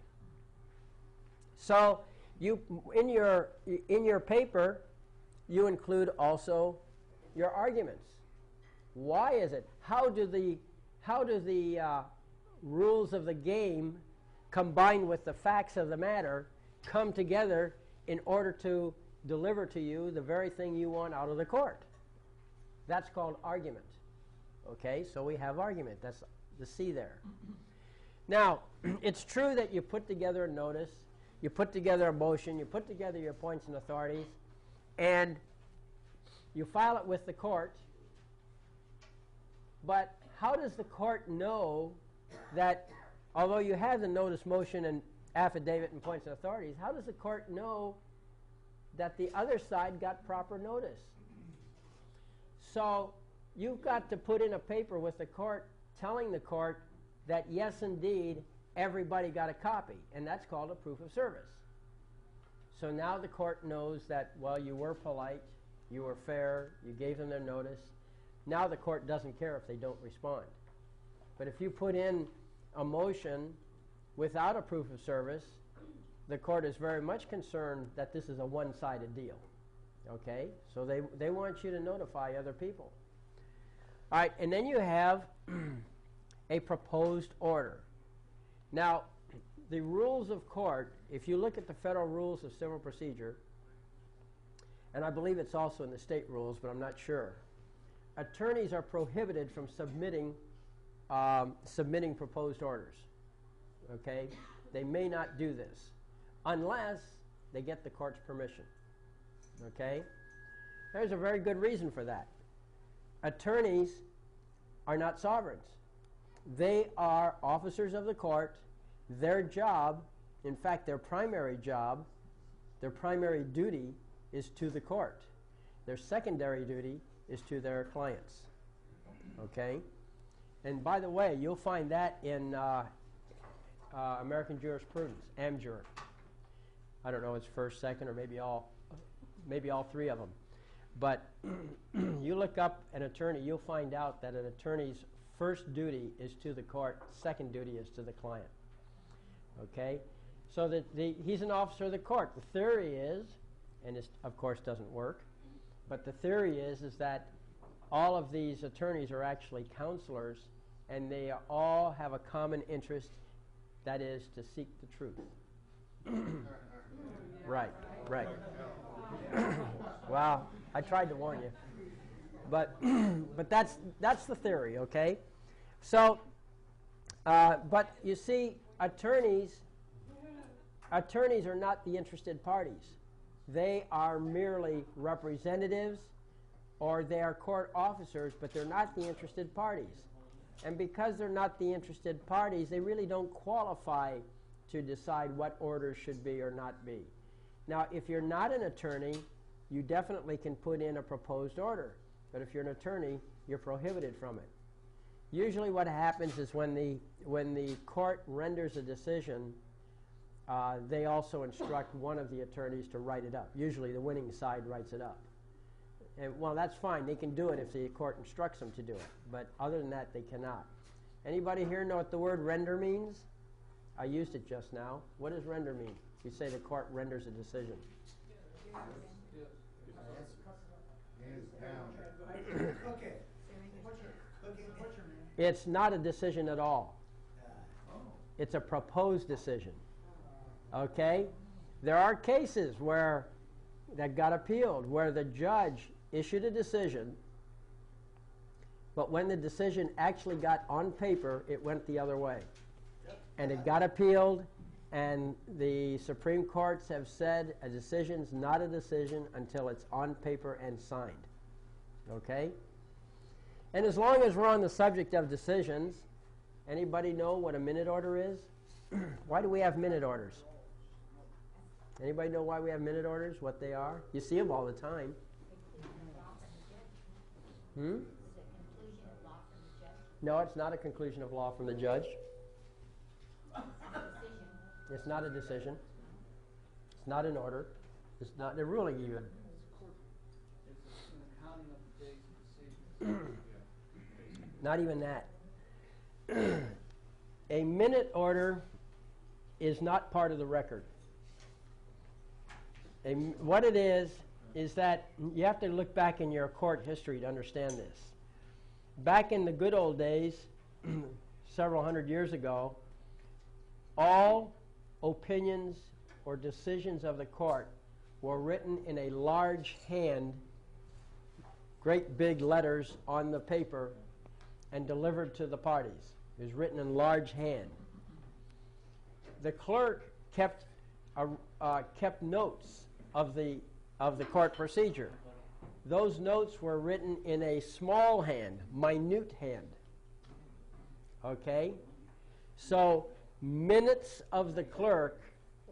So you, in your paper, you include also your arguments. Why is it? How do the rules of the game combined with the facts of the matter come together in order to deliver to you the very thing you want out of the court? That's called argument. Okay, so we have argument. That's the C there. Now, it's true that you put together a notice, you put together a motion, you put together your points and authorities, and you file it with the court. But how does the court know that, although you have the notice, motion, and affidavit and points and authorities, how does the court know that the other side got proper notice? So you've got to put in a paper with the court telling the court that yes, indeed, everybody got a copy, and that's called a proof of service. So now the court knows that, well, you were polite, you were fair, you gave them their notice. Now the court doesn't care if they don't respond. But if you put in a motion without a proof of service, the court is very much concerned that this is a one-sided deal. Okay? So they want you to notify other people. All right, and then you have a proposed order. Now, the rules of court, if you look at the federal rules of civil procedure, and I believe it's also in the state rules, but I'm not sure, attorneys are prohibited from submitting proposed orders. Okay? They may not do this unless they get the court's permission. Okay? There's a very good reason for that. Attorneys are not sovereigns. They are officers of the court. Their job, in fact, their primary job, their primary duty is to the court. Their secondary duty is to their clients. Okay? And by the way, you'll find that in American jurisprudence, AmJur. I don't know, it's first, second, or maybe all three of them. But you look up an attorney, you'll find out that an attorney's first duty is to the court, second duty is to the client. Okay? So that he's an officer of the court. The theory is, and this of course doesn't work, but the theory is that all of these attorneys are actually counselors, and they all have a common interest, that is to seek the truth. Right. Well, I tried to warn you. But that's the theory, okay? So, but you see, attorneys are not the interested parties. They are merely representatives, or they are court officers, but they're not the interested parties. And because they're not the interested parties, they really don't qualify to decide what orders should be or not be. Now, if you're not an attorney, you definitely can put in a proposed order. But if you're an attorney, you're prohibited from it. Usually what happens is when the court renders a decision, they also instruct one of the attorneys to write it up. Usually the winning side writes it up. And, well, that's fine. They can do it if the court instructs them to do it. But other than that, they cannot. Anybody here know what the word render means? I used it just now. What does render mean? You say the court renders a decision. It's not a decision at all. It's a proposed decision. Okay? There are cases where that got appealed, where the judge issued a decision, but when the decision actually got on paper, it went the other way. And it got appealed, and the Supreme Courts have said a decision's not a decision until it's on paper and signed. Okay? And as long as we're on the subject of decisions, anybody know what a minute order is? Why do we have minute orders? Anybody know why we have minute orders, what they are? You see them all the time. No, it's not a conclusion of law from the judge. It's not a decision. It's not an order. It's not a ruling even. It's an accounting of the days of decisions. Not even that. A minute order is not part of the record. What it is that you have to look back in your court history to understand this. Back in the good old days, several hundred years ago, all opinions or decisions of the court were written in a large hand, great big letters on the paper, and delivered to the parties. It was written in large hand. The clerk kept notes of the court procedure. Those notes were written in a small hand, minute hand. Okay? So minutes of the clerk,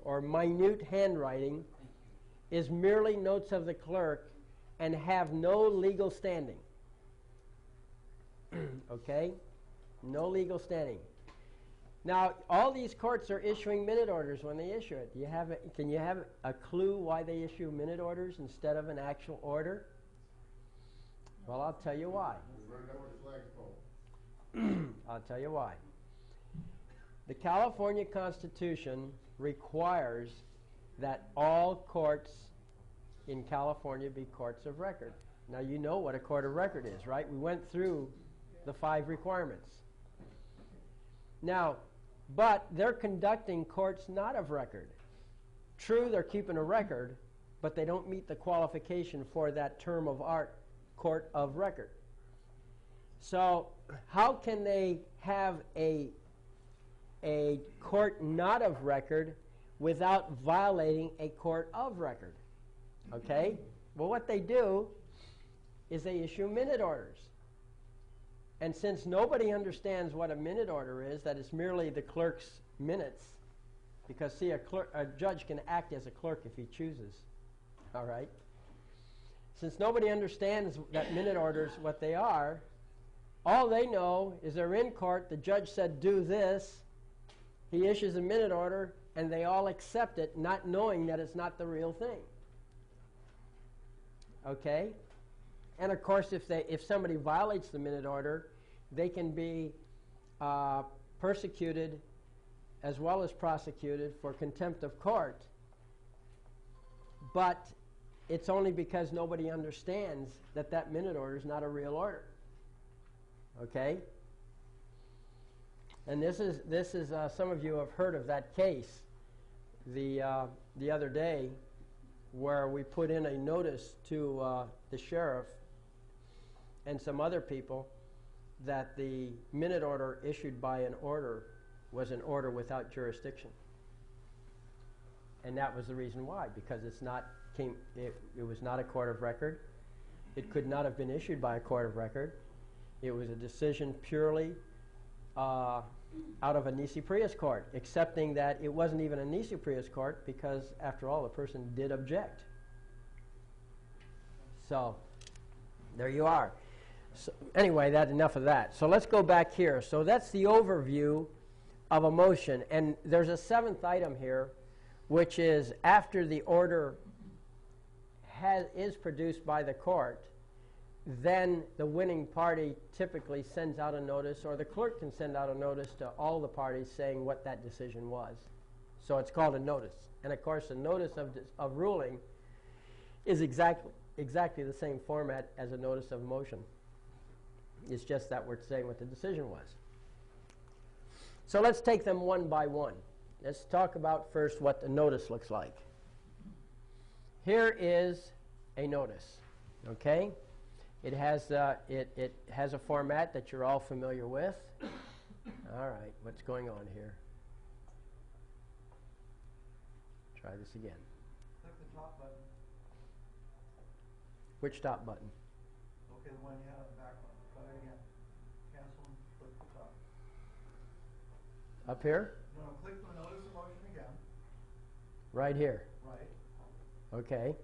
or minute handwriting, is merely notes of the clerk and have no legal standing. Okay? No legal standing. Now, all these courts are issuing minute orders when they issue it. Can you have a clue why they issue minute orders instead of an actual order? Well, I'll tell you why. I'll tell you why. The California Constitution requires that all courts in California be courts of record. Now, you know what a court of record is, right? We went through the 5 requirements. Now, but they're conducting courts not of record. True, they're keeping a record, but they don't meet the qualification for that term of art, court of record. So how can they have a court not of record without violating a court of record? Okay? Well, what they do is they issue minute orders. And since nobody understands what a minute order is, that it's merely the clerk's minutes, because, see, a judge can act as a clerk if he chooses, all right? Since nobody understands that minute orders, what they are, all they know is they're in court, the judge said do this, he issues a minute order, and they all accept it, not knowing that it's not the real thing. Okay? And of course, if somebody violates the minute order, they can be persecuted as well as prosecuted for contempt of court. But it's only because nobody understands that that minute order is not a real order. Okay? And this is some of you have heard of that case the other day, where we put in a notice to the sheriff and some other people that the minute order issued by an order was an order without jurisdiction. And that was the reason why, because it was not a court of record. It could not have been issued by a court of record. It was a decision purely out of a nisi prius court, accepting that it wasn't even a nisi prius court because, after all, the person did object. So, there you are. So, anyway, enough of that. So let's go back here. So that's the overview of a motion. And there's a seventh item here, which is after the order is produced by the court, then the winning party typically sends out a notice, or the clerk can send out a notice to all the parties saying what that decision was. So it's called a notice. And of course, a notice of ruling is exactly the same format as a notice of motion. It's just that we're saying what the decision was. So let's take them one by one. Let's talk about first what the notice looks like. Here is a notice, okay? It has a format that you're all familiar with. All right, what's going on here? Try this again. Click the top button. Which top button? Okay, the one you had on the back one. Try it again. Cancel and click the top. Up here? No, click the notice of motion again. Right here. Right. Okay.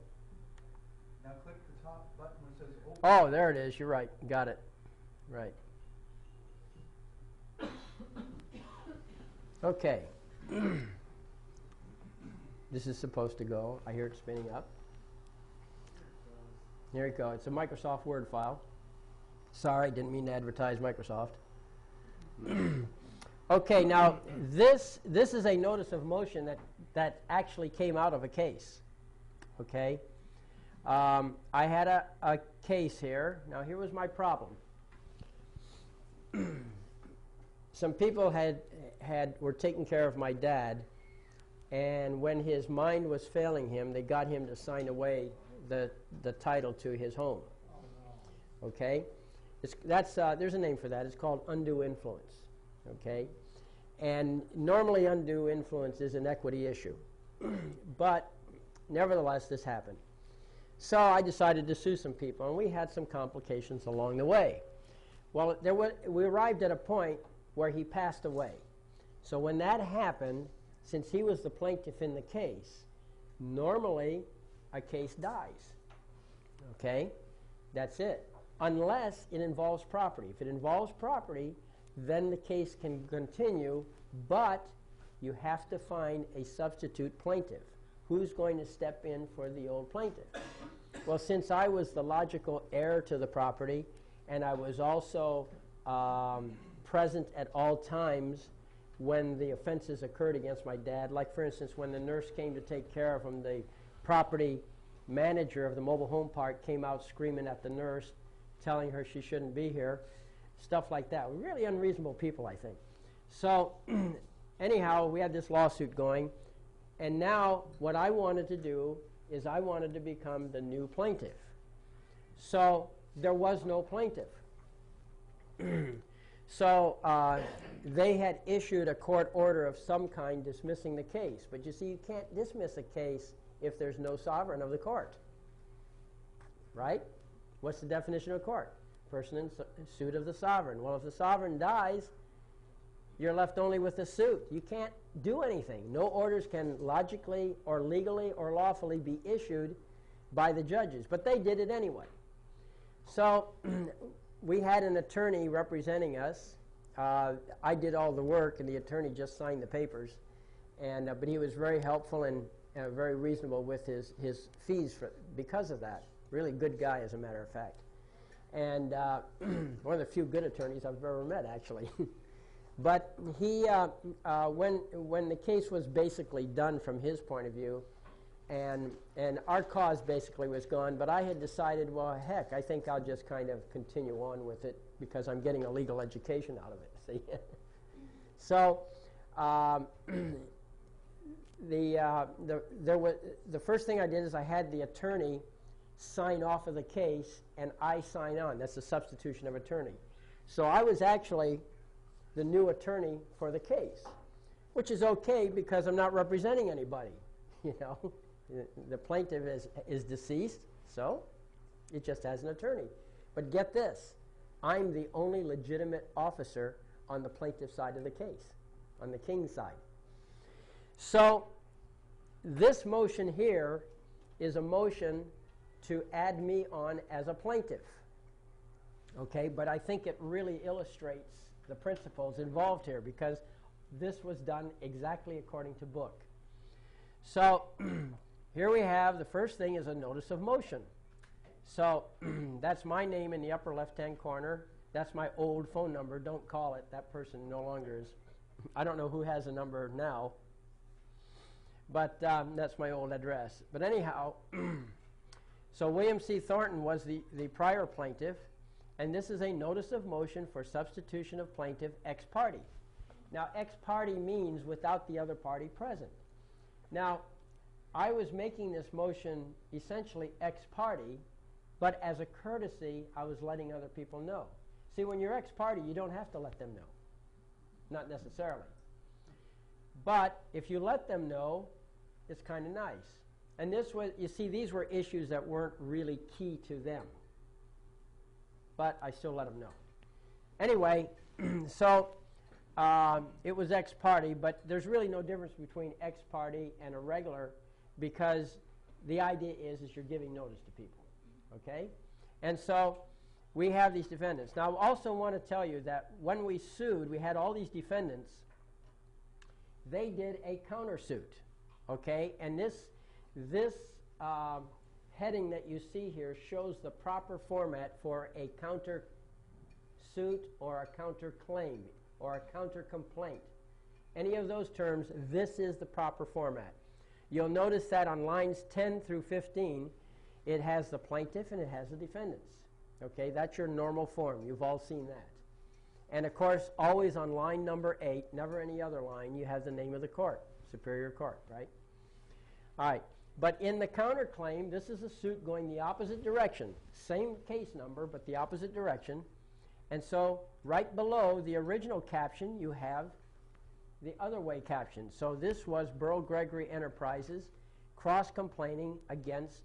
Now click the top button where it says open. Oh, there it is. You're right. Got it. Right. Okay. This is supposed to go. I hear it spinning up. Here we go. It's a Microsoft Word file. Sorry, didn't mean to advertise Microsoft. Okay, now this is a notice of motion that actually came out of a case. Okay. I had a case here. Now here was my problem. Some people were taking care of my dad, and when his mind was failing him, they got him to sign away the title to his home. Okay, there's a name for that. It's called undue influence. Okay, and normally undue influence is an equity issue, but nevertheless this happened. So I decided to sue some people, and we had some complications along the way. Well, we arrived at a point where he passed away. So when that happened, since he was the plaintiff in the case, normally a case dies. Okay? That's it. Unless it involves property. If it involves property, then the case can continue, but you have to find a substitute plaintiff. Who's going to step in for the old plaintiff? Well, since I was the logical heir to the property, and I was also present at all times when the offenses occurred against my dad, like for instance when the nurse came to take care of him, the property manager of the mobile home park came out screaming at the nurse, telling her she shouldn't be here, stuff like that. Really unreasonable people, I think. So anyhow, we had this lawsuit going, and now what I wanted to do is I wanted to become the new plaintiff. So there was no plaintiff. So they had issued a court order of some kind dismissing the case. But you see, you can't dismiss a case if there's no sovereign of the court. Right? What's the definition of court? Person in suit of the sovereign. Well, if the sovereign dies, you're left only with the suit. You can't do anything. No orders can logically or legally or lawfully be issued by the judges. But they did it anyway. So we had an attorney representing us. I did all the work, and the attorney just signed the papers. but he was very helpful and very reasonable with his fees because of that. Really good guy, as a matter of fact. And one of the few good attorneys I've ever met, actually. But he, when the case was basically done from his point of view, and our cause basically was gone, but I had decided, well, heck, I think I'll just kind of continue on with it because I'm getting a legal education out of it, see? So the first thing I did is I had the attorney sign off of the case, and I sign on. That's the substitution of attorney. So I was actually the new attorney for the case, which is okay because I'm not representing anybody, you know. The plaintiff is deceased, so it just has an attorney. But get this, I'm the only legitimate officer on the plaintiff's side of the case, on the king's side. So this motion here is a motion to add me on as a plaintiff. Okay, but I think it really illustrates the principles involved here because this was done exactly according to book. So here we have, the first thing is a notice of motion. So that's my name in the upper left-hand corner. That's my old phone number. Don't call it. That person no longer is. I don't know who has a number now, but that's my old address. But anyhow, so William C. Thornton was the prior plaintiff, and this is a notice of motion for substitution of plaintiff ex parte. Now, ex parte means without the other party present. Now, I was making this motion essentially ex parte, but as a courtesy, I was letting other people know. See, when you're ex parte, you don't have to let them know. Not necessarily. But if you let them know, it's kind of nice. And this was, you see, these were issues that weren't really key to them. But I still let them know. Anyway, so it was ex parte, but there's really no difference between ex parte and a regular because the idea is you're giving notice to people. Okay? And so we have these defendants. Now, I also want to tell you that when we sued, we had all these defendants. They did a countersuit. Okay? And this heading that you see here shows the proper format for a counter suit or a counter claim or a counter complaint. Any of those terms, this is the proper format. You'll notice that on lines 10 through 15, it has the plaintiff and it has the defendants. Okay, that's your normal form. You've all seen that. And of course, always on line number 8, never any other line, you have the name of the court, Superior Court, right? All right. But in the counterclaim, this is a suit going the opposite direction. Same case number, but the opposite direction. And so right below the original caption, you have the other way caption. So this was Burl Gregory Enterprises cross-complaining against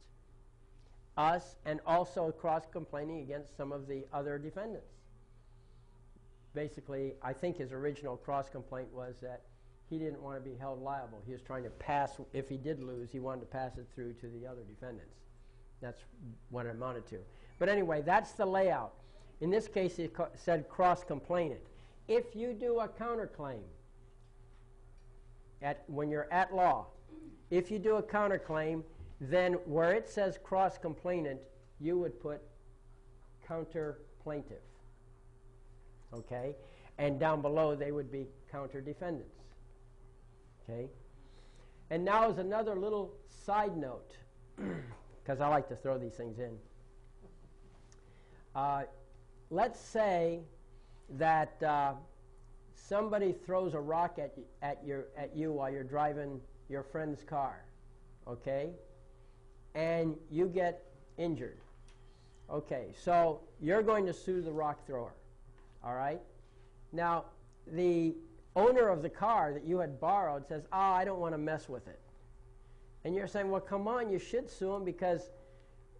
us and also cross-complaining against some of the other defendants. Basically, I think his original cross-complaint was that he didn't want to be held liable. He was trying to pass, if he did lose, he wanted to pass it through to the other defendants. That's what it amounted to. But anyway, that's the layout. In this case, it said cross-complainant. If you do a counterclaim, when you're at law, if you do a counterclaim, then where it says cross-complainant, you would put counter-plaintiff. Okay? And down below, they would be counter-defendants. Okay? And now is another little side note, because I like to throw these things in. Let's say that somebody throws a rock at you while you're driving your friend's car, okay? And you get injured. Okay, so you're going to sue the rock thrower, all right? Now, the owner of the car that you had borrowed says, I don't want to mess with it. And you're saying, well, come on, you should sue him because,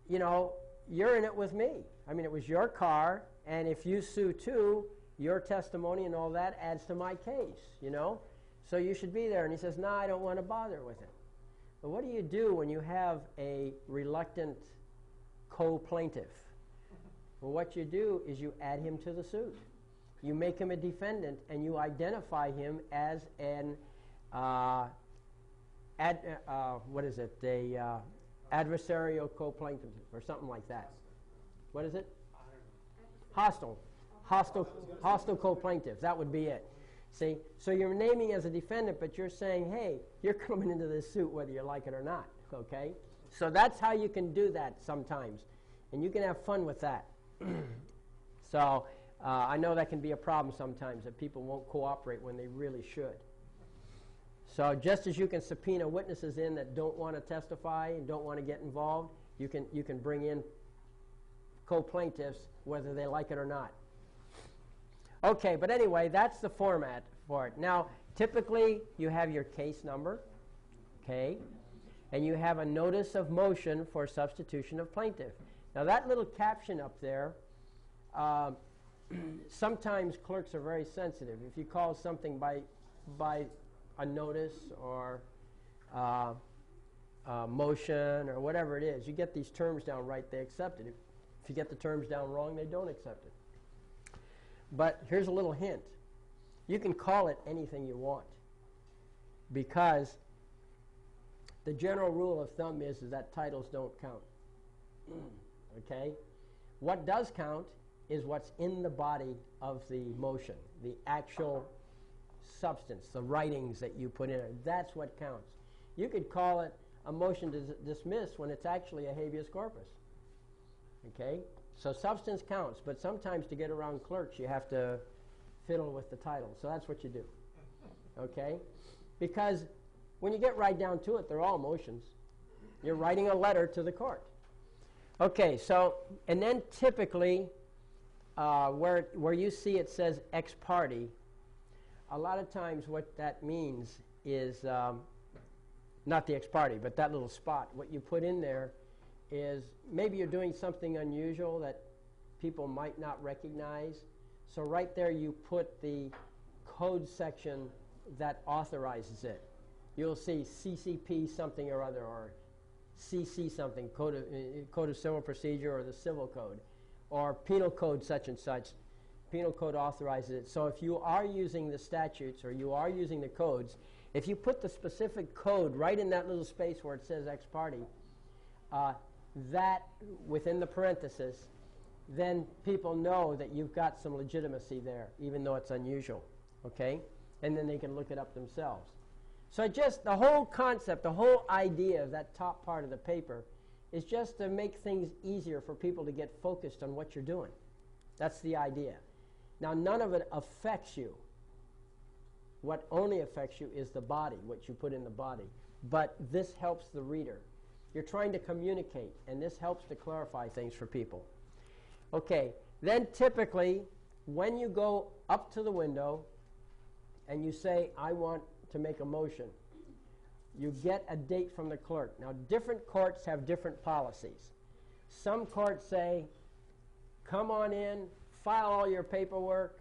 you know, you're in it with me. I mean, it was your car, and if you sue too, your testimony and all that adds to my case, you know? So you should be there. And he says, no, I don't want to bother with it. But what do you do when you have a reluctant co-plaintiff? Well, what you do is you add him to the suit. You make him a defendant, and you identify him as an what is it? A adversarial co-plaintiff or something like that. What is it? Hostile co-plaintiff. That would be it. See, so you're naming as a defendant, but you're saying, hey, you're coming into this suit whether you like it or not. Okay, so that's how you can do that sometimes, and you can have fun with that. So I know that can be a problem sometimes, that people won't cooperate when they really should. So just as you can subpoena witnesses in that don't want to testify and don't want to get involved, you can bring in co-plaintiffs whether they like it or not. Okay, but anyway, that's the format for it. Now, typically, you have your case number, okay, and you have a notice of motion for substitution of plaintiff. Now, that little caption up there, sometimes clerks are very sensitive. If you call something by a notice or motion or whatever it is, you get these terms down right, they accept it. If you get the terms down wrong, they don't accept it. But here's a little hint. You can call it anything you want, because the general rule of thumb is that titles don't count. Okay? What does count is what's in the body of the motion, the actual substance, the writings that you put in it. That's what counts. You could call it a motion to dismiss when it's actually a habeas corpus. Okay? So substance counts, but sometimes to get around clerks, you have to fiddle with the title. So that's what you do. Okay? Because when you get right down to it, they're all motions. You're writing a letter to the court. Okay, so, and then typically, where you see it says ex parte, a lot of times what that means is, not the ex parte, but that little spot, what you put in there is maybe you're doing something unusual that people might not recognize. So right there you put the code section that authorizes it. You'll see CCP something or other, or CC something, Code of Civil Procedure or the Civil Code, or Penal Code such and such. Penal Code authorizes it. So if you are using the statutes or you are using the codes, if you put the specific code right in that little space where it says ex parte, that within the parenthesis, then people know that you've got some legitimacy there, even though it's unusual, okay? And then they can look it up themselves. So just the whole concept, the whole idea of that top part of the paper is just to make things easier for people to get focused on what you're doing. That's the idea. Now, none of it affects you. What only affects you is the body, what you put in the body. But this helps the reader. You're trying to communicate, and this helps to clarify things for people. Okay, then typically, when you go up to the window and you say, I want to make a motion, you get a date from the clerk. Now, different courts have different policies. Some courts say, come on in, file all your paperwork,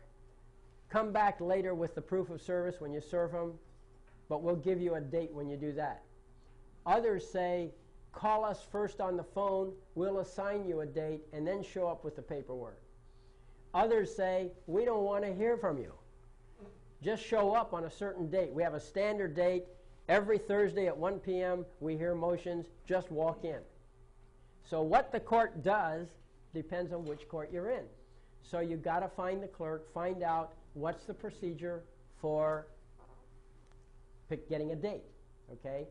come back later with the proof of service when you serve them, but we'll give you a date when you do that. Others say, call us first on the phone, we'll assign you a date, and then show up with the paperwork. Others say, we don't want to hear from you. Just show up on a certain date. We have a standard date. Every Thursday at 1 p.m. we hear motions. Just walk in. So what the court does depends on which court you're in. So you've got to find the clerk, find out what's the procedure for getting a date. Okay?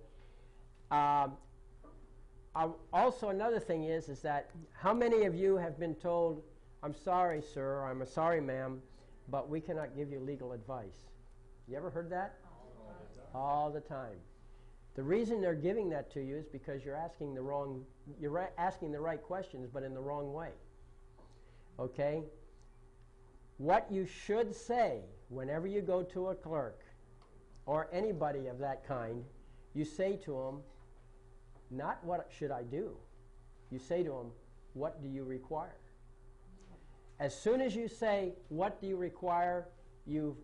Also, another thing is that how many of you have been told, I'm sorry, sir, or I'm sorry, ma'am, but we cannot give you legal advice? You ever heard that? All the time. The reason they're giving that to you is because you're asking the right questions, but in the wrong way. Okay? What you should say whenever you go to a clerk or anybody of that kind, you say to them, not what should I do? You say to them, what do you require? As soon as you say, what do you require, you've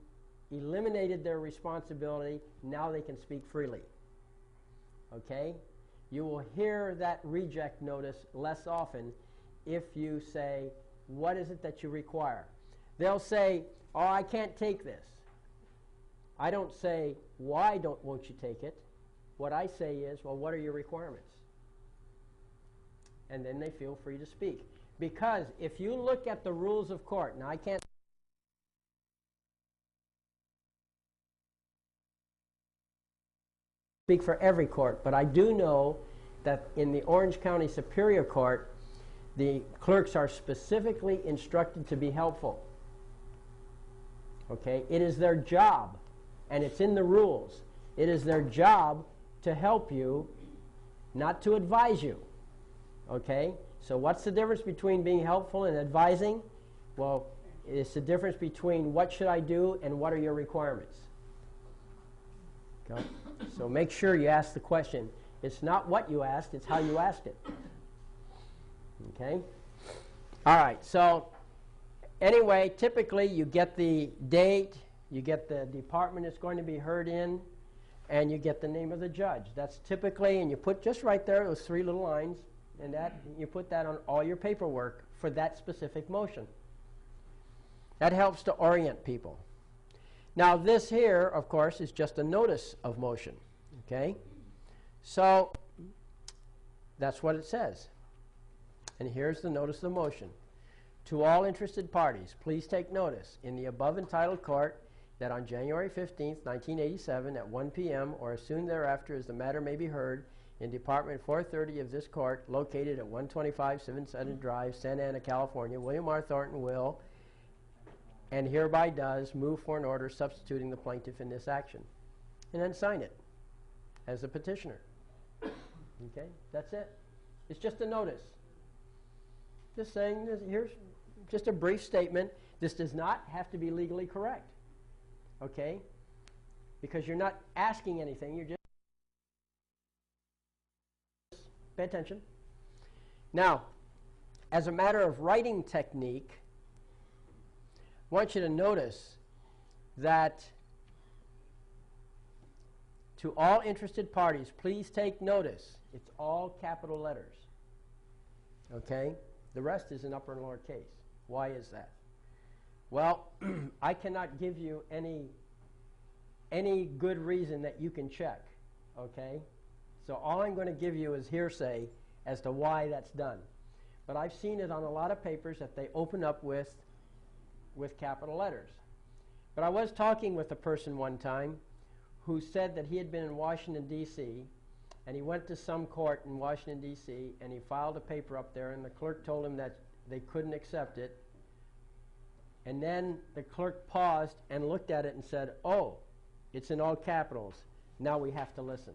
eliminated their responsibility. Now they can speak freely. Okay? You will hear that reject notice less often if you say, what is it that you require? They'll say, oh, I can't take this. I don't say, why won't you take it? what I say is, well, what are your requirements? And then they feel free to speak. Because if you look at the rules of court, now I can't speak for every court, but I do know that in the Orange County Superior Court, the clerks are specifically instructed to be helpful. Okay? It is their job, and it's in the rules. It is their job to help you, not to advise you. Okay? So what's the difference between being helpful and advising? Well, it's the difference between what should I do and what are your requirements. Okay? So make sure you ask the question. It's not what you asked, it's how you asked it. Okay? All right, so anyway, typically you get the date, you get the department it's going to be heard in, and you get the name of the judge. That's typically, and you put just right there those 3 little lines, and that you put that on all your paperwork for that specific motion. That helps to orient people. Now this here, of course, is just a notice of motion. Okay? So that's what it says. And here's the notice of the motion. To all interested parties, please take notice in the above entitled court that on January 15th, 1987 at 1 p.m. or as soon thereafter as the matter may be heard in Department 430 of this court located at 125 7th Drive, Santa Ana, California, William R. Thornton will and hereby does move for an order substituting the plaintiff in this action. And then sign it as a petitioner. Okay? That's it. It's just a notice. Just saying, here's just a brief statement. This does not have to be legally correct. Okay? Because you're not asking anything. You're just pay attention. Now, as a matter of writing technique, I want you to notice that to all interested parties, please take notice. It's all capital letters. Okay? The rest is in upper and lower case. Why is that? Well, I cannot give you any good reason that you can check. Okay? So all I'm going to give you is hearsay as to why that's done. But I've seen it on a lot of papers that they open up with capital letters. But I was talking with a person one time who said that he had been in Washington, D.C., and he went to some court in Washington, D.C., and he filed a paper up there, and the clerk told him that they couldn't accept it. And then the clerk paused and looked at it and said, oh, it's in all capitals. Now we have to listen.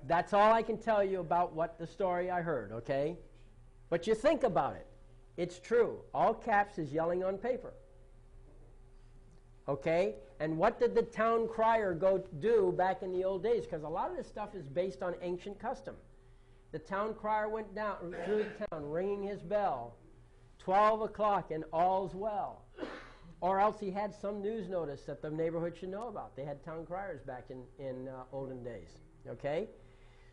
That's all I can tell you about what the story I heard, okay? But you think about it. It's true. All caps is yelling on paper. Okay? And what did the town crier go do back in the old days? Because a lot of this stuff is based on ancient custom. The town crier went down through the town, ringing his bell. 12 o'clock and all's well. Or else he had some news notice that the neighborhood should know about. They had town criers back in olden days. Okay?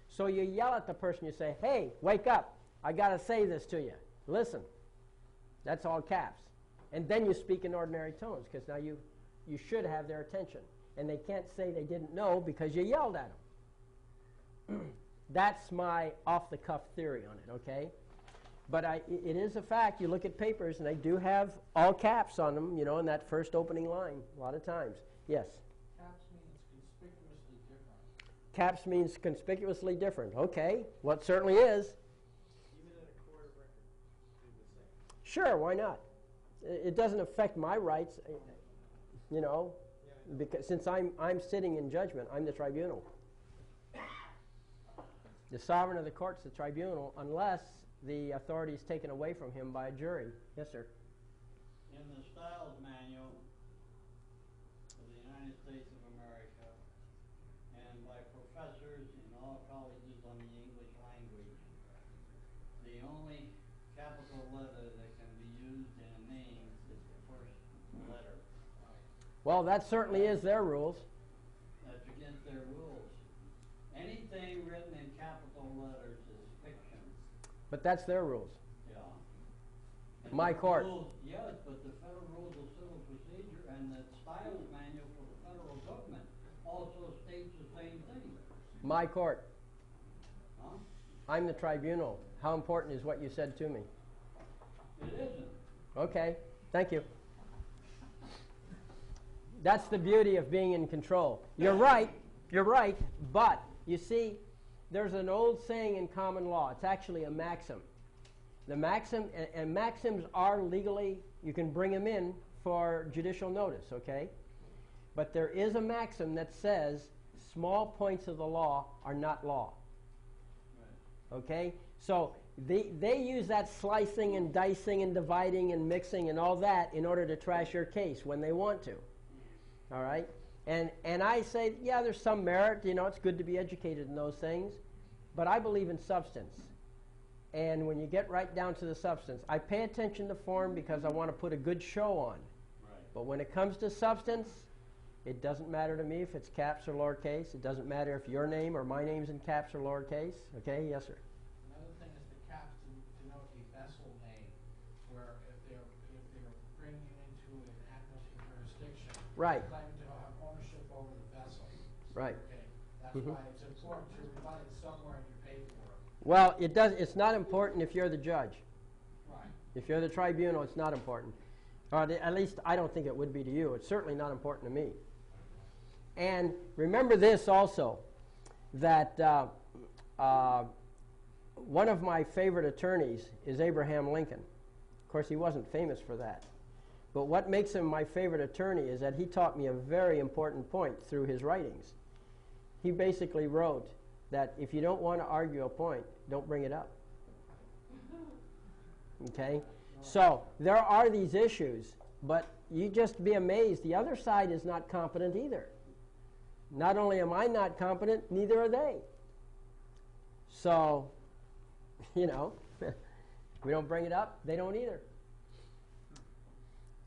So you yell at the person, you say, hey, wake up. I got to say this to you. Listen. That's all caps. And then you speak in ordinary tones, because now you should have their attention. And they can't say they didn't know because you yelled at them. That's my off-the-cuff theory on it, okay? But it is a fact. You look at papers, and they do have all caps on them, you know, in that first opening line a lot of times. Yes? Caps means conspicuously different. Caps means conspicuously different. Okay. Well, it certainly is. Sure, why not? It doesn't affect my rights, you know, because since I'm sitting in judgment, I'm the tribunal. The sovereign of the court's the tribunal, unless the authority is taken away from him by a jury. Yes, sir. In the Styles Manual of the United States of America, and by professors in all colleges on the English language, the only capital letter that can be used in a name is the first letter. Well, that certainly is their rules. That's against their rules. Anything written in capital letters is fiction. But that's their rules. Yeah. My court. Yes, but the Federal Rules of Civil Procedure and the Styles Manual for the federal government also My court. Huh? I'm the tribunal. How important is what you said to me? It isn't. Okay, thank you. That's the beauty of being in control. You're right, but you see, there's an old saying in common law. It's actually a maxim. The maxim, and maxims are legally, you can bring them in for judicial notice, okay? But there is a maxim that says small points of the law are not law. Right. Okay? So they use that slicing and dicing and dividing and mixing and all that in order to trash your case when they want to. All right? And I say, yeah, there's some merit. You know, it's good to be educated in those things. But I believe in substance. And when you get right down to the substance, I pay attention to form because I want to put a good show on. Right. But when it comes to substance, it doesn't matter to me if it's caps or lowercase. It doesn't matter if your name or my name's in caps or lowercase. Okay? Yes, sir. Another thing is the caps denote a vessel name, where if they're bringing you into an admiralty jurisdiction, Right. they're claiming to have ownership over the vessel. Right. Okay, that's Mhm. why it's important to provide it somewhere in your paperwork. Well, it's not important if you're the judge. Right. If you're the tribunal, it's not important. Or at least I don't think it would be to you. It's certainly not important to me. And remember this also, that one of my favorite attorneys is Abraham Lincoln. Of course, he wasn't famous for that. But what makes him my favorite attorney is that he taught me a very important point through his writings. He basically wrote that if you don't want to argue a point, don't bring it up. Okay? So there are these issues, but you just be amazed. The other side is not competent either. Not only am I not competent, neither are they. So, you know, we don't bring it up, they don't either.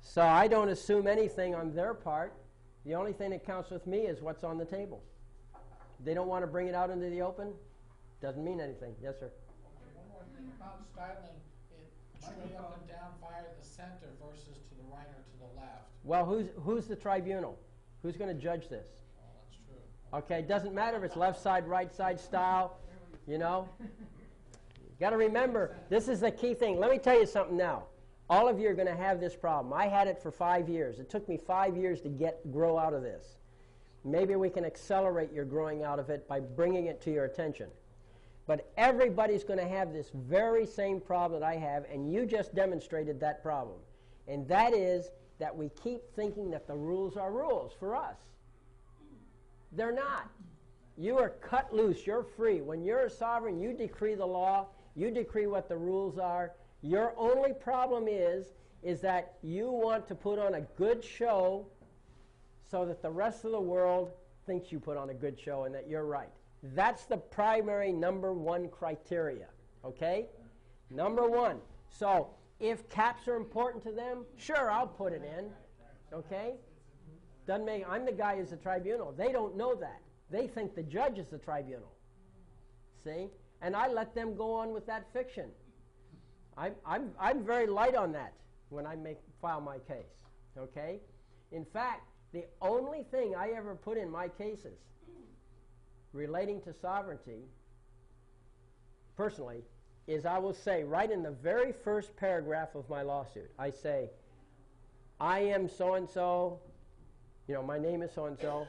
So I don't assume anything on their part. The only thing that counts with me is what's on the table. They don't want to bring it out into the open, doesn't mean anything. Yes, sir. Okay, one more thing about styling it straight up and down via the center versus to the right or to the left. Well, who's the tribunal? Who's going to judge this? Oh, that's true. Okay, doesn't matter if it's left side, right side style, you know. You got to remember, this is the key thing. Let me tell you something now. All of you are going to have this problem. I had it for 5 years. It took me 5 years to grow out of this. Maybe we can accelerate your growing out of it by bringing it to your attention. But everybody's going to have this very same problem that I have, and you just demonstrated that problem. And that is that we keep thinking that the rules are rules for us. They're not. You are cut loose. You're free. When you're a sovereign, you decree the law. You decree what the rules are. Your only problem is that you want to put on a good show so that the rest of the world thinks you put on a good show and that you're right. That's the primary number one criteria, okay? Number one. So if caps are important to them, sure, I'll put it in, okay? Doesn't make, I'm the guy who's the tribunal. They don't know that. They think the judge is the tribunal, see? And I let them go on with that fiction. I'm very light on that when I file my case, okay? In fact, the only thing I ever put in my cases relating to sovereignty, personally, is I will say right in the very first paragraph of my lawsuit, I say, I am so-and-so, you know, my name is so-and-so,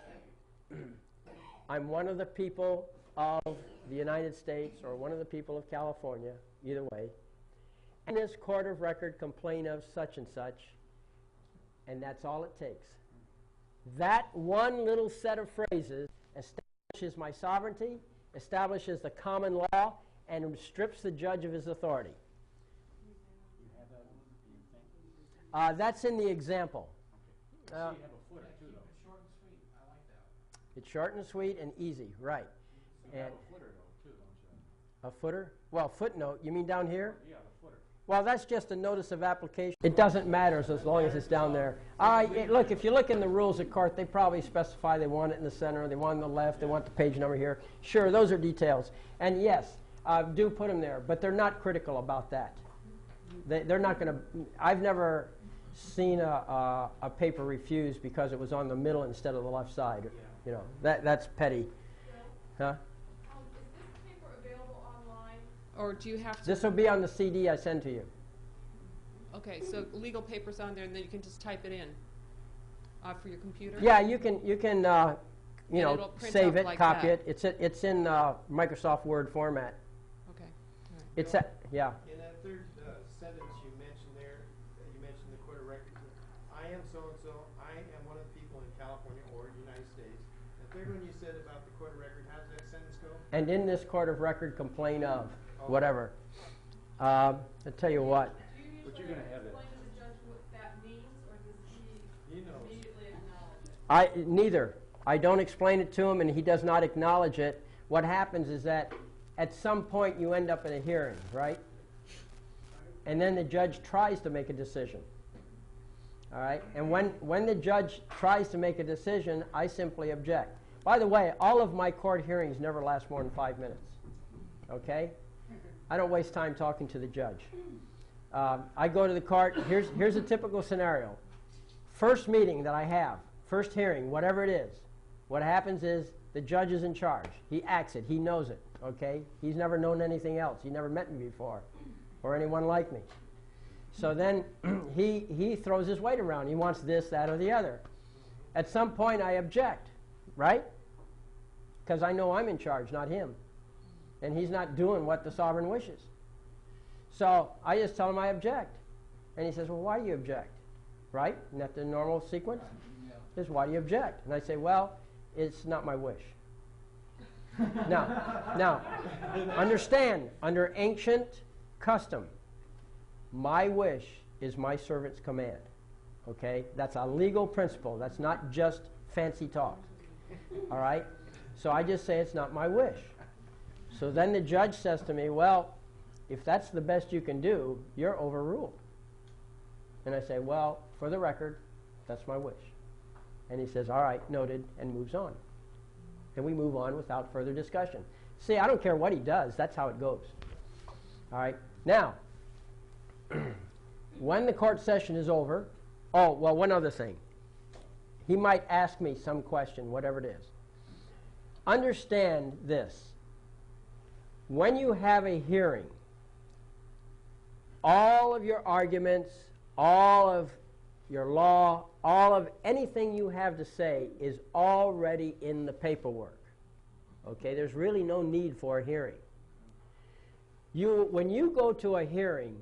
I'm one of the people of the United States or one of the people of California, either way, and this court of record complain of such and such, and that's all it takes. That one little set of phrases establishes my sovereignty, establishes the common law, and strips the judge of his authority. That's in the example. So you have a footer too, though. It's short and sweet. I like that. It's short and sweet and easy, right. You have a footer, though, too, don't you? A footer? Well, footnote, you mean down here? Yeah, the footer. Well, that's just a notice of application. It doesn't matter as long as it's down there. Look, if you look in the rules of court, they probably specify they want it in the center, they want it on the left, they want the page number here. Sure, those are details. And yes, do put them there, but they're not critical about that. They're not going to, I've never seen a paper refused because it was on the middle instead of the left side. You know, that's petty. Huh? or do you have to? This will be on the CD I send to you. Okay, so legal paper's on there, and then you can just type it in for your computer? Yeah, you can you it'll know, print save out it, like copy that. it. It's in Microsoft Word format. Okay. All right. It's yeah. In that third sentence you mentioned there, you mentioned the court of records. I am so-and-so, I am one of the people in California or United States. The third one you said about the court of record, how does that sentence go? And in this court of record, complain of whatever. I'll tell you what. But you're gonna have it. Explain to the judge what that means, or does he knows. immediately acknowledge it? Neither. I don't explain it to him, and he does not acknowledge it. What happens is that at some point you end up in a hearing, right? And then the judge tries to make a decision. All right? And when the judge tries to make a decision, I simply object. By the way, all of my court hearings never last more than 5 minutes. Okay? I don't waste time talking to the judge. I go to the court. Here's a typical scenario. First meeting that I have, first hearing, whatever it is, what happens is the judge is in charge. He acts it. He knows it. Okay? He's never known anything else. He never met me before or anyone like me. So then he throws his weight around. He wants this, that, or the other. At some point, I object, right? Because I know I'm in charge, not him. And he's not doing what the sovereign wishes. So I just tell him I object. And he says, well, why do you object? Right? Isn't that the normal sequence? He says, why do you object? And I say, well, it's not my wish. Now, understand, under ancient custom, my wish is my servant's command. Okay? That's a legal principle. That's not just fancy talk. All right? So I just say it's not my wish. So then the judge says to me, well, if that's the best you can do, you're overruled. And I say, well, for the record, that's my wish. And he says, all right, noted, and moves on. And we move on without further discussion. See, I don't care what he does. That's how it goes. All right? Now, when the court session is over, oh, well, one other thing. He might ask me some question, whatever it is. Understand this. When you have a hearing, all of your arguments, all of your law, all of anything you have to say is already in the paperwork. Okay, there's really no need for a hearing. When you go to a hearing,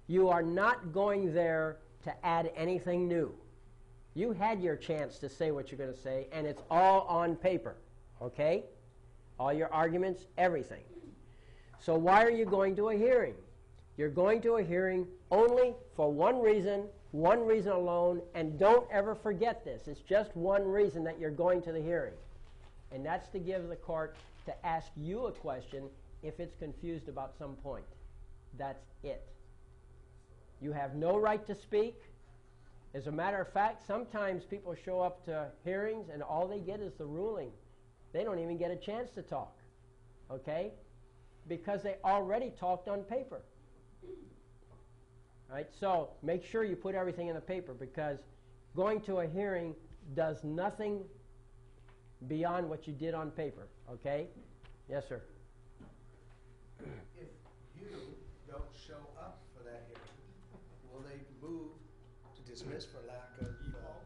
you are not going there to add anything new. You had your chance to say what you're going to say, and it's all on paper. Okay? All your arguments, everything. So why are you going to a hearing? You're going to a hearing only for one reason alone, and don't ever forget this. It's just one reason that you're going to the hearing, and that's to give the court to ask you a question if it's confused about some point. That's it. You have no right to speak. As a matter of fact, sometimes people show up to hearings and all they get is the ruling. They don't even get a chance to talk, okay? Because they already talked on paper. Right? So make sure you put everything in the paper, because going to a hearing does nothing beyond what you did on paper, okay? Yes, sir. If you don't show up for that hearing, will they move to dismiss for lack of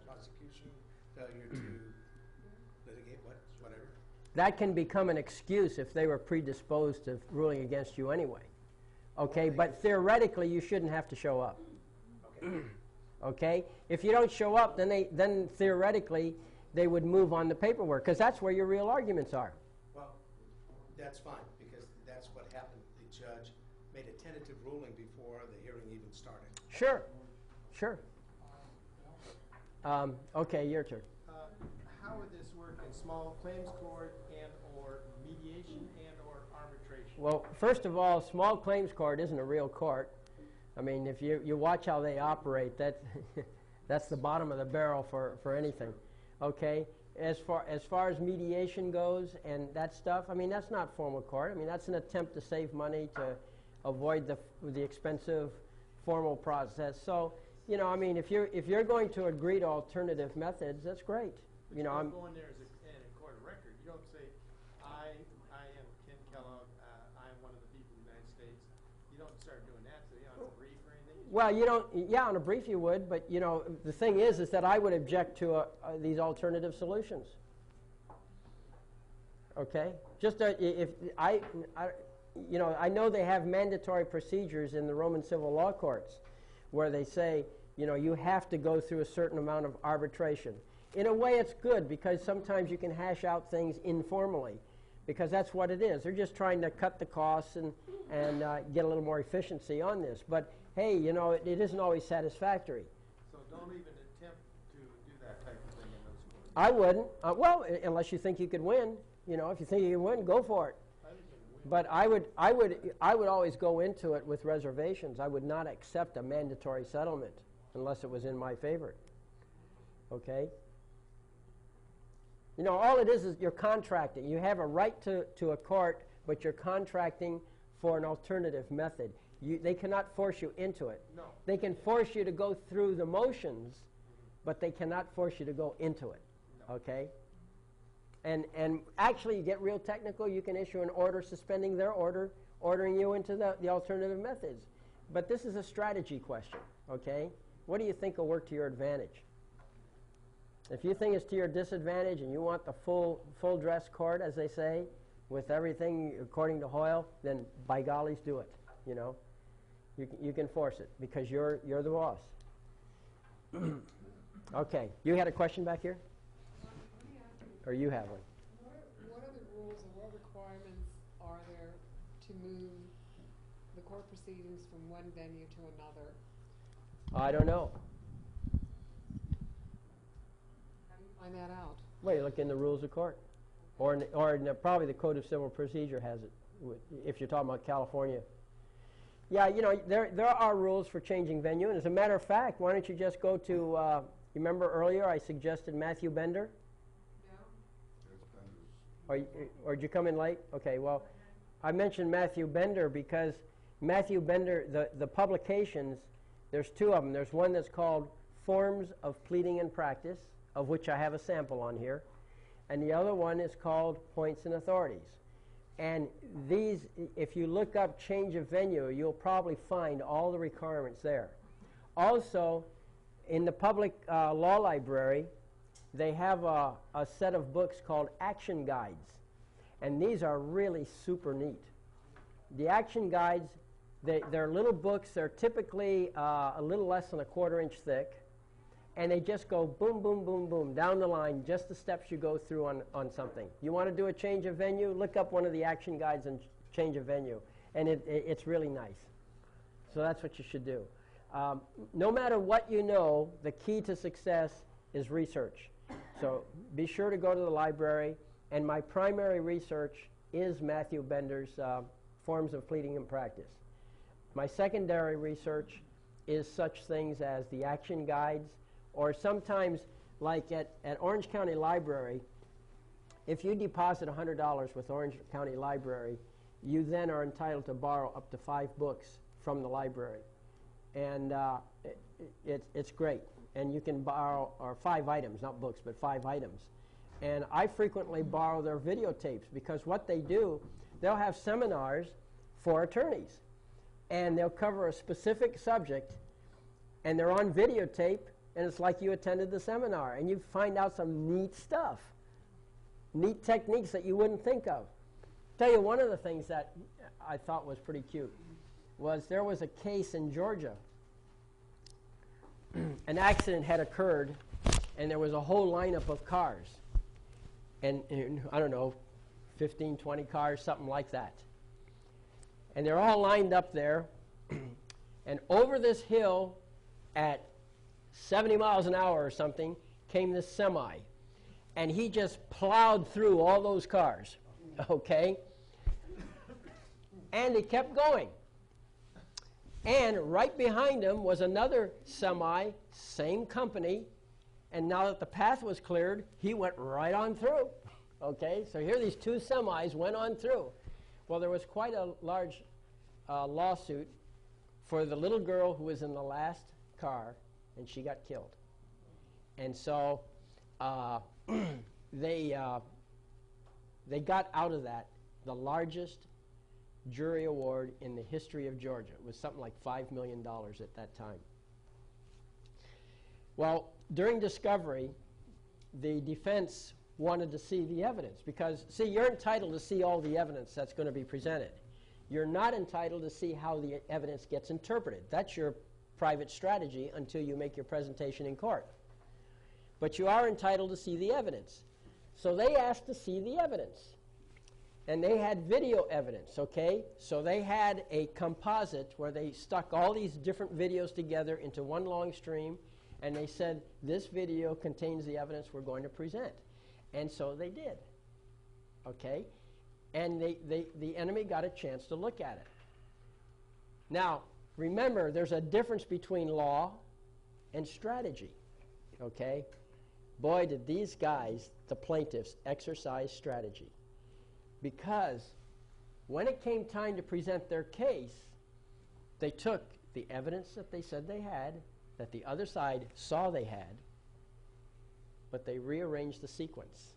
prosecution, failure to litigate, whatever? That can become an excuse if they were predisposed to ruling against you anyway. Okay, but theoretically you shouldn't have to show up. Okay. Okay? If you don't show up, then theoretically they would move on the paperwork, because that's where your real arguments are. Well, that's fine, because that's what happened. The judge made a tentative ruling before the hearing even started. Sure. Sure. Okay, your turn. How would this work in small claims court and or mediation and or arbitration? Well, first of all, small claims court isn't a real court. I mean, if you watch how they operate, that's the bottom of the barrel for anything. Okay? As far as mediation goes and that stuff, I mean, that's not formal court. I mean, that's an attempt to save money, to avoid the expensive formal process. So, you know, I mean, if you're going to agree to alternative methods, that's great. You know, I'm going there as a court of record. You don't say, I am Ken Kellogg. I am one of the people of the United States. You don't start doing that, so you on a brief or anything? Well, you don't, yeah, on a brief you would, but you know, the thing is that I would object to these alternative solutions. Okay? Just if you know, I know they have mandatory procedures in the Roman civil law courts where they say, you know, you have to go through a certain amount of arbitration. In a way, it's good because sometimes you can hash out things informally because that's what it is. They're just trying to cut the costs and get a little more efficiency on this. But, hey, you know, it isn't always satisfactory. So don't even attempt to do that type of thing in those courts? I wouldn't. Well, unless you think you could win. You know, if you think you can win, go for it. But I would always go into it with reservations. I would not accept a mandatory settlement unless it was in my favor. Okay? You know, all it is you're contracting. You have a right to a court, but you're contracting for an alternative method. They cannot force you into it. No. They can force you to go through the motions, but they cannot force you to go into it. No. Okay? And actually, you get real technical, you can issue an order suspending their order, ordering you into the alternative methods. But this is a strategy question, okay? What do you think will work to your advantage? If you think it's to your disadvantage and you want the full dress court, as they say, with everything according to Hoyle, then by gollies, do it, you know? You can force it because you're the boss. Okay, you had a question back here? Or you have one? What are the rules and what requirements are there to move the court proceedings from one venue to another? I don't know. How do you find that out? Well, you look in the rules of court. Or probably the Code of Civil Procedure has it, if you're talking about California. Yeah, you know, there are rules for changing venue. And as a matter of fact, why don't you just go to, you remember earlier I suggested Matthew Bender? Or did you come in late? Okay, well, I mentioned Matthew Bender because Matthew Bender, the publications, there's two of them. There's one that's called Forms of Pleading and Practice, of which I have a sample on here. And the other one is called Points and Authorities. And these, if you look up change of venue, you'll probably find all the requirements there. Also, in the public law library, they have a set of books called action guides. And these are really super neat. The action guides, they're little books. They're typically a little less than a 1/4 inch thick. And they just go boom, boom, boom, boom, down the line, just the steps you go through on something. You want to do a change of venue? Look up one of the action guides and change of venue. And it's really nice. So that's what you should do. No matter what you know, the key to success is research. So be sure to go to the library, and my primary research is Matthew Bender's Forms of Pleading and Practice. My secondary research is such things as the action guides, or sometimes, like at Orange County Library, if you deposit $100 with Orange County Library, you then are entitled to borrow up to 5 books from the library. And it's great. And you can borrow, or 5 items, not books, but 5 items. And I frequently borrow their videotapes because what they do, they'll have seminars for attorneys. And they'll cover a specific subject, and they're on videotape, and it's like you attended the seminar. And you find out some neat stuff, neat techniques that you wouldn't think of. Tell you one of the things that I thought was pretty cute was there was a case in Georgia. An accident had occurred, and there was a whole lineup of cars. And I don't know, 15, 20 cars, something like that. And they're all lined up there. And over this hill at 70 miles an hour or something came this semi. And he just plowed through all those cars, okay? And he kept going. And right behind him was another semi, same company, and now that the path was cleared, he went right on through. Okay, so here these 2 semis went on through. Well, there was quite a large lawsuit for the little girl who was in the last car, and she got killed. And so they got out of that the largest jury award in the history of Georgia. It was something like $5 million at that time. Well, during discovery, the defense wanted to see the evidence because, see, you're entitled to see all the evidence that's going to be presented. You're not entitled to see how the evidence gets interpreted. That's your private strategy until you make your presentation in court. But you are entitled to see the evidence. So they asked to see the evidence. And they had video evidence, okay? So they had a composite where they stuck all these different videos together into one long stream, and they said, this video contains the evidence we're going to present. And so they did, okay? And the enemy got a chance to look at it. Now, remember, there's a difference between law and strategy, okay? Boy, did these guys, the plaintiffs, exercise strategy. Because when it came time to present their case, they took the evidence that they said they had, that the other side saw they had, but they rearranged the sequence.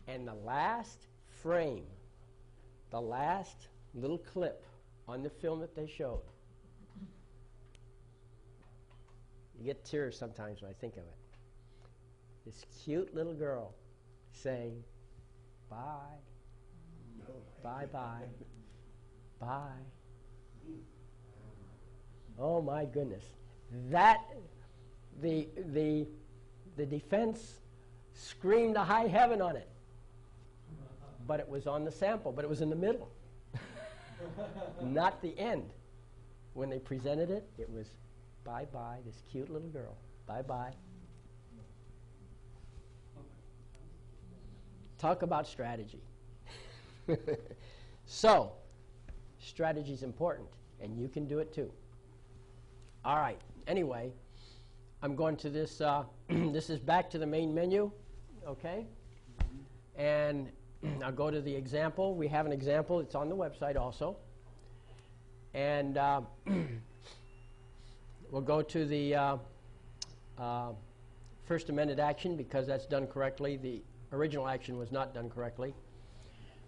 And the last frame, the last little clip on the film that they showed, you get tears sometimes when I think of it. This cute little girl saying, bye, bye-bye, bye. Oh my goodness. That, the defense screamed to high heaven on it. But it was on the sample, but it was in the middle. Not the end. When they presented it, it was bye-bye, this cute little girl, bye-bye. Talk about strategy. So, strategy is important, and you can do it too. All right. Anyway, I'm going to this. This is back to the main menu, okay? And I'll go to the example. We have an example. It's on the website also. And we'll go to the First Amended action because that's done correctly. The original action was not done correctly.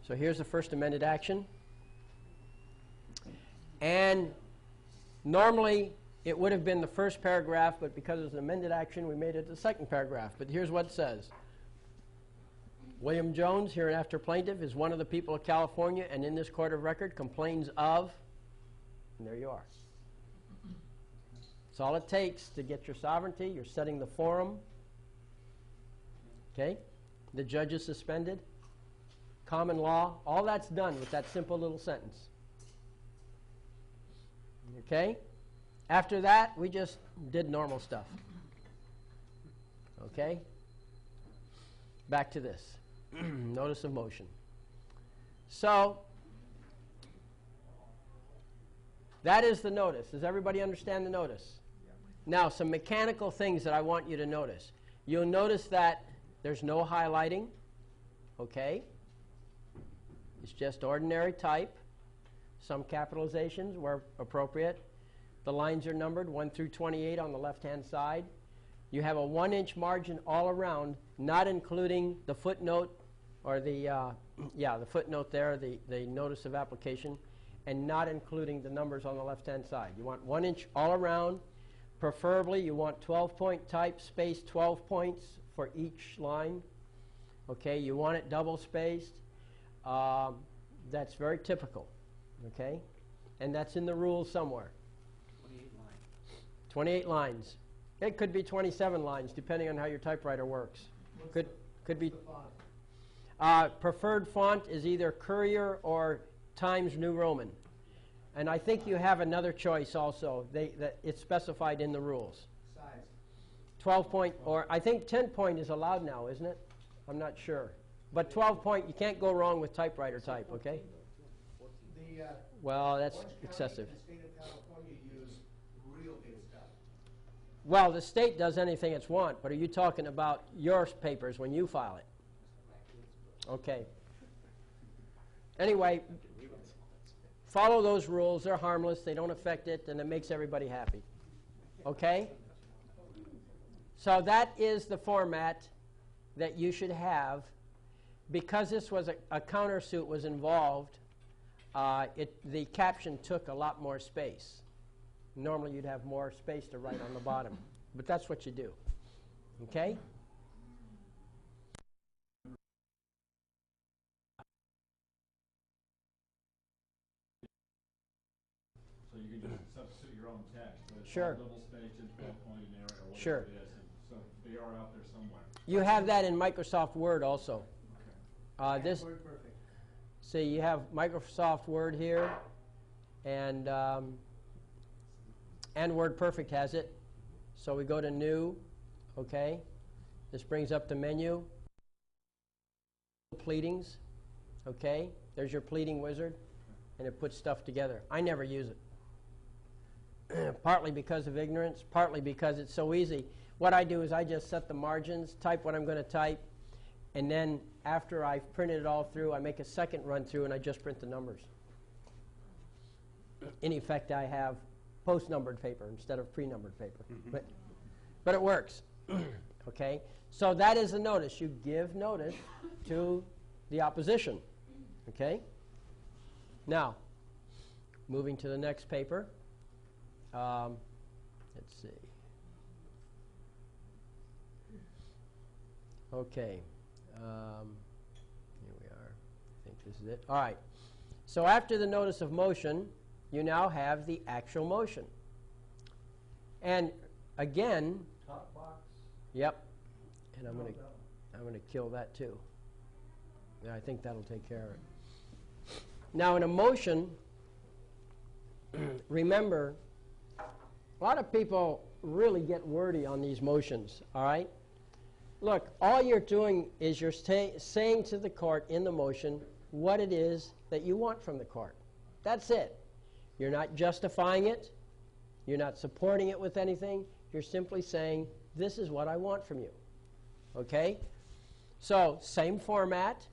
So here's the First Amended action. And normally it would have been the first paragraph, but because it's an amended action, we made it the second paragraph. But here's what it says. William Jones, hereinafter plaintiff, is one of the people of California and in this court of record complains of, and there you are. That's all it takes to get your sovereignty. You're setting the forum. Okay? The judge is suspended. Common law. All that's done with that simple little sentence. Okay? After that, we just did normal stuff. Okay? Back to this. Notice of motion. So, that is the notice. Does everybody understand the notice? Now, some mechanical things that I want you to notice. You'll notice that there's no highlighting. Okay? It's just ordinary type. Some capitalizations where appropriate. The lines are numbered 1 through 28 on the left-hand side. You have a 1-inch margin all around, not including the footnote or the footnote there, the notice of application, and not including the numbers on the left-hand side. You want 1 inch all around. Preferably, you want 12-point type, spaced 12 points for each line. Okay, you want it double-spaced. That's very typical. Okay, and that's in the rules somewhere. 28 lines. It could be 27 lines, depending on how your typewriter works. Could be. Preferred font is either Courier or Times New Roman, and I think you have another choice also. It's specified in the rules. Size. 12-point, or I think 10-point is allowed now, isn't it? I'm not sure, but 12-point, you can't go wrong with typewriter type. Okay. Well, that's excessive. The state of California use real big stuff. Well, the state does anything it's want, but are you talking about your papers when you file it? Okay. Anyway, follow those rules. They're harmless. They don't affect it, and it makes everybody happy. Okay? So that is the format that you should have. Because this was a countersuit was involved, the caption took a lot more space. Normally you'd have more space to write on the bottom, but that's what you do. Okay? So you can just substitute your own text, but it's Sure. all double spaced, it's red point and arrow, or whatever Sure. it is. And so they are out there somewhere. You have that in Microsoft Word also. This, Word perfect. see, you have Microsoft Word here, and WordPerfect has it. So we go to New, okay? This brings up the menu. Pleadings, okay? There's your pleading wizard, and it puts stuff together. I never use it. Partly because of ignorance, partly because it's so easy. What I do is I just set the margins, type what I'm going to type, and then after I've printed it all through, I make a second run through and I just print the numbers. In effect, I have post-numbered paper instead of pre-numbered paper. But it works. Okay? So that is the notice. You give notice to the opposition. Okay? Now, moving to the next paper. Let's see. Okay. Here we are. I think this is it. All right. So after the notice of motion, you now have the actual motion. And again, Top box. yep. And I'm going to kill that too. Yeah, I think that'll take care of it. Now in a motion, remember, a lot of people really get wordy on these motions, all right? Look, all you're doing is you're saying to the court in the motion what it is that you want from the court. That's it. You're not justifying it. You're not supporting it with anything. You're simply saying, this is what I want from you. Okay? So, same format.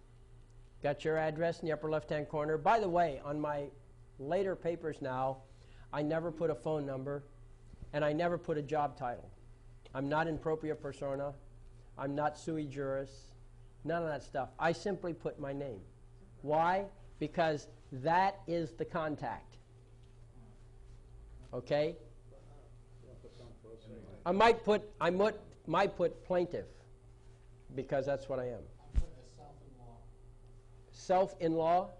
Got your address in the upper left-hand corner. By the way, on my later papers now, I never put a phone number, and I never put a job title. I'm not in propria persona. I'm not sui juris. None of that stuff. I simply put my name. Why? Because that is the contact. Okay? I might put plaintiff, because that's what I am. I'll put as self-in-law. Self-in-law?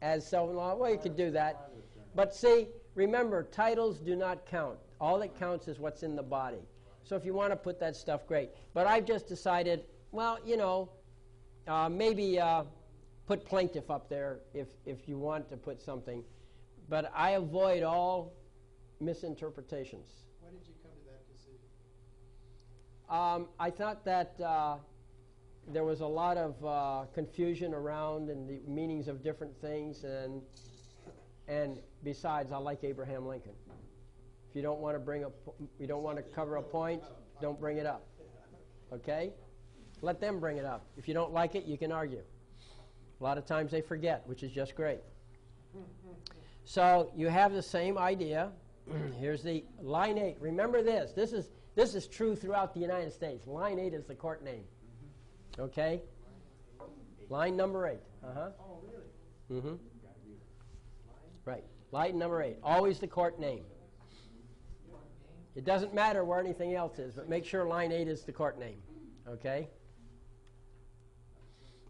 As self-in-law? Well, you could do that. But see, remember, titles do not count. All that counts is what's in the body. So if you want to put that stuff, great. But I've just decided, well, you know, maybe put plaintiff up there if you want to put something. But I avoid all misinterpretations. Why did you come to that decision? I thought that there was a lot of confusion around and the meanings of different things, and besides, I like Abraham Lincoln. If you don't want to you don't want to cover a point, don't bring it up. Okay? Let them bring it up. If you don't like it, you can argue. A lot of times they forget, which is just great. So you have the same idea. Here's the line 8. Remember this. This is true throughout the United States. Line 8 is the court name. Okay? Line number 8. Uh-huh. Oh, really? Mm-hmm. Right. Line number 8. Always the court name. It doesn't matter where anything else is, but make sure line 8 is the court name. Okay?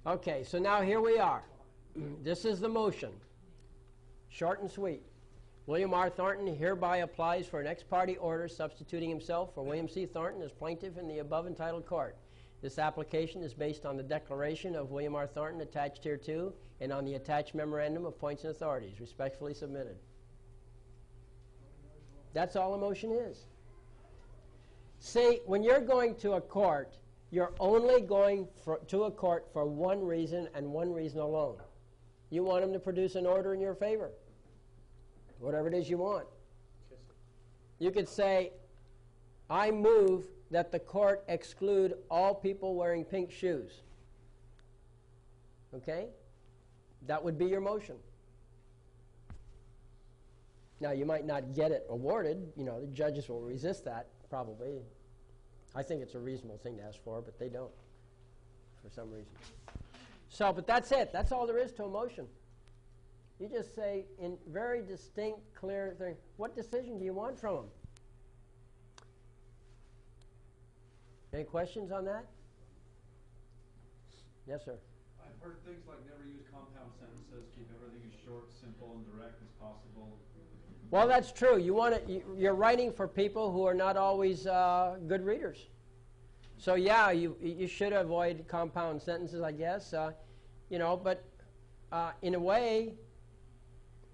Okay, so now here we are. This is the motion. Short and sweet. William R. Thornton hereby applies for an ex parte order substituting himself for William C. Thornton as plaintiff in the above entitled court. This application is based on the declaration of William R. Thornton attached hereto and on the attached memorandum of points and authorities respectfully submitted. That's all a motion is. See, when you're going to a court, you're only going to a court for one reason and one reason alone. You want them to produce an order in your favor. Whatever it is you want. You could say, I move that the court exclude all people wearing pink shoes. Okay? That would be your motion. Now, you might not get it awarded. You know, the judges will resist that, probably. I think it's a reasonable thing to ask for, but they don't, for some reason. So, but that's it. That's all there is to a motion. You just say in very distinct, clear thing, what decision do you want from them? Any questions on that? Yes, sir. I've heard things like never use compound sentences, keep everything as short, simple, and direct as possible. Well, that's true. You want to, you're writing for people who are not always good readers. So yeah, you should avoid compound sentences, I guess. You know, but in a way,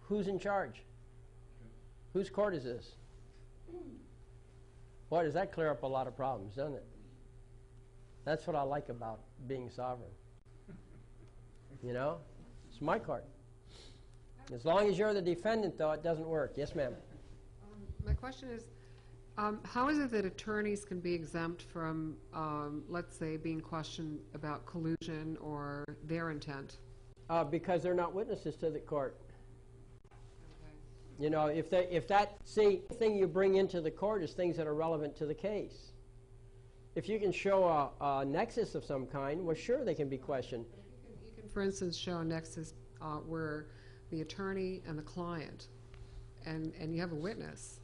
who's in charge? Whose court is this? Boy, does that clear up a lot of problems, doesn't it? That's what I like about being sovereign. You know, it's my court. As long as you're the defendant, though, it doesn't work. Yes, ma'am. My question is, how is it that attorneys can be exempt from, let's say, being questioned about collusion or their intent? Because they're not witnesses to the court. Okay. You know, if that thing you bring into the court is things that are relevant to the case. If you can show a nexus of some kind, well, sure, they can be questioned. You can, for instance, show a nexus where the attorney and the client, and you have a witness,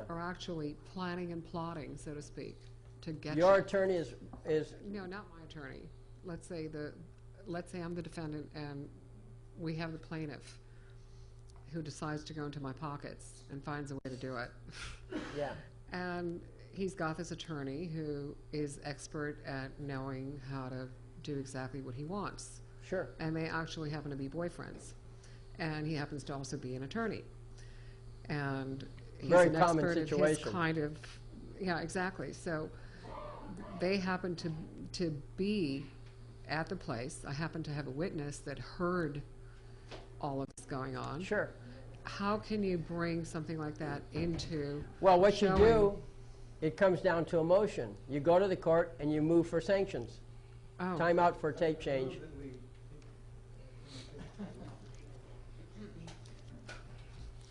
are actually planning and plotting, so to speak, to get your attorney is no, not my attorney. Let's say I'm the defendant and we have the plaintiff who decides to go into my pockets and finds a way to do it. Yeah. And he's got this attorney who is expert at knowing how to do exactly what he wants. Sure. And they actually happen to be boyfriends. And he happens to also be an attorney. And he's very an common expert situation. at his kind of, yeah, exactly. So they happen to be at the place. I happen to have a witness that heard all of this going on. Sure. How can you bring something like that into Well, what showing? you do, it comes down to a motion. You go to the court and you move for sanctions. Oh. Time out for a tape change.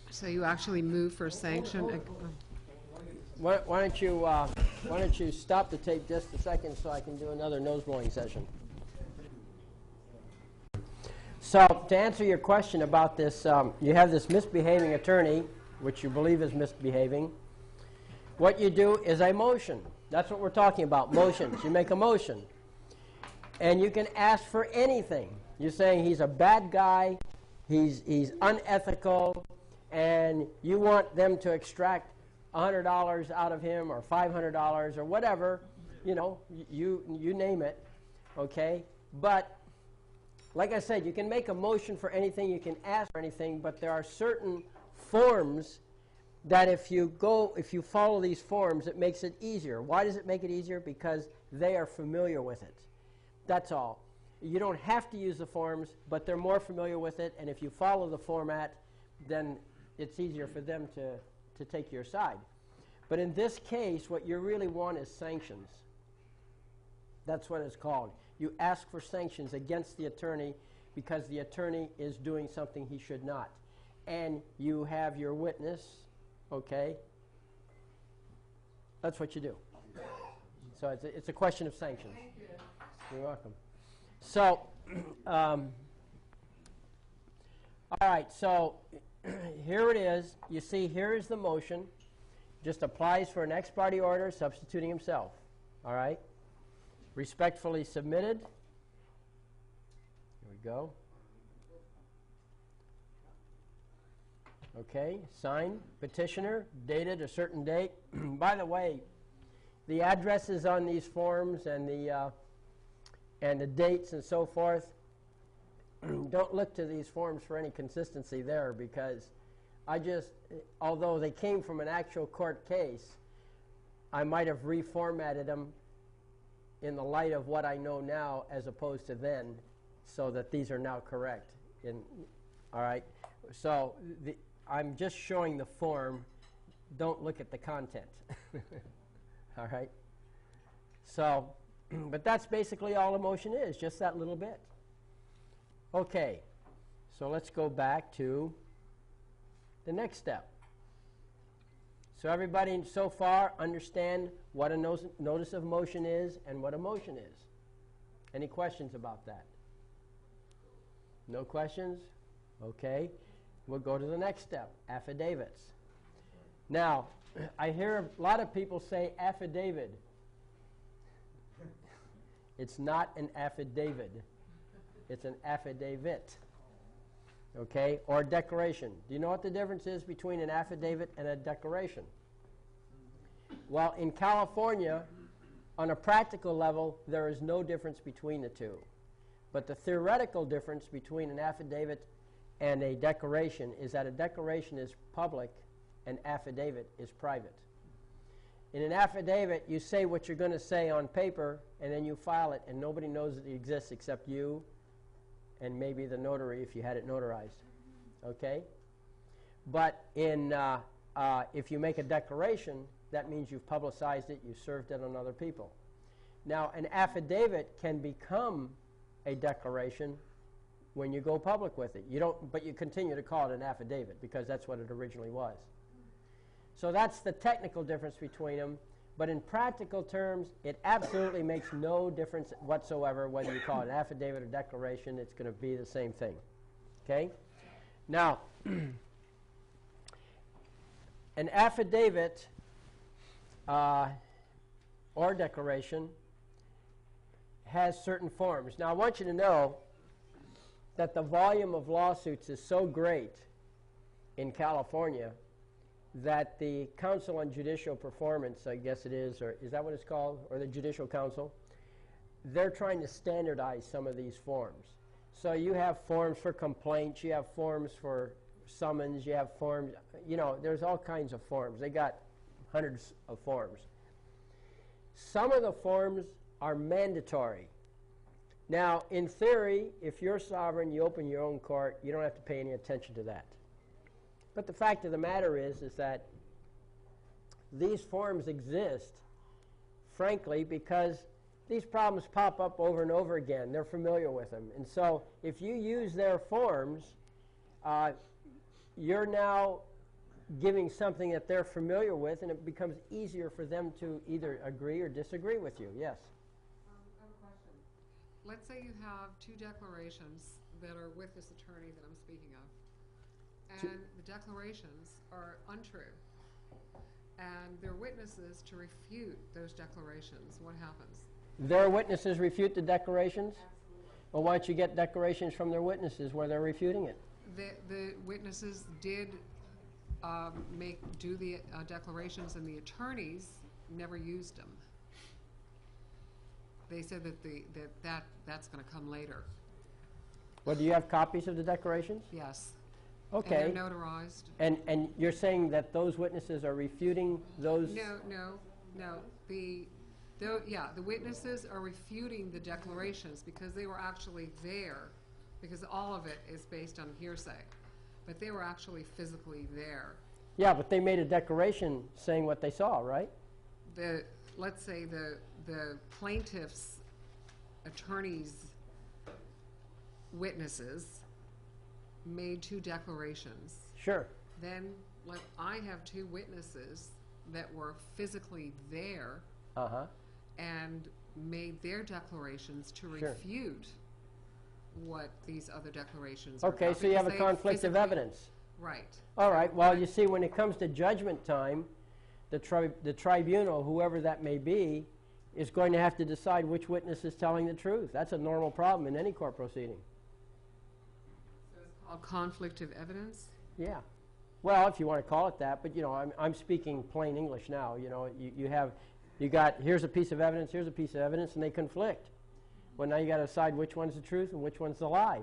So you actually move for sanction? Why don't you stop the tape just a second so I can do another nose blowing session? So to answer your question about this, you have this misbehaving attorney, which you believe is misbehaving. What you do is a motion. That's what we're talking about, motions. You make a motion. And you can ask for anything. You're saying he's a bad guy, he's unethical, and you want them to extract $100 out of him or $500 or whatever, you know, you name it, okay? But like I said, you can make a motion for anything, you can ask for anything, but there are certain forms that if you follow these forms, it makes it easier. Why does it make it easier? Because they are familiar with it. That's all. You don't have to use the forms, but they're more familiar with it, and if you follow the format, then it's easier for them to take your side. But in this case, what you really want is sanctions. That's what it's called. You ask for sanctions against the attorney because the attorney is doing something he should not. And you have your witness, okay? That's what you do. So it's a question of sanctions. You're welcome. So, all right, so here it is. You see, here is the motion. Just applies for an ex parte order substituting himself. All right? Respectfully submitted. Here we go. Okay, signed, petitioner, dated a certain date. By the way, the addresses on these forms and the dates and so forth, don't look to these forms for any consistency there, because although they came from an actual court case, I might have reformatted them in the light of what I know now as opposed to then, so that these are now correct. All right? So I'm just showing the form. Don't look at the content. All right? So, but that's basically all a motion is, just that little bit. Okay, so let's go back to the next step. So everybody so far understand what a notice of motion is and what a motion is. Any questions about that? No questions? Okay. we'll go to the next step, affidavits. Now, I hear a lot of people say affidavit. It's not an affidavit. It's an affidavit. Okay? Or declaration. Do you know what the difference is between an affidavit and a declaration? Well, in California, on a practical level, there is no difference between the two. But the theoretical difference between an affidavit and a declaration is that a declaration is public and affidavit is private. In an affidavit, you say what you're going to say on paper, and then you file it, and nobody knows it exists except you and maybe the notary if you had it notarized. Okay? But if you make a declaration, that means you've publicized it, you've served it on other people. Now, an affidavit can become a declaration when you go public with it. You don't, but you continue to call it an affidavit because that's what it originally was. So that's the technical difference between them. But in practical terms, it absolutely makes no difference whatsoever whether you call it an affidavit or declaration. It's going to be the same thing. Okay? Now, an affidavit or declaration has certain forms. Now, I want you to know that the volume of lawsuits is so great in California that the Council on Judicial Performance, I guess it is, or is that what it's called, or the Judicial Council, they're trying to standardize some of these forms. So you have forms for complaints, you have forms for summons, you have forms, you know, there's all kinds of forms. They got hundreds of forms. Some of the forms are mandatory. Now, in theory, if you're sovereign, you open your own court, you don't have to pay any attention to that. But the fact of the matter is that these forms exist, frankly, because these problems pop up over and over again. They're familiar with them. And so if you use their forms, you're now giving something that they're familiar with, and it becomes easier for them to either agree or disagree with you. Yes? I have a question. Let's say you have two declarations that are with this attorney that I'm speaking of. And the declarations are untrue. And there are witnesses to refute those declarations. What happens? Their witnesses refute the declarations? Absolutely. Well, why don't you get declarations from their witnesses where they're refuting it? The witnesses did do the declarations, and the attorneys never used them. They said that that's going to come later. Well, do you have copies of the declarations? Yes. Okay. And they're notarized. And you're saying that those witnesses are refuting those? No. The witnesses are refuting the declarations because they were actually there, because all of it is based on hearsay. But they were actually physically there. Yeah, but they made a declaration saying what they saw, right? Let's say the plaintiff's attorney's witnesses made two declarations. Sure. Then I have two witnesses that were physically there and made their declarations to refute what these other declarations are. Okay, so you have a conflict of evidence. Right. All right. Well, you see, when it comes to judgment time, the tribunal, whoever that may be, is going to have to decide which witness is telling the truth. That's a normal problem in any court proceeding. So it's called conflict of evidence? Yeah. Well, if you want to call it that, but, you know, I'm speaking plain English now. You know, you got, here's a piece of evidence, here's a piece of evidence, and they conflict. Well, now you got to decide which one's the truth and which one's the lie.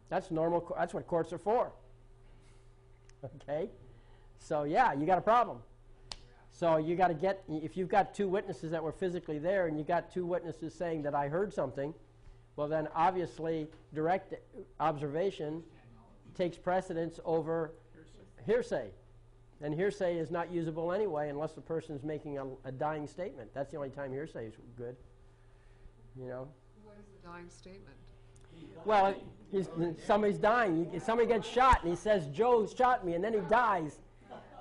That's normal. That's what courts are for. Okay? So, yeah, you got a problem. So you got to get, if you've got two witnesses that were physically there and you got two witnesses saying that I heard something, well, then obviously direct observation takes precedence over hearsay. And hearsay is not usable anyway unless the person is making a dying statement. That's the only time hearsay is good. You know? What is a dying statement? Well, somebody's dying. Somebody gets shot and he says, Joe shot me, and then he dies.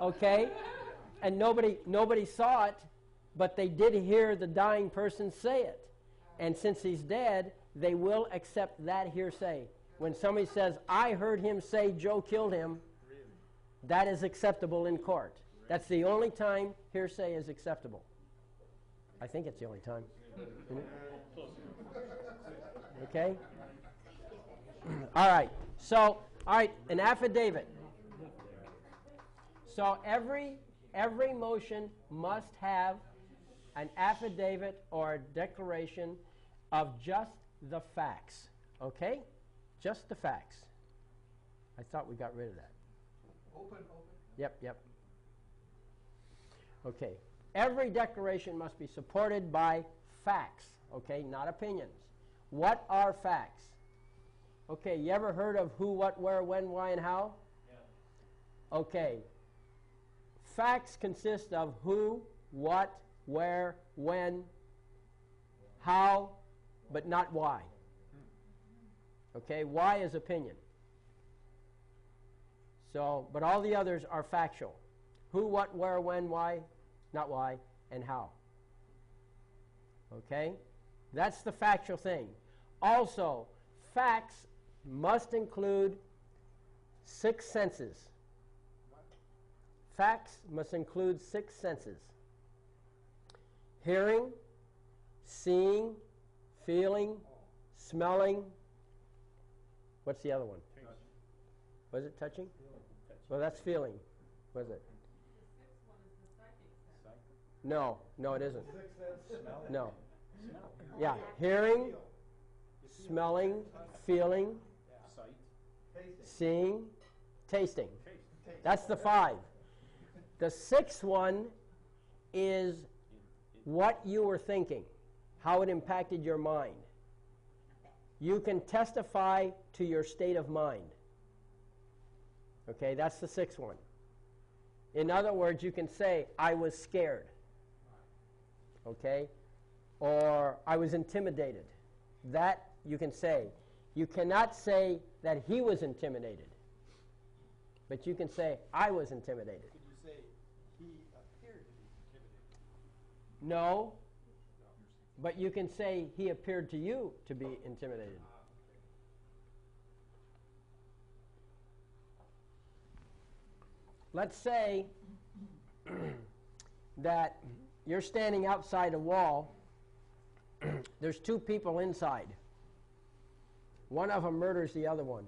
Okay? And nobody saw it, but they did hear the dying person say it. And since he's dead, they will accept that hearsay. When somebody says, I heard him say Joe killed him, that is acceptable in court. That's the only time hearsay is acceptable. I think it's the only time. Isn't it? Okay? All right. So, all right, an affidavit. So every motion must have an affidavit or a declaration of just the facts. Okay? Just the facts. I thought we got rid of that. Open. Yep. Okay. Every declaration must be supported by facts, okay, not opinions. What are facts? Okay, you ever heard of who, what, where, when, why, and how? Yeah. Okay. Facts consist of who, what, where, when, how, but not why. Okay, why is opinion. So, but all the others are factual. Who, what, where, when, why, not why, and how. Okay? That's the factual thing. Also, facts must include 6 senses. Facts must include 6 senses. Hearing, seeing, feeling, smelling. What's the other one? Was it touching? Well, that's feeling. Was it? No, it isn't. No. Yeah, hearing, smelling, feeling, seeing, tasting. That's the 5. The 6th one is what you were thinking, how it impacted your mind. You can testify to your state of mind. Okay, that's the 6th one. In other words, you can say, I was scared. Okay? Or I was intimidated. That you can say. You cannot say that he was intimidated. But you can say, I was intimidated. Could you say he appeared to be intimidated? No. But you can say he appeared to you to be intimidated. Let's say that you're standing outside a wall. There's 2 people inside. One of them murders the other one.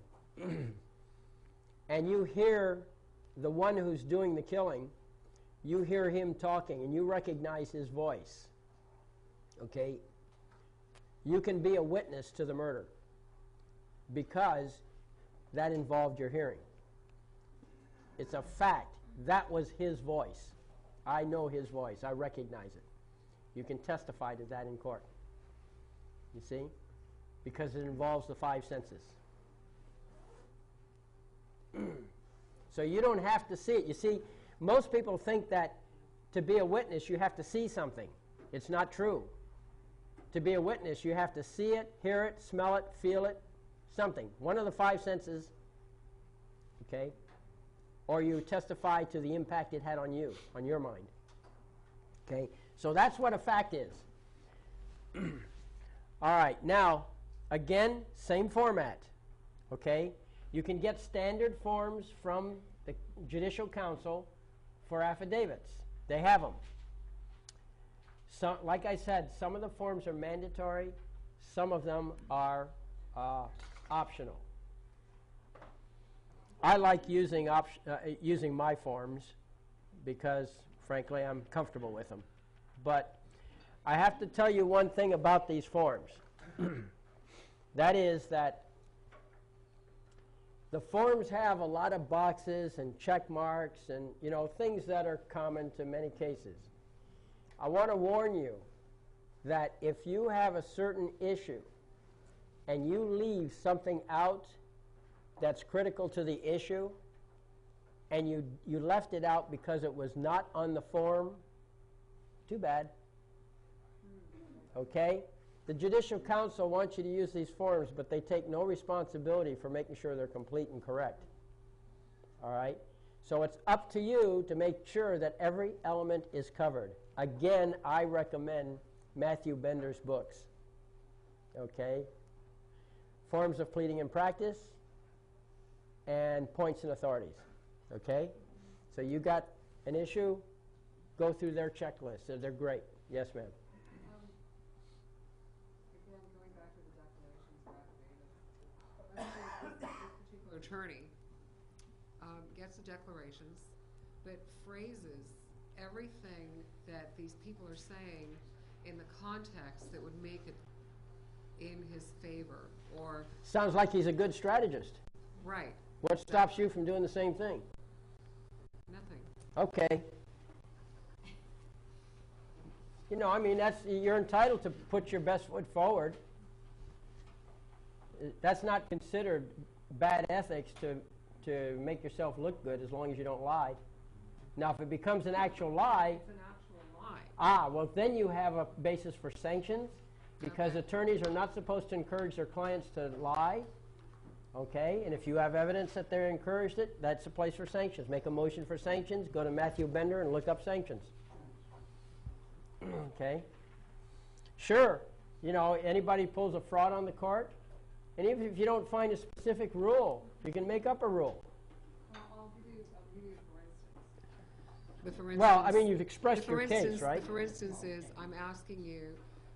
And you hear the one who's doing the killing, you hear him talking, and you recognize his voice. Okay? You can be a witness to the murder because that involved your hearing. It's a fact. That was his voice. I know his voice. I recognize it. You can testify to that in court. You see? Because it involves the 5 senses. So you don't have to see it. You see, most people think that to be a witness you have to see something. It's not true. To be a witness you have to see it, hear it, smell it, feel it, something. One of the 5 senses, okay? Or you testify to the impact it had on you, on your mind. Okay? So that's what a fact is. All right. Now, again, same format. Okay? You can get standard forms from the Judicial Council for affidavits. They have them. So, like I said, some of the forms are mandatory. Some of them are optional. I like using my forms because, frankly, I'm comfortable with them. But I have to tell you one thing about these forms. That is that the forms have a lot of boxes and check marks and, you know, things that are common to many cases. I want to warn you that if you have a certain issue and you leave something out that's critical to the issue, and you left it out because it was not on the form, too bad. Okay? The Judicial Council wants you to use these forms, but they take no responsibility for making sure they're complete and correct. All right? So it's up to you to make sure that every element is covered. Again, I recommend Matthew Bender's books. Okay? Forms of Pleading and Practice, and Points and Authorities. Okay? So you got an issue, go through their checklist. They're great. Yes, ma'am. Again, going back to the declarations for affidavits, this particular attorney gets the declarations, but phrases everything that these people are saying in the context that would make it in his favor, or... Sounds like he's a good strategist. Right. What stops you from doing the same thing? Nothing. Okay. You know, I mean, you're entitled to put your best foot forward. That's not considered bad ethics to make yourself look good as long as you don't lie. Now, if it becomes an actual lie... It's an actual lie. Ah, well, then you have a basis for sanctions, because attorneys are not supposed to encourage their clients to lie. Okay? And if you have evidence that they encouraged it, that's a place for sanctions. Make a motion for sanctions. Go to Matthew Bender and look up sanctions. Okay? Sure. You know, anybody pulls a fraud on the court, and even if you don't find a specific rule, you can make up a rule. I'll give you a for instance. Well, I mean, you've expressed your case, right? For instance, is I'm asking you,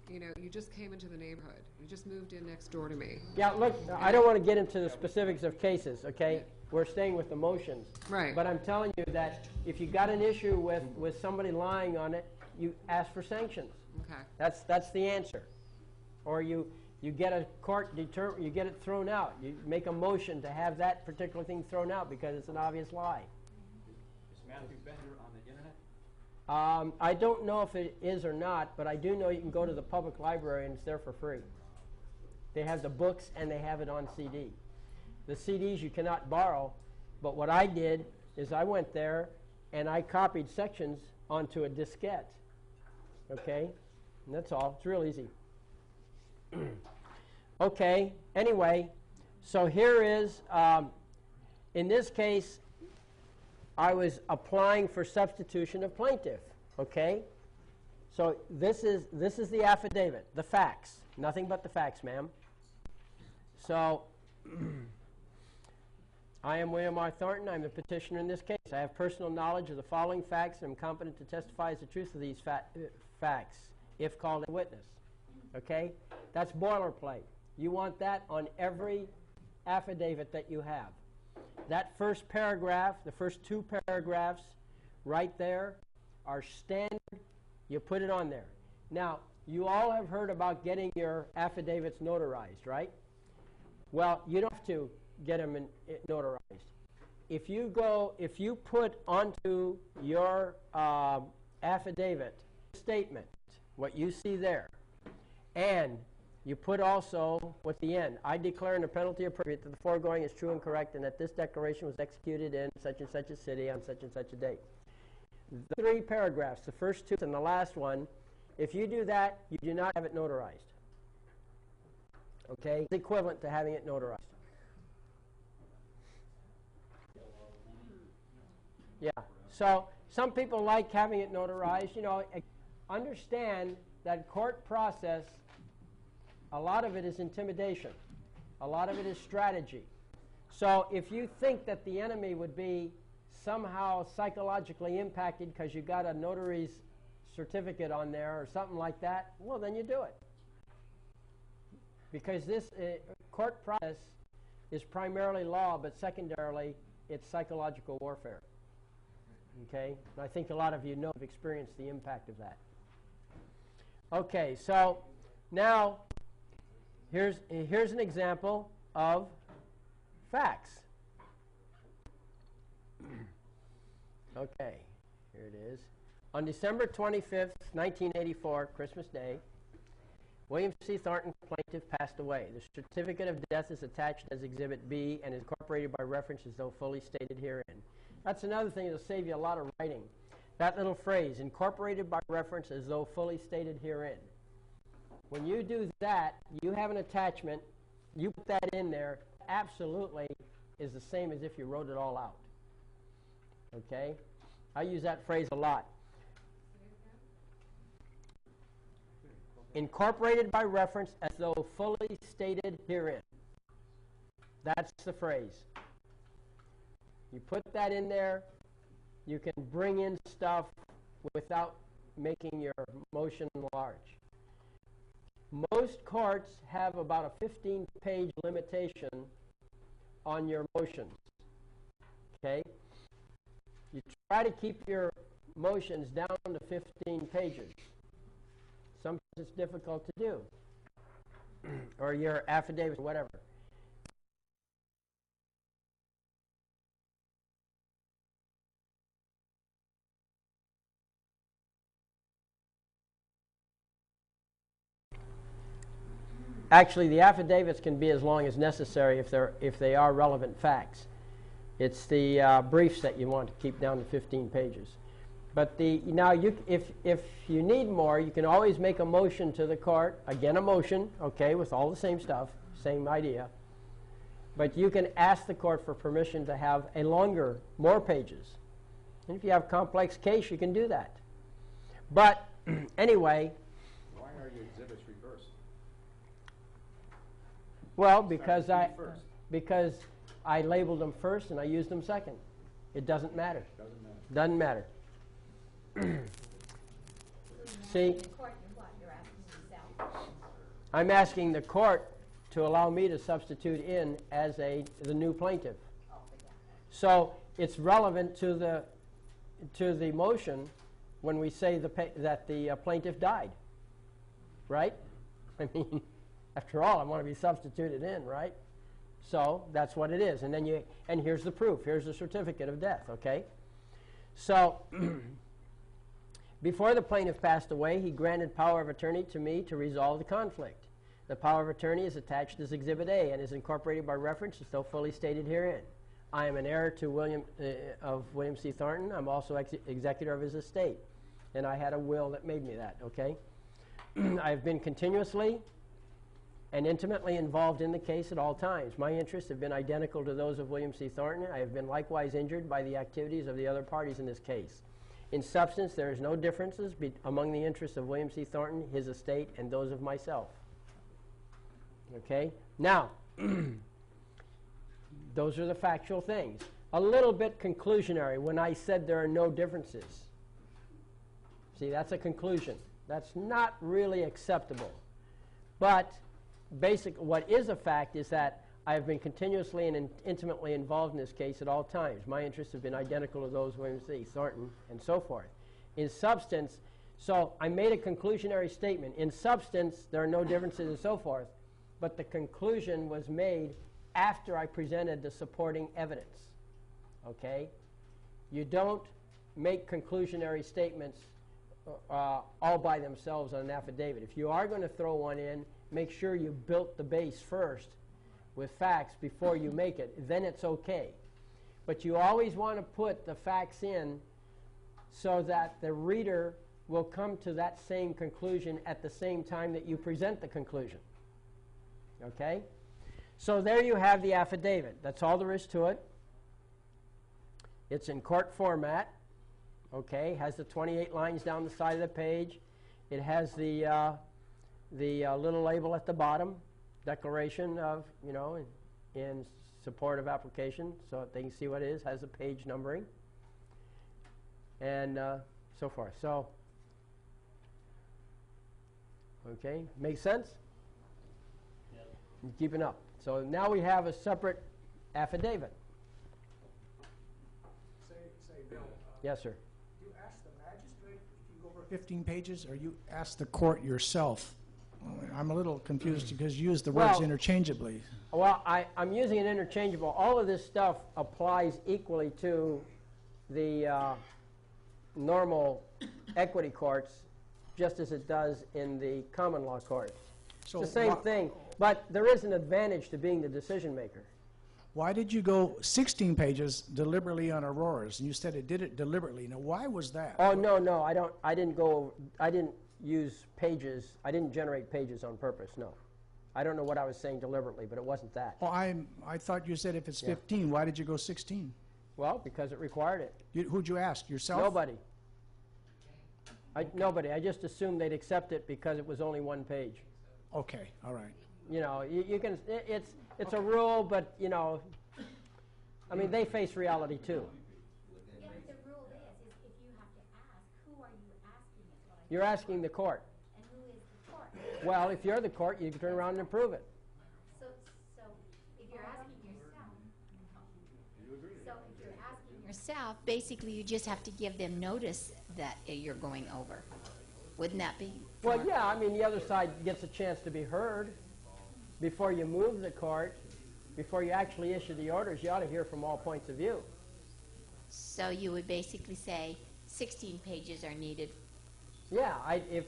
you know, you just came into the neighborhood. You just moved in next door to me. Yeah, look, I don't want to get into the specifics of cases, okay? Yeah. We're staying with emotions. Right. But I'm telling you that if you got an issue with somebody lying on it, you ask for sanctions. Okay. That's the answer. Or you get a court you get it thrown out. You make a motion to have that particular thing thrown out because it's an obvious lie. Is Matthew Bender on the internet? I don't know if it is or not, but I do know you can go to the public library and it's there for free. They have the books and they have it on CD. The CDs you cannot borrow, but what I did is I went there and I copied sections onto a diskette. Okay? And that's all. It's real easy. Okay, anyway, so here is, in this case, I was applying for substitution of plaintiff, okay? So this is the affidavit, the facts, nothing but the facts, ma'am. So I am William R. Thornton. I'm the petitioner in this case. I have personal knowledge of the following facts and I'm competent to testify as the truth of these facts if called a witness, okay? That's boilerplate. You want that on every affidavit that you have. That first paragraph, the first two paragraphs right there are standard. You put it on there. Now, you all have heard about getting your affidavits notarized, right? Well, you don't have to get them notarized. If you put onto your affidavit statement, what you see there, and you put also at the end, I declare in the penalty appropriate that the foregoing is true and correct and that this declaration was executed in such and such a city on such and such a date. The three paragraphs, the first two and the last one, if you do that, you do not have it notarized. Okay? It's equivalent to having it notarized. Yeah. So some people like having it notarized. You know, understand that court process, a lot of it is intimidation. A lot of it is strategy. So if you think that the enemy would be somehow psychologically impacted because you got a notary's certificate on there or something like that, well, then you do it. Because this court process is primarily law, but secondarily, it's psychological warfare. Okay? And I think a lot of you know have experienced the impact of that. Okay, so now here's an example of facts. Okay, here it is. On December 25th, 1984, Christmas Day, William C. Thornton, plaintiff, passed away. The certificate of death is attached as Exhibit B and is incorporated by reference as though fully stated herein. That's another thing that'll save you a lot of writing. That little phrase, incorporated by reference as though fully stated herein. When you do that, you have an attachment, you put that in there, absolutely is the same as if you wrote it all out. Okay? I use that phrase a lot. Incorporated by reference as though fully stated herein. That's the phrase. You put that in there, You can bring in stuff without making your motion large. Most courts have about a 15-page limitation on your motions. Okay? You try to keep your motions down to 15 pages. Sometimes it's difficult to do. Or your affidavits, or whatever. Actually, the affidavits can be as long as necessary if they are relevant facts. It's the briefs that you want to keep down to 15 pages. But if you need more, you can always make a motion to the court. Again, a motion, okay, with all the same stuff, same idea. But you can ask the court for permission to have a longer, more pages. And if you have a complex case, you can do that. But anyway. Why are your exhibits reversed? Well, because I labeled them first and I used them second. It doesn't matter. Doesn't matter. See, I'm asking the court to allow me to substitute in as the new plaintiff. So it's relevant to the motion when we say that the plaintiff died, right? I mean, after all, I want to be substituted in, right? So that's what it is. And then and here's the proof. Here's the certificate of death, okay? So before the plaintiff passed away, he granted power of attorney to me to resolve the conflict. The power of attorney is attached as Exhibit A and is incorporated by reference as though fully stated herein. I am an heir to William C. Thornton. I'm also executor of his estate. And I had a will that made me that, okay? I've been continuously and intimately involved in the case at all times. My interests have been identical to those of William C. Thornton. I have been likewise injured by the activities of the other parties in this case. In substance, there is no differences among the interests of William C. Thornton, his estate, and those of myself. Okay? Now, those are the factual things. A little bit conclusionary when I said there are no differences. See, that's a conclusion. That's not really acceptable. But what is a fact is that I have been continuously and intimately involved in this case at all times. My interests have been identical to those of William C. Thornton, and so forth. In substance, so I made a conclusionary statement. In substance, there are no differences and so forth, but the conclusion was made after I presented the supporting evidence. Okay? You don't make conclusionary statements all by themselves on an affidavit. If you are going to throw one in, make sure you built the base first with facts before you make it. Then it's okay. But you always want to put the facts in so that the reader will come to that same conclusion at the same time that you present the conclusion. Okay? So there you have the affidavit. That's all there is to it. It's in court format. Okay? Has the 28 lines down the side of the page. It has the little label at the bottom, declaration of, in support of application, so they can see what it is, has the page numbering, and so forth. So, okay, makes sense? Yep. You're keeping up. So now we have a separate affidavit. Say, Bill. Yes, sir. You ask the magistrate if you go over 15 pages, or you ask the court yourself? I'm a little confused because you use the words interchangeably. Well, I'm using it interchangeable. All of this stuff applies equally to the normal equity courts, just as it does in the common law courts. So it's the same thing, but there is an advantage to being the decision maker. Why did you go 16 pages deliberately on Aurora's? And you said it did it deliberately. Now, why was that? Oh, no, I didn't use pages. I didn't generate pages on purpose, no. I don't know what I was saying deliberately, but it wasn't that. Well, I thought you said if it's 15, why did you go 16? Well, because it required it. Who'd you ask, yourself? Nobody. Nobody. I just assumed they'd accept it because it was only one page. Okay, all right. You can, it's a rule, but, I mean, they face reality too. Yeah, but the rule You're asking the court. And who is the court? Well, if you're the court, you can turn around and approve it. So if you're asking yourself, yourself, basically you just have to give them notice that you're going over. Wouldn't that be? Well, yeah, I mean, the other side gets a chance to be heard. Before you move the court, before you actually issue the orders, you ought to hear from all points of view. So you would basically say 16 pages are needed. Yeah,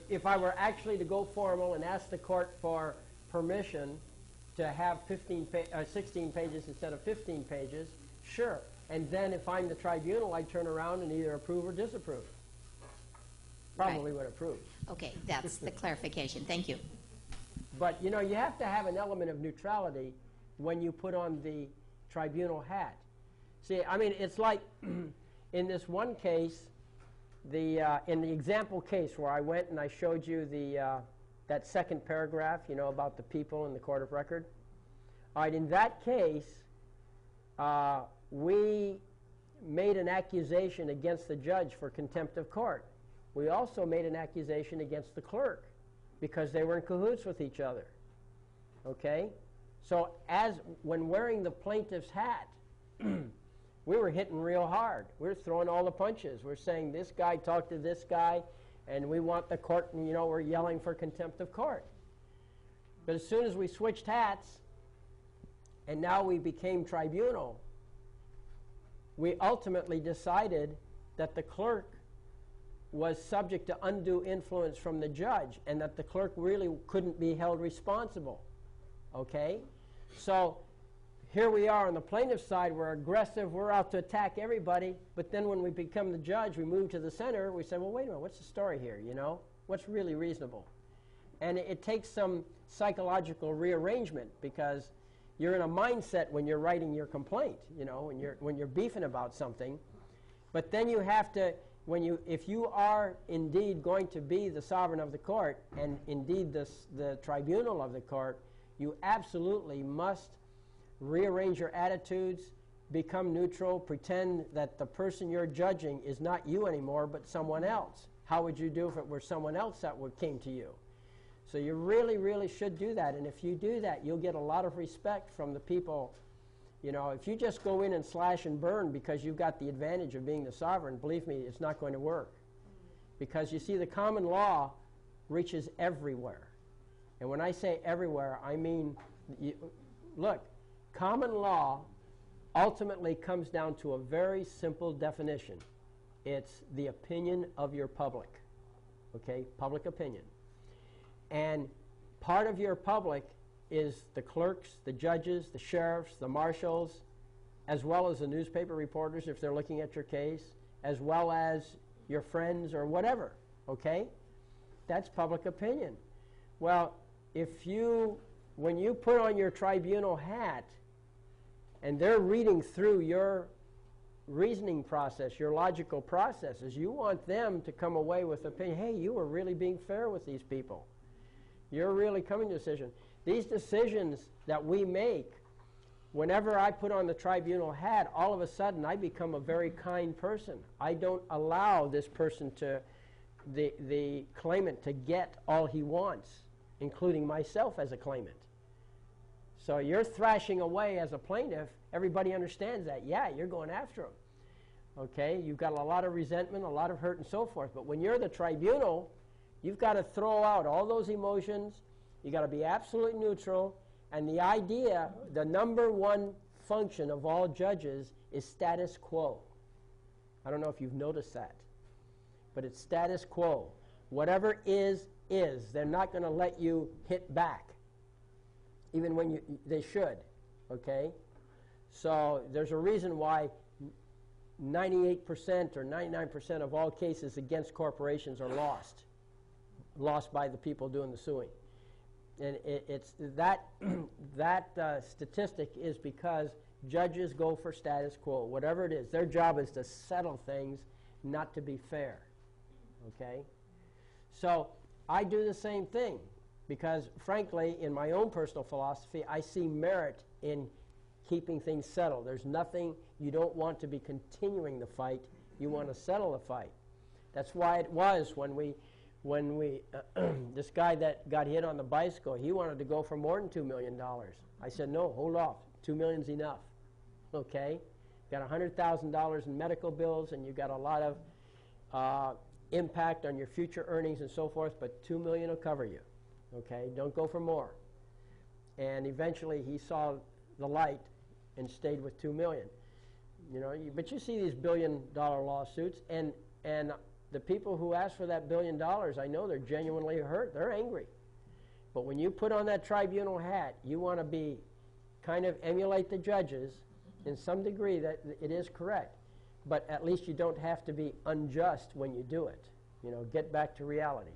if I were actually to go formal and ask the court for permission to have 16 pages instead of 15 pages, sure. And then if I'm the tribunal, I'd turn around and either approve or disapprove. Probably would approve. Okay, that's the clarification. Thank you. But, you know, you have to have an element of neutrality when you put on the tribunal hat. See, I mean, it's like in this one case, in the example case where I went and I showed you that second paragraph, you know, about the people in the court of record. All right, in that case, we made an accusation against the judge for contempt of court. We also made an accusation against the clerk because they were in cahoots with each other. Okay? So when wearing the plaintiff's hat, we were hitting real hard. We were throwing all the punches. We're saying this guy talked to this guy, and we want the court, and, you know, we're yelling for contempt of court. But as soon as we switched hats, and now we became tribunal, we ultimately decided that the clerk was subject to undue influence from the judge, and that the clerk really couldn't be held responsible. Okay? So here we are on the plaintiff's side. We're aggressive. We're out to attack everybody. But then when we become the judge, we move to the center. We say, well, wait a minute. What's the story here? You know? What's really reasonable? And it takes some psychological rearrangement because you're in a mindset when you're writing your complaint, you know, when you're beefing about something. But then you have to, if you are indeed going to be the sovereign of the court and indeed the tribunal of the court, you absolutely must rearrange your attitudes, become neutral, pretend that the person you're judging is not you anymore but someone else. How would you do if it were someone else that came to you? So you really, really should do that. And if you do that, you'll get a lot of respect from the people. You know, if you just go in and slash and burn because you've got the advantage of being the sovereign, believe me, it's not going to work. Because you see, the common law reaches everywhere. And when I say everywhere, I mean, look, common law ultimately comes down to a very simple definition. It's the opinion of your public. Okay, public opinion. And part of your public is the clerks, the judges, the sheriffs, the marshals, as well as the newspaper reporters if they're looking at your case, as well as your friends or whatever, okay? That's public opinion. Well, when you put on your tribunal hat and they're reading through your reasoning process, your logical processes, you want them to come away with opinion, hey, you were really being fair with these people. You're really coming to a decision. These decisions that we make, whenever I put on the tribunal hat, all of a sudden I become a very kind person. I don't allow this person the claimant to get all he wants, including myself as a claimant. So you're thrashing away as a plaintiff. Everybody understands that. Yeah, you're going after him. Okay, you've got a lot of resentment, a lot of hurt, and so forth. But when you're the tribunal, you've got to throw out all those emotions. You've got to be absolutely neutral. And the idea, the number one function of all judges is status quo. I don't know if you've noticed that. But it's status quo. Whatever is, is. They're not going to let you hit back. Even when they should. Okay? So there's a reason why 98% or 99% of all cases against corporations are lost by the people doing the suing. And it's that statistic is because judges go for status quo, whatever it is. Their job is to settle things, not to be fair. Okay? So I do the same thing because, frankly, in my own personal philosophy, I see merit in keeping things settled. There's nothing you don't want to be continuing the fight. You want to settle the fight. That's why it was when we when we, this guy that got hit on the bicycle, he wanted to go for more than $2 million. I said, no, hold off. $2 million's enough. Okay? Got $100,000 in medical bills, and you got a lot of impact on your future earnings and so forth, but $2 million will cover you. Okay? Don't go for more. And eventually he saw the light and stayed with $2 million. You know, but you see these billion-dollar lawsuits, and the people who ask for that $1 billion, I know they're genuinely hurt. They're angry. But when you put on that tribunal hat, you want to be kind of emulate the judges in some degree that it is correct. But at least you don't have to be unjust when you do it. You know, get back to reality.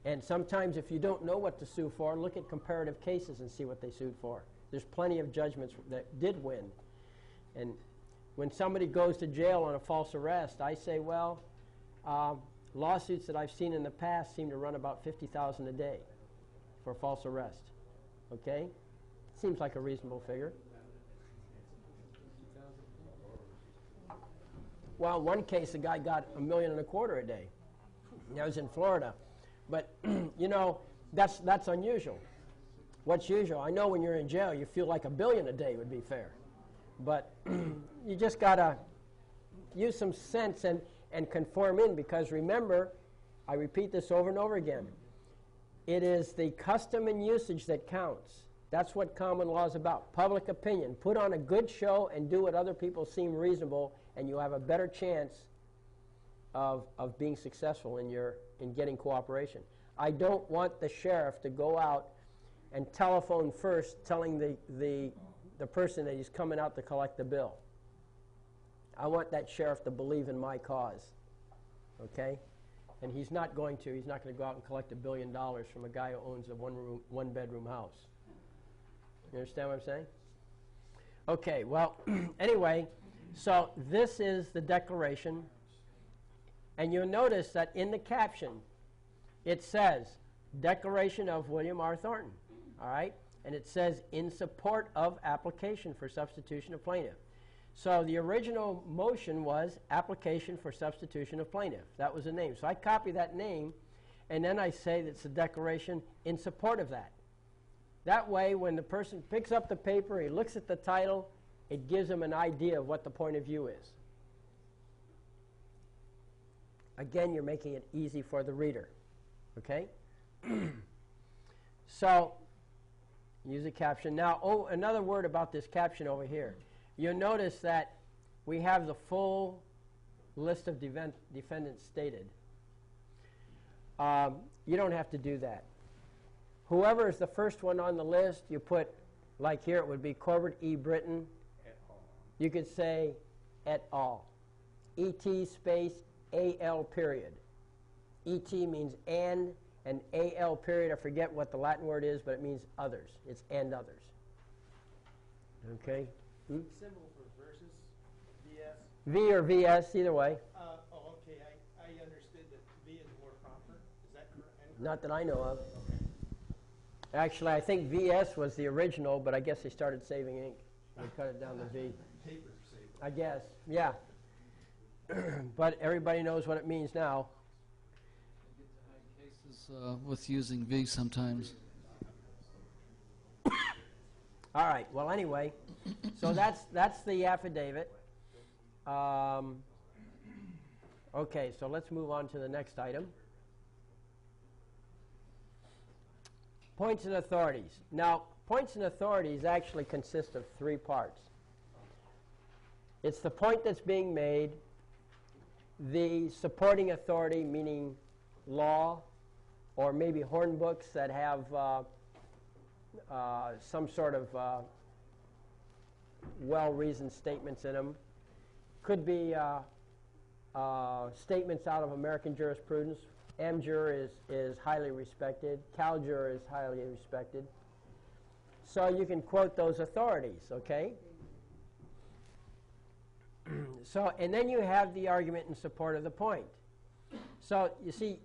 And sometimes if you don't know what to sue for, look at comparative cases and see what they sued for. There's plenty of judgments that did win. And when somebody goes to jail on a false arrest, I say, well, lawsuits that I've seen in the past seem to run about $50,000 a day for false arrest. Okay? Seems like a reasonable figure. Well, one case, a guy got $1.25 million a day. That was in Florida. But, you know, that's unusual. What's usual? I know when you're in jail, you feel like $1 billion a day would be fair. But you just got to use some sense and conform in, because remember, I repeat this over and over again, it is the custom and usage that counts. That's what common law is about. Public opinion. Put on a good show and do what other people seem reasonable, and you have a better chance of being successful in getting cooperation. I don't want the sheriff to go out and telephone first telling the person that he's coming out to collect the bill. I want that sheriff to believe in my cause. Okay? And he's not going to. He's not going to go out and collect $1 billion from a guy who owns a one-bedroom house. You understand what I'm saying? Okay, well, anyway, so this is the declaration. And you'll notice that in the caption, it says, Declaration of William R. Thornton. All right? And it says, in support of application for substitution of plaintiff. So the original motion was application for substitution of plaintiff. That was the name. So I copy that name, and then I say that's a declaration in support of that. That way, when the person picks up the paper, he looks at the title, it gives him an idea of what the point of view is. Again, you're making it easy for the reader. Okay? So, use a caption. Now, another word about this caption over here. You'll notice that we have the full list of defendants stated. You don't have to do that. Whoever is the first one on the list, you put, like here, it would be Corbett E. Britton. You could say et al. E.T. space A.L. period. E.T. means and A.L. period, I forget what the Latin word is, but it means others. It's and others. Okay? Symbol for versus, VS? V or VS, either way. Okay, I understood that V is more proper. Is that correct? Not that I know of. Okay. Actually, I think VS was the original, but I guess they started saving ink. They cut it down to V. Paper saving. I guess, yeah. But everybody knows what it means now. I get to hide cases with using V sometimes. All right. Well, anyway, so that's the affidavit. Okay, so let's move on to the next item. Points and authorities. Now, points and authorities actually consist of three parts. It's the point that's being made, the supporting authority, meaning law, or maybe horn books that have some sort of well-reasoned statements in them. Could be statements out of American jurisprudence. Amjur is highly respected. Caljur is highly respected. So you can quote those authorities, okay? So, and then you have the argument in support of the point. So, you see,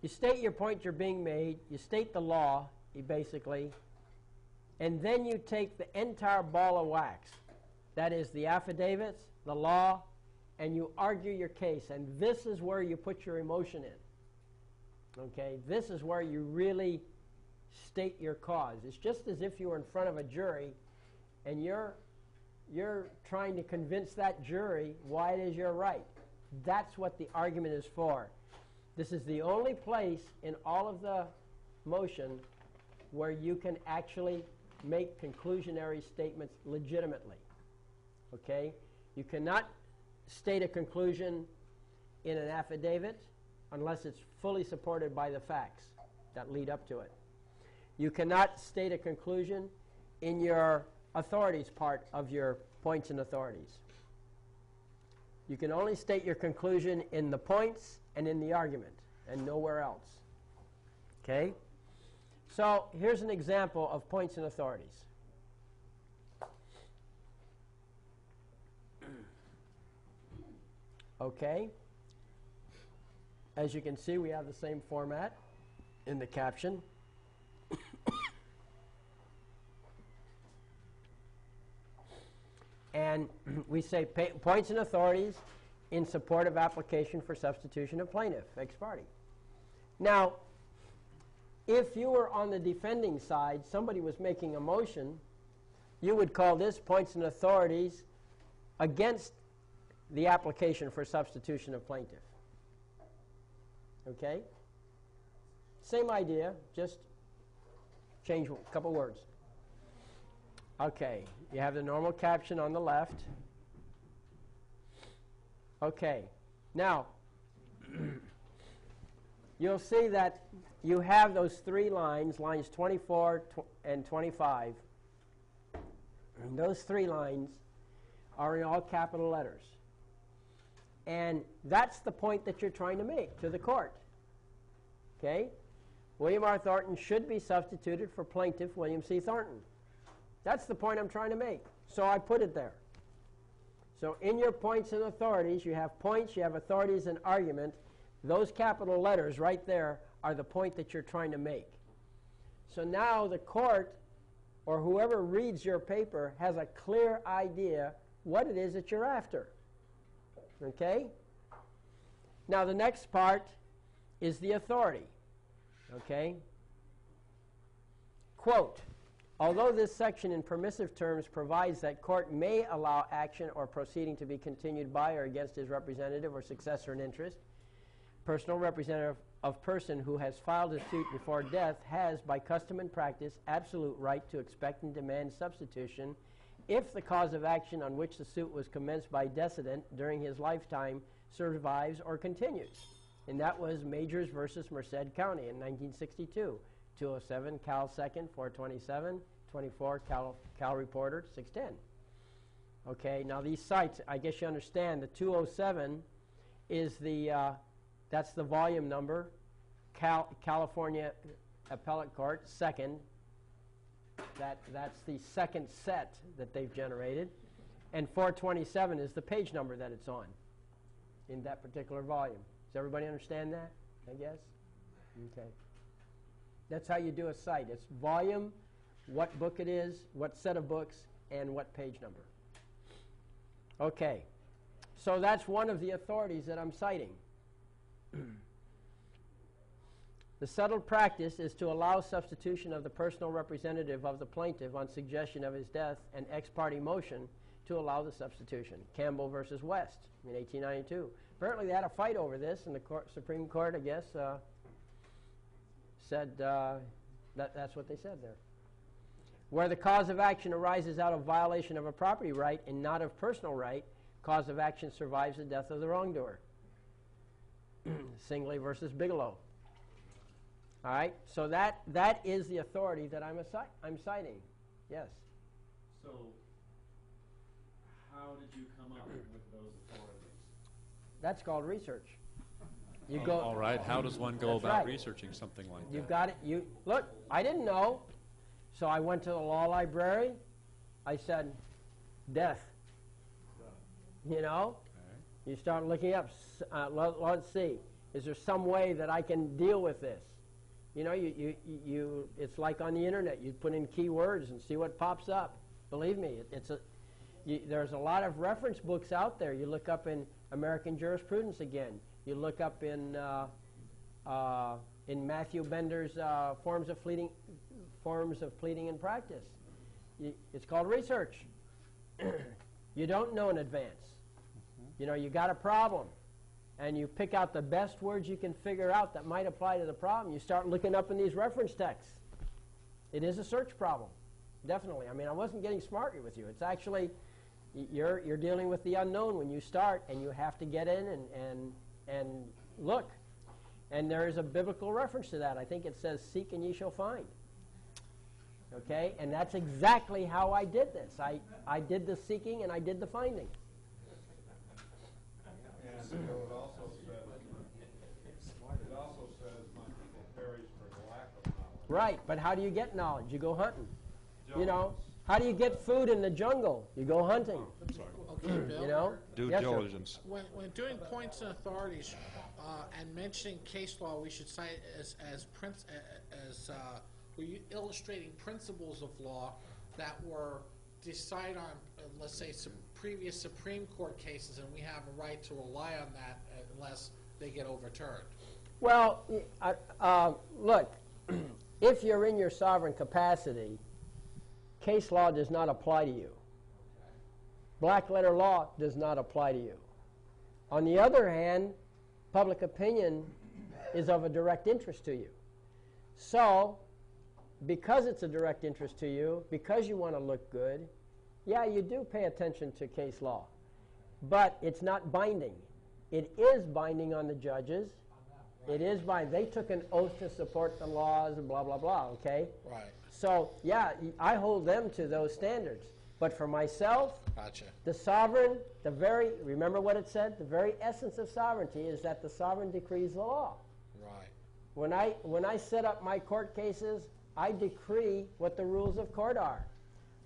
you state your point you're being made, you state the law, basically, and then you take the entire ball of wax. That is the affidavits, the law, and you argue your case, and this is where you put your emotion in. Okay? This is where you really state your cause. It's just as if you were in front of a jury and you're trying to convince that jury why it is you're right. That's what the argument is for. This is the only place in all of the motion where you can actually make conclusionary statements legitimately. Okay? You cannot state a conclusion in an affidavit unless it's fully supported by the facts that lead up to it. You cannot state a conclusion in your authorities part of your points and authorities. You can only state your conclusion in the points and in the argument, and nowhere else. Okay? So here's an example of points and authorities. Okay? As you can see, we have the same format in the caption. And we say points and authorities in support of application for substitution of plaintiff, ex parte. Now, if you were on the defending side, somebody was making a motion, you would call this points and authorities against the application for substitution of plaintiff. Okay? Same idea, just change a couple words. Okay, you have the normal caption on the left. Okay, now you'll see that you have those three lines, lines 24 and 25. And those three lines are in all capital letters. And that's the point that you're trying to make to the court. Okay? William R. Thornton should be substituted for plaintiff William C. Thornton. That's the point I'm trying to make. So I put it there. So in your points and authorities, you have points, you have authorities and argument. Those capital letters right there are the point that you're trying to make. So now the court, or whoever reads your paper, has a clear idea what it is that you're after. Okay? Now the next part is the authority. Okay? Quote, although this section in permissive terms provides that court may allow action or proceeding to be continued by or against his representative or successor in interest, personal representative of person who has filed a suit before death has, by custom and practice, absolute right to expect and demand substitution if the cause of action on which the suit was commenced by decedent during his lifetime survives or continues. And that was Majors versus Merced County in 1962. 207 Cal 2nd 427, 24 Cal Reporter 610. Okay, now these sites, I guess you understand, the 207 is the that's the volume number, California Appellate Court, second. That's the second set that they've generated. And 427 is the page number that it's on in that particular volume. Does everybody understand that, I guess? Okay. That's how you do a cite. It's volume, what book it is, what set of books, and what page number. Okay. So that's one of the authorities that I'm citing. The settled practice is to allow substitution of the personal representative of the plaintiff on suggestion of his death and ex parte motion to allow the substitution. Campbell versus West in 1892. Apparently they had a fight over this, and the Supreme Court, I guess, said that's what they said there. Where the cause of action arises out of violation of a property right and not of personal right, cause of action survives the death of the wrongdoer. Singley versus Bigelow. All right, so that is the authority that I'm citing. Yes. So, how did you come up with those authorities? That's called research. You Oh, go. all right. How does one go That's about right. researching something like that? You've got it. You look. I didn't know, so I went to the law library. I said, death. You know, you start looking up. Let's see. Is there some way that I can deal with this? You know, it's like on the internet. You put in keywords and see what pops up. Believe me, there's a lot of reference books out there. You look up in American jurisprudence again. You look up in Matthew Bender's forms of pleading in practice. It's called research. You don't know in advance. You know, you got a problem, and you pick out the best words you can figure out that might apply to the problem. You start looking up in these reference texts. It is a search problem, definitely. I mean, I wasn't getting smart with you. It's actually, you're dealing with the unknown when you start, and you have to get in and look. And there is a biblical reference to that. I think it says, "Seek and ye shall find." Okay? And that's exactly how I did this. I did the seeking and I did the finding. And it also says, "My people perish for the lack of knowledge." Right, but how do you get knowledge? You go hunting. You know, how do you get food in the jungle? You go hunting. Okay, Bill. You know? Due Yes, sir. diligence. When doing points and authorities and mentioning case law, we should cite we're illustrating principles of law that were decided on, let's say, some previous Supreme Court cases, and we have a right to rely on that unless they get overturned. Well, look, if you're in your sovereign capacity, case law does not apply to you. Black letter law does not apply to you. On the other hand, public opinion is of a direct interest to you. So, because it's a direct interest to you, because you want to look good, yeah, you do pay attention to case law. But it's not binding. It is binding on the judges. It is binding. They took an oath to support the laws and blah, blah, blah, okay? Right. So, yeah, I hold them to those standards. But for myself, Gotcha. the sovereign, remember what it said? The very essence of sovereignty is that the sovereign decrees the law. Right. When I set up my court cases, I decree what the rules of court are.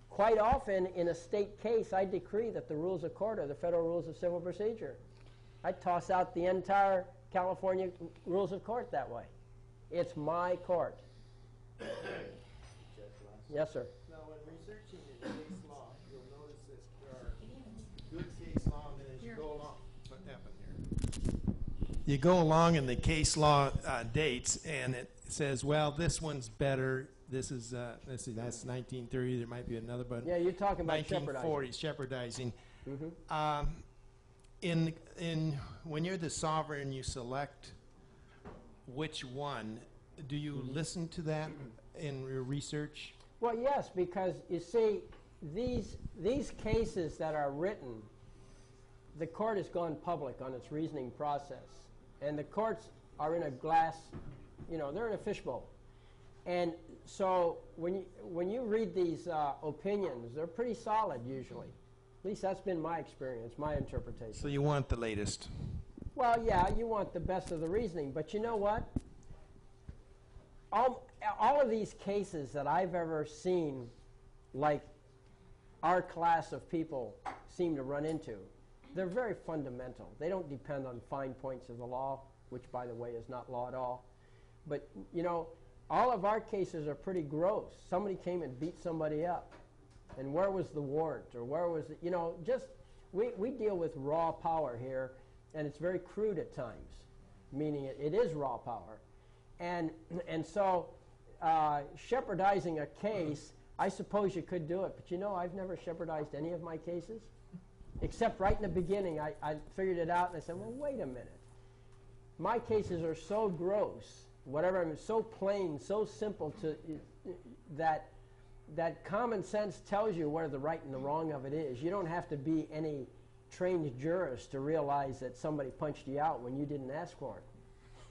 Quite often in a state case, I decree that the rules of court are the federal rules of civil procedure. I toss out the entire California rules of court that way. It's my court. Yes, sir. Now, when researching the case law, you'll notice that there are good case law, and then as you go along, what happened here? You go along in the case law dates, and it says, well, this one's better. That's 1930. There might be another, but yeah, you're talking about 1940s shepherdizing. Mm-hmm. When you're the sovereign, you select which one. Do you listen to that in your research? Well, yes, because you see, these cases that are written, the court has gone public on its reasoning process, and the courts are in a glass, they're in a fishbowl. And so when you read these opinions, they're pretty solid usually. At least that's been my experience, my interpretation. So you want the latest? Well, yeah, you want the best of the reasoning, but you know what? All of these cases that I've ever seen, like our class of people seem to run into, they're very fundamental. They don't depend on fine points of the law, which, by the way, is not law at all. But, all of our cases are pretty gross. Somebody came and beat somebody up. And where was the warrant? Or where was the, we deal with raw power here, and it's very crude at times, meaning it is raw power. And so shepherdizing a case, I suppose you could do it, but I've never shepherdized any of my cases, except right in the beginning. I figured it out, and I said, well, wait a minute. My cases are so gross, so plain, so simple that common sense tells you where the right and the wrong of it is. You don't have to be any trained jurist to realize that somebody punched you out when you didn't ask for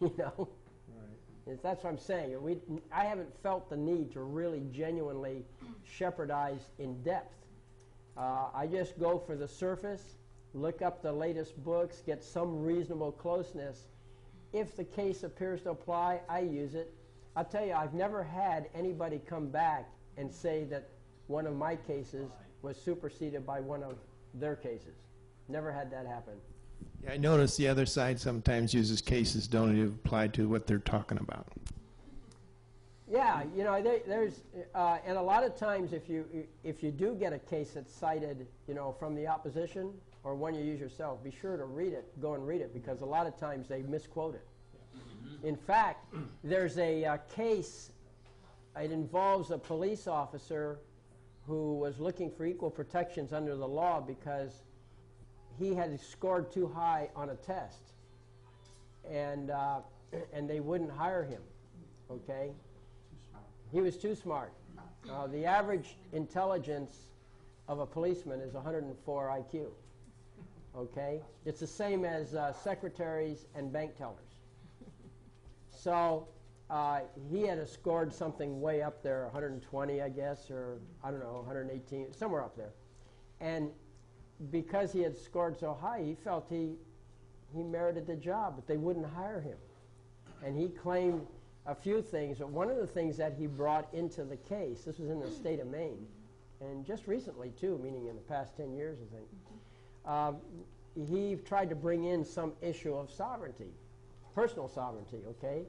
it. Right. That's what I'm saying. I haven't felt the need to really genuinely shepherdize in depth. I just go for the surface, look up the latest books, get some reasonable closeness. If the case appears to apply, I use it. I'll tell you, I've never had anybody come back and say that one of my cases was superseded by one of their cases. Never had that happen. Yeah, I notice the other side sometimes uses cases don't even apply to what they're talking about. Yeah, you know, there's and a lot of times if you do get a case that's cited, you know, from the opposition or one you use yourself, be sure to read it. Go and read it, because a lot of times they misquote it. In fact, there's a case. It involves a police officer who was looking for equal protections under the law because he had scored too high on a test, and they wouldn't hire him. Okay. He was too smart. The average intelligence of a policeman is 104 IQ. Okay? It's the same as secretaries and bank tellers. So he had scored something way up there, 120, I guess, or I don't know, 118, somewhere up there. And because he had scored so high, he felt he merited the job, but they wouldn't hire him. And he claimed a few things, but one of the things that he brought into the case, this was in the state of Maine, and just recently too, meaning in the past 10 years, I think, he tried to bring in some issue of sovereignty, personal sovereignty, okay?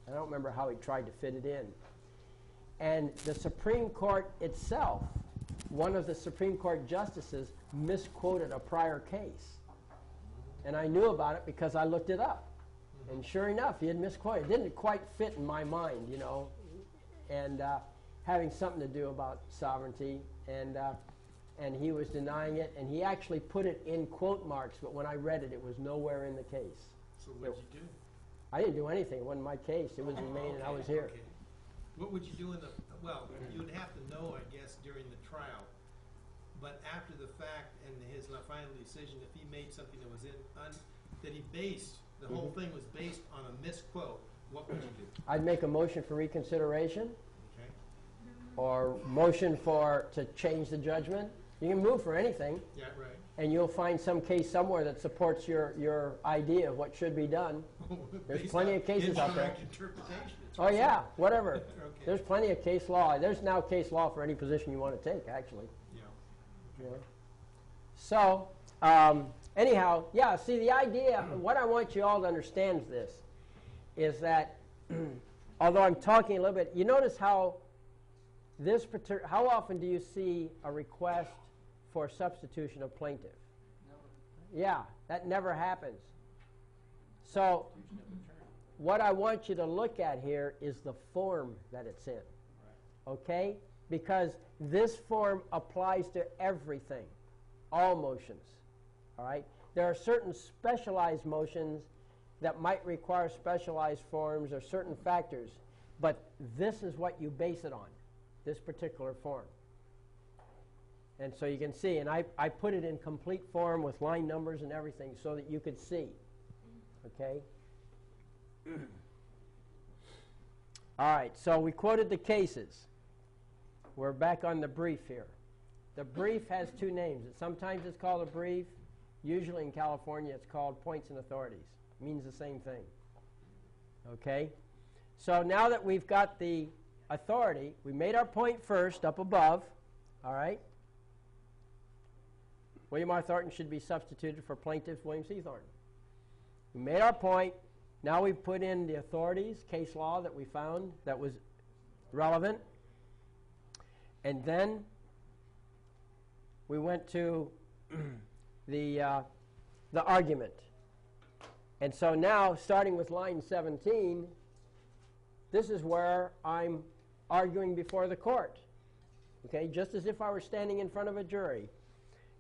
I don't remember how he tried to fit it in. And the Supreme Court itself, one of the Supreme Court justices misquoted a prior case. And I knew about it because I looked it up. And sure enough, he had misquoted. It didn't quite fit in my mind, you know, and having something to do about sovereignty, and he was denying it, and he actually put it in quote marks, but when I read it, it was nowhere in the case. So what did you do? I didn't do anything. It wasn't my case. It was in Maine, and I was here. Okay. What would you do in the, well, you would have to know, I guess, during the trial, but after the fact and his final decision, if he made something that was that he based, the whole thing was based on a misquote, what would you do? I'd make a motion for reconsideration, Okay. or motion to change the judgment. You can move for anything. Yeah, right. And you'll find some case somewhere that supports your idea of what should be done. There's plenty of cases out there. Oh yeah, whatever. Okay. There's plenty of case law. There's now case law for any position you want to take, actually. Yeah. Yeah. So, anyhow, yeah, see, the idea, what I want you all to understand is that, although I'm talking a little bit, you notice how how often do you see a request for substitution of plaintiff? Never. Yeah, that never happens. So, what I want you to look at here is the form that it's in. Right. Okay? Because this form applies to everything, all motions. All right? There are certain specialized motions that might require specialized forms or certain factors, but this is what you base it on, this particular form. And so you can see, and I put it in complete form with line numbers and everything so that you could see. Okay? All right, so we quoted the cases. We're back on the brief here. The brief has two names. Sometimes it's called a brief. Usually in California it's called points and authorities. It means the same thing. Okay? So now that we've got the authority, we made our point first up above. All right? William R. Thornton should be substituted for plaintiff William C. Thornton. We made our point. Now we've put in the authorities, case law that we found that was relevant. And then we went to the argument. And so now, starting with line 17, this is where I'm arguing before the court. Okay, just as if I were standing in front of a jury.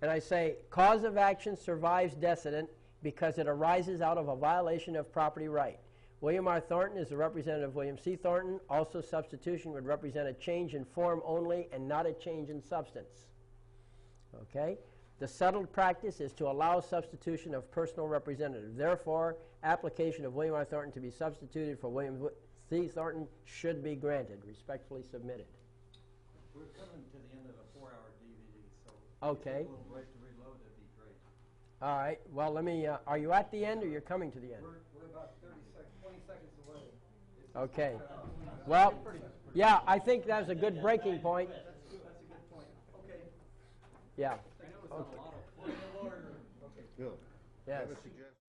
And I say, cause of action survives decedent because it arises out of a violation of property right. William R. Thornton is the representative of William C. Thornton. Also, substitution would represent a change in form only and not a change in substance. Okay? The settled practice is to allow substitution of personal representative. Therefore, application of William R. Thornton to be substituted for William C. Thornton should be granted. Respectfully submitted. We're coming to the end of a 4-hour DVD, so okay. If you take a little break to reload, that'd be great. All right. Well, let me. Are you at the end, or you're coming to the end? We're about 20 seconds away. Okay. Well, yeah, I think that's a good breaking point. That's a good point. Okay. Yeah. I know it's not a lot of point of order. Bill, Yes. I have a suggestion.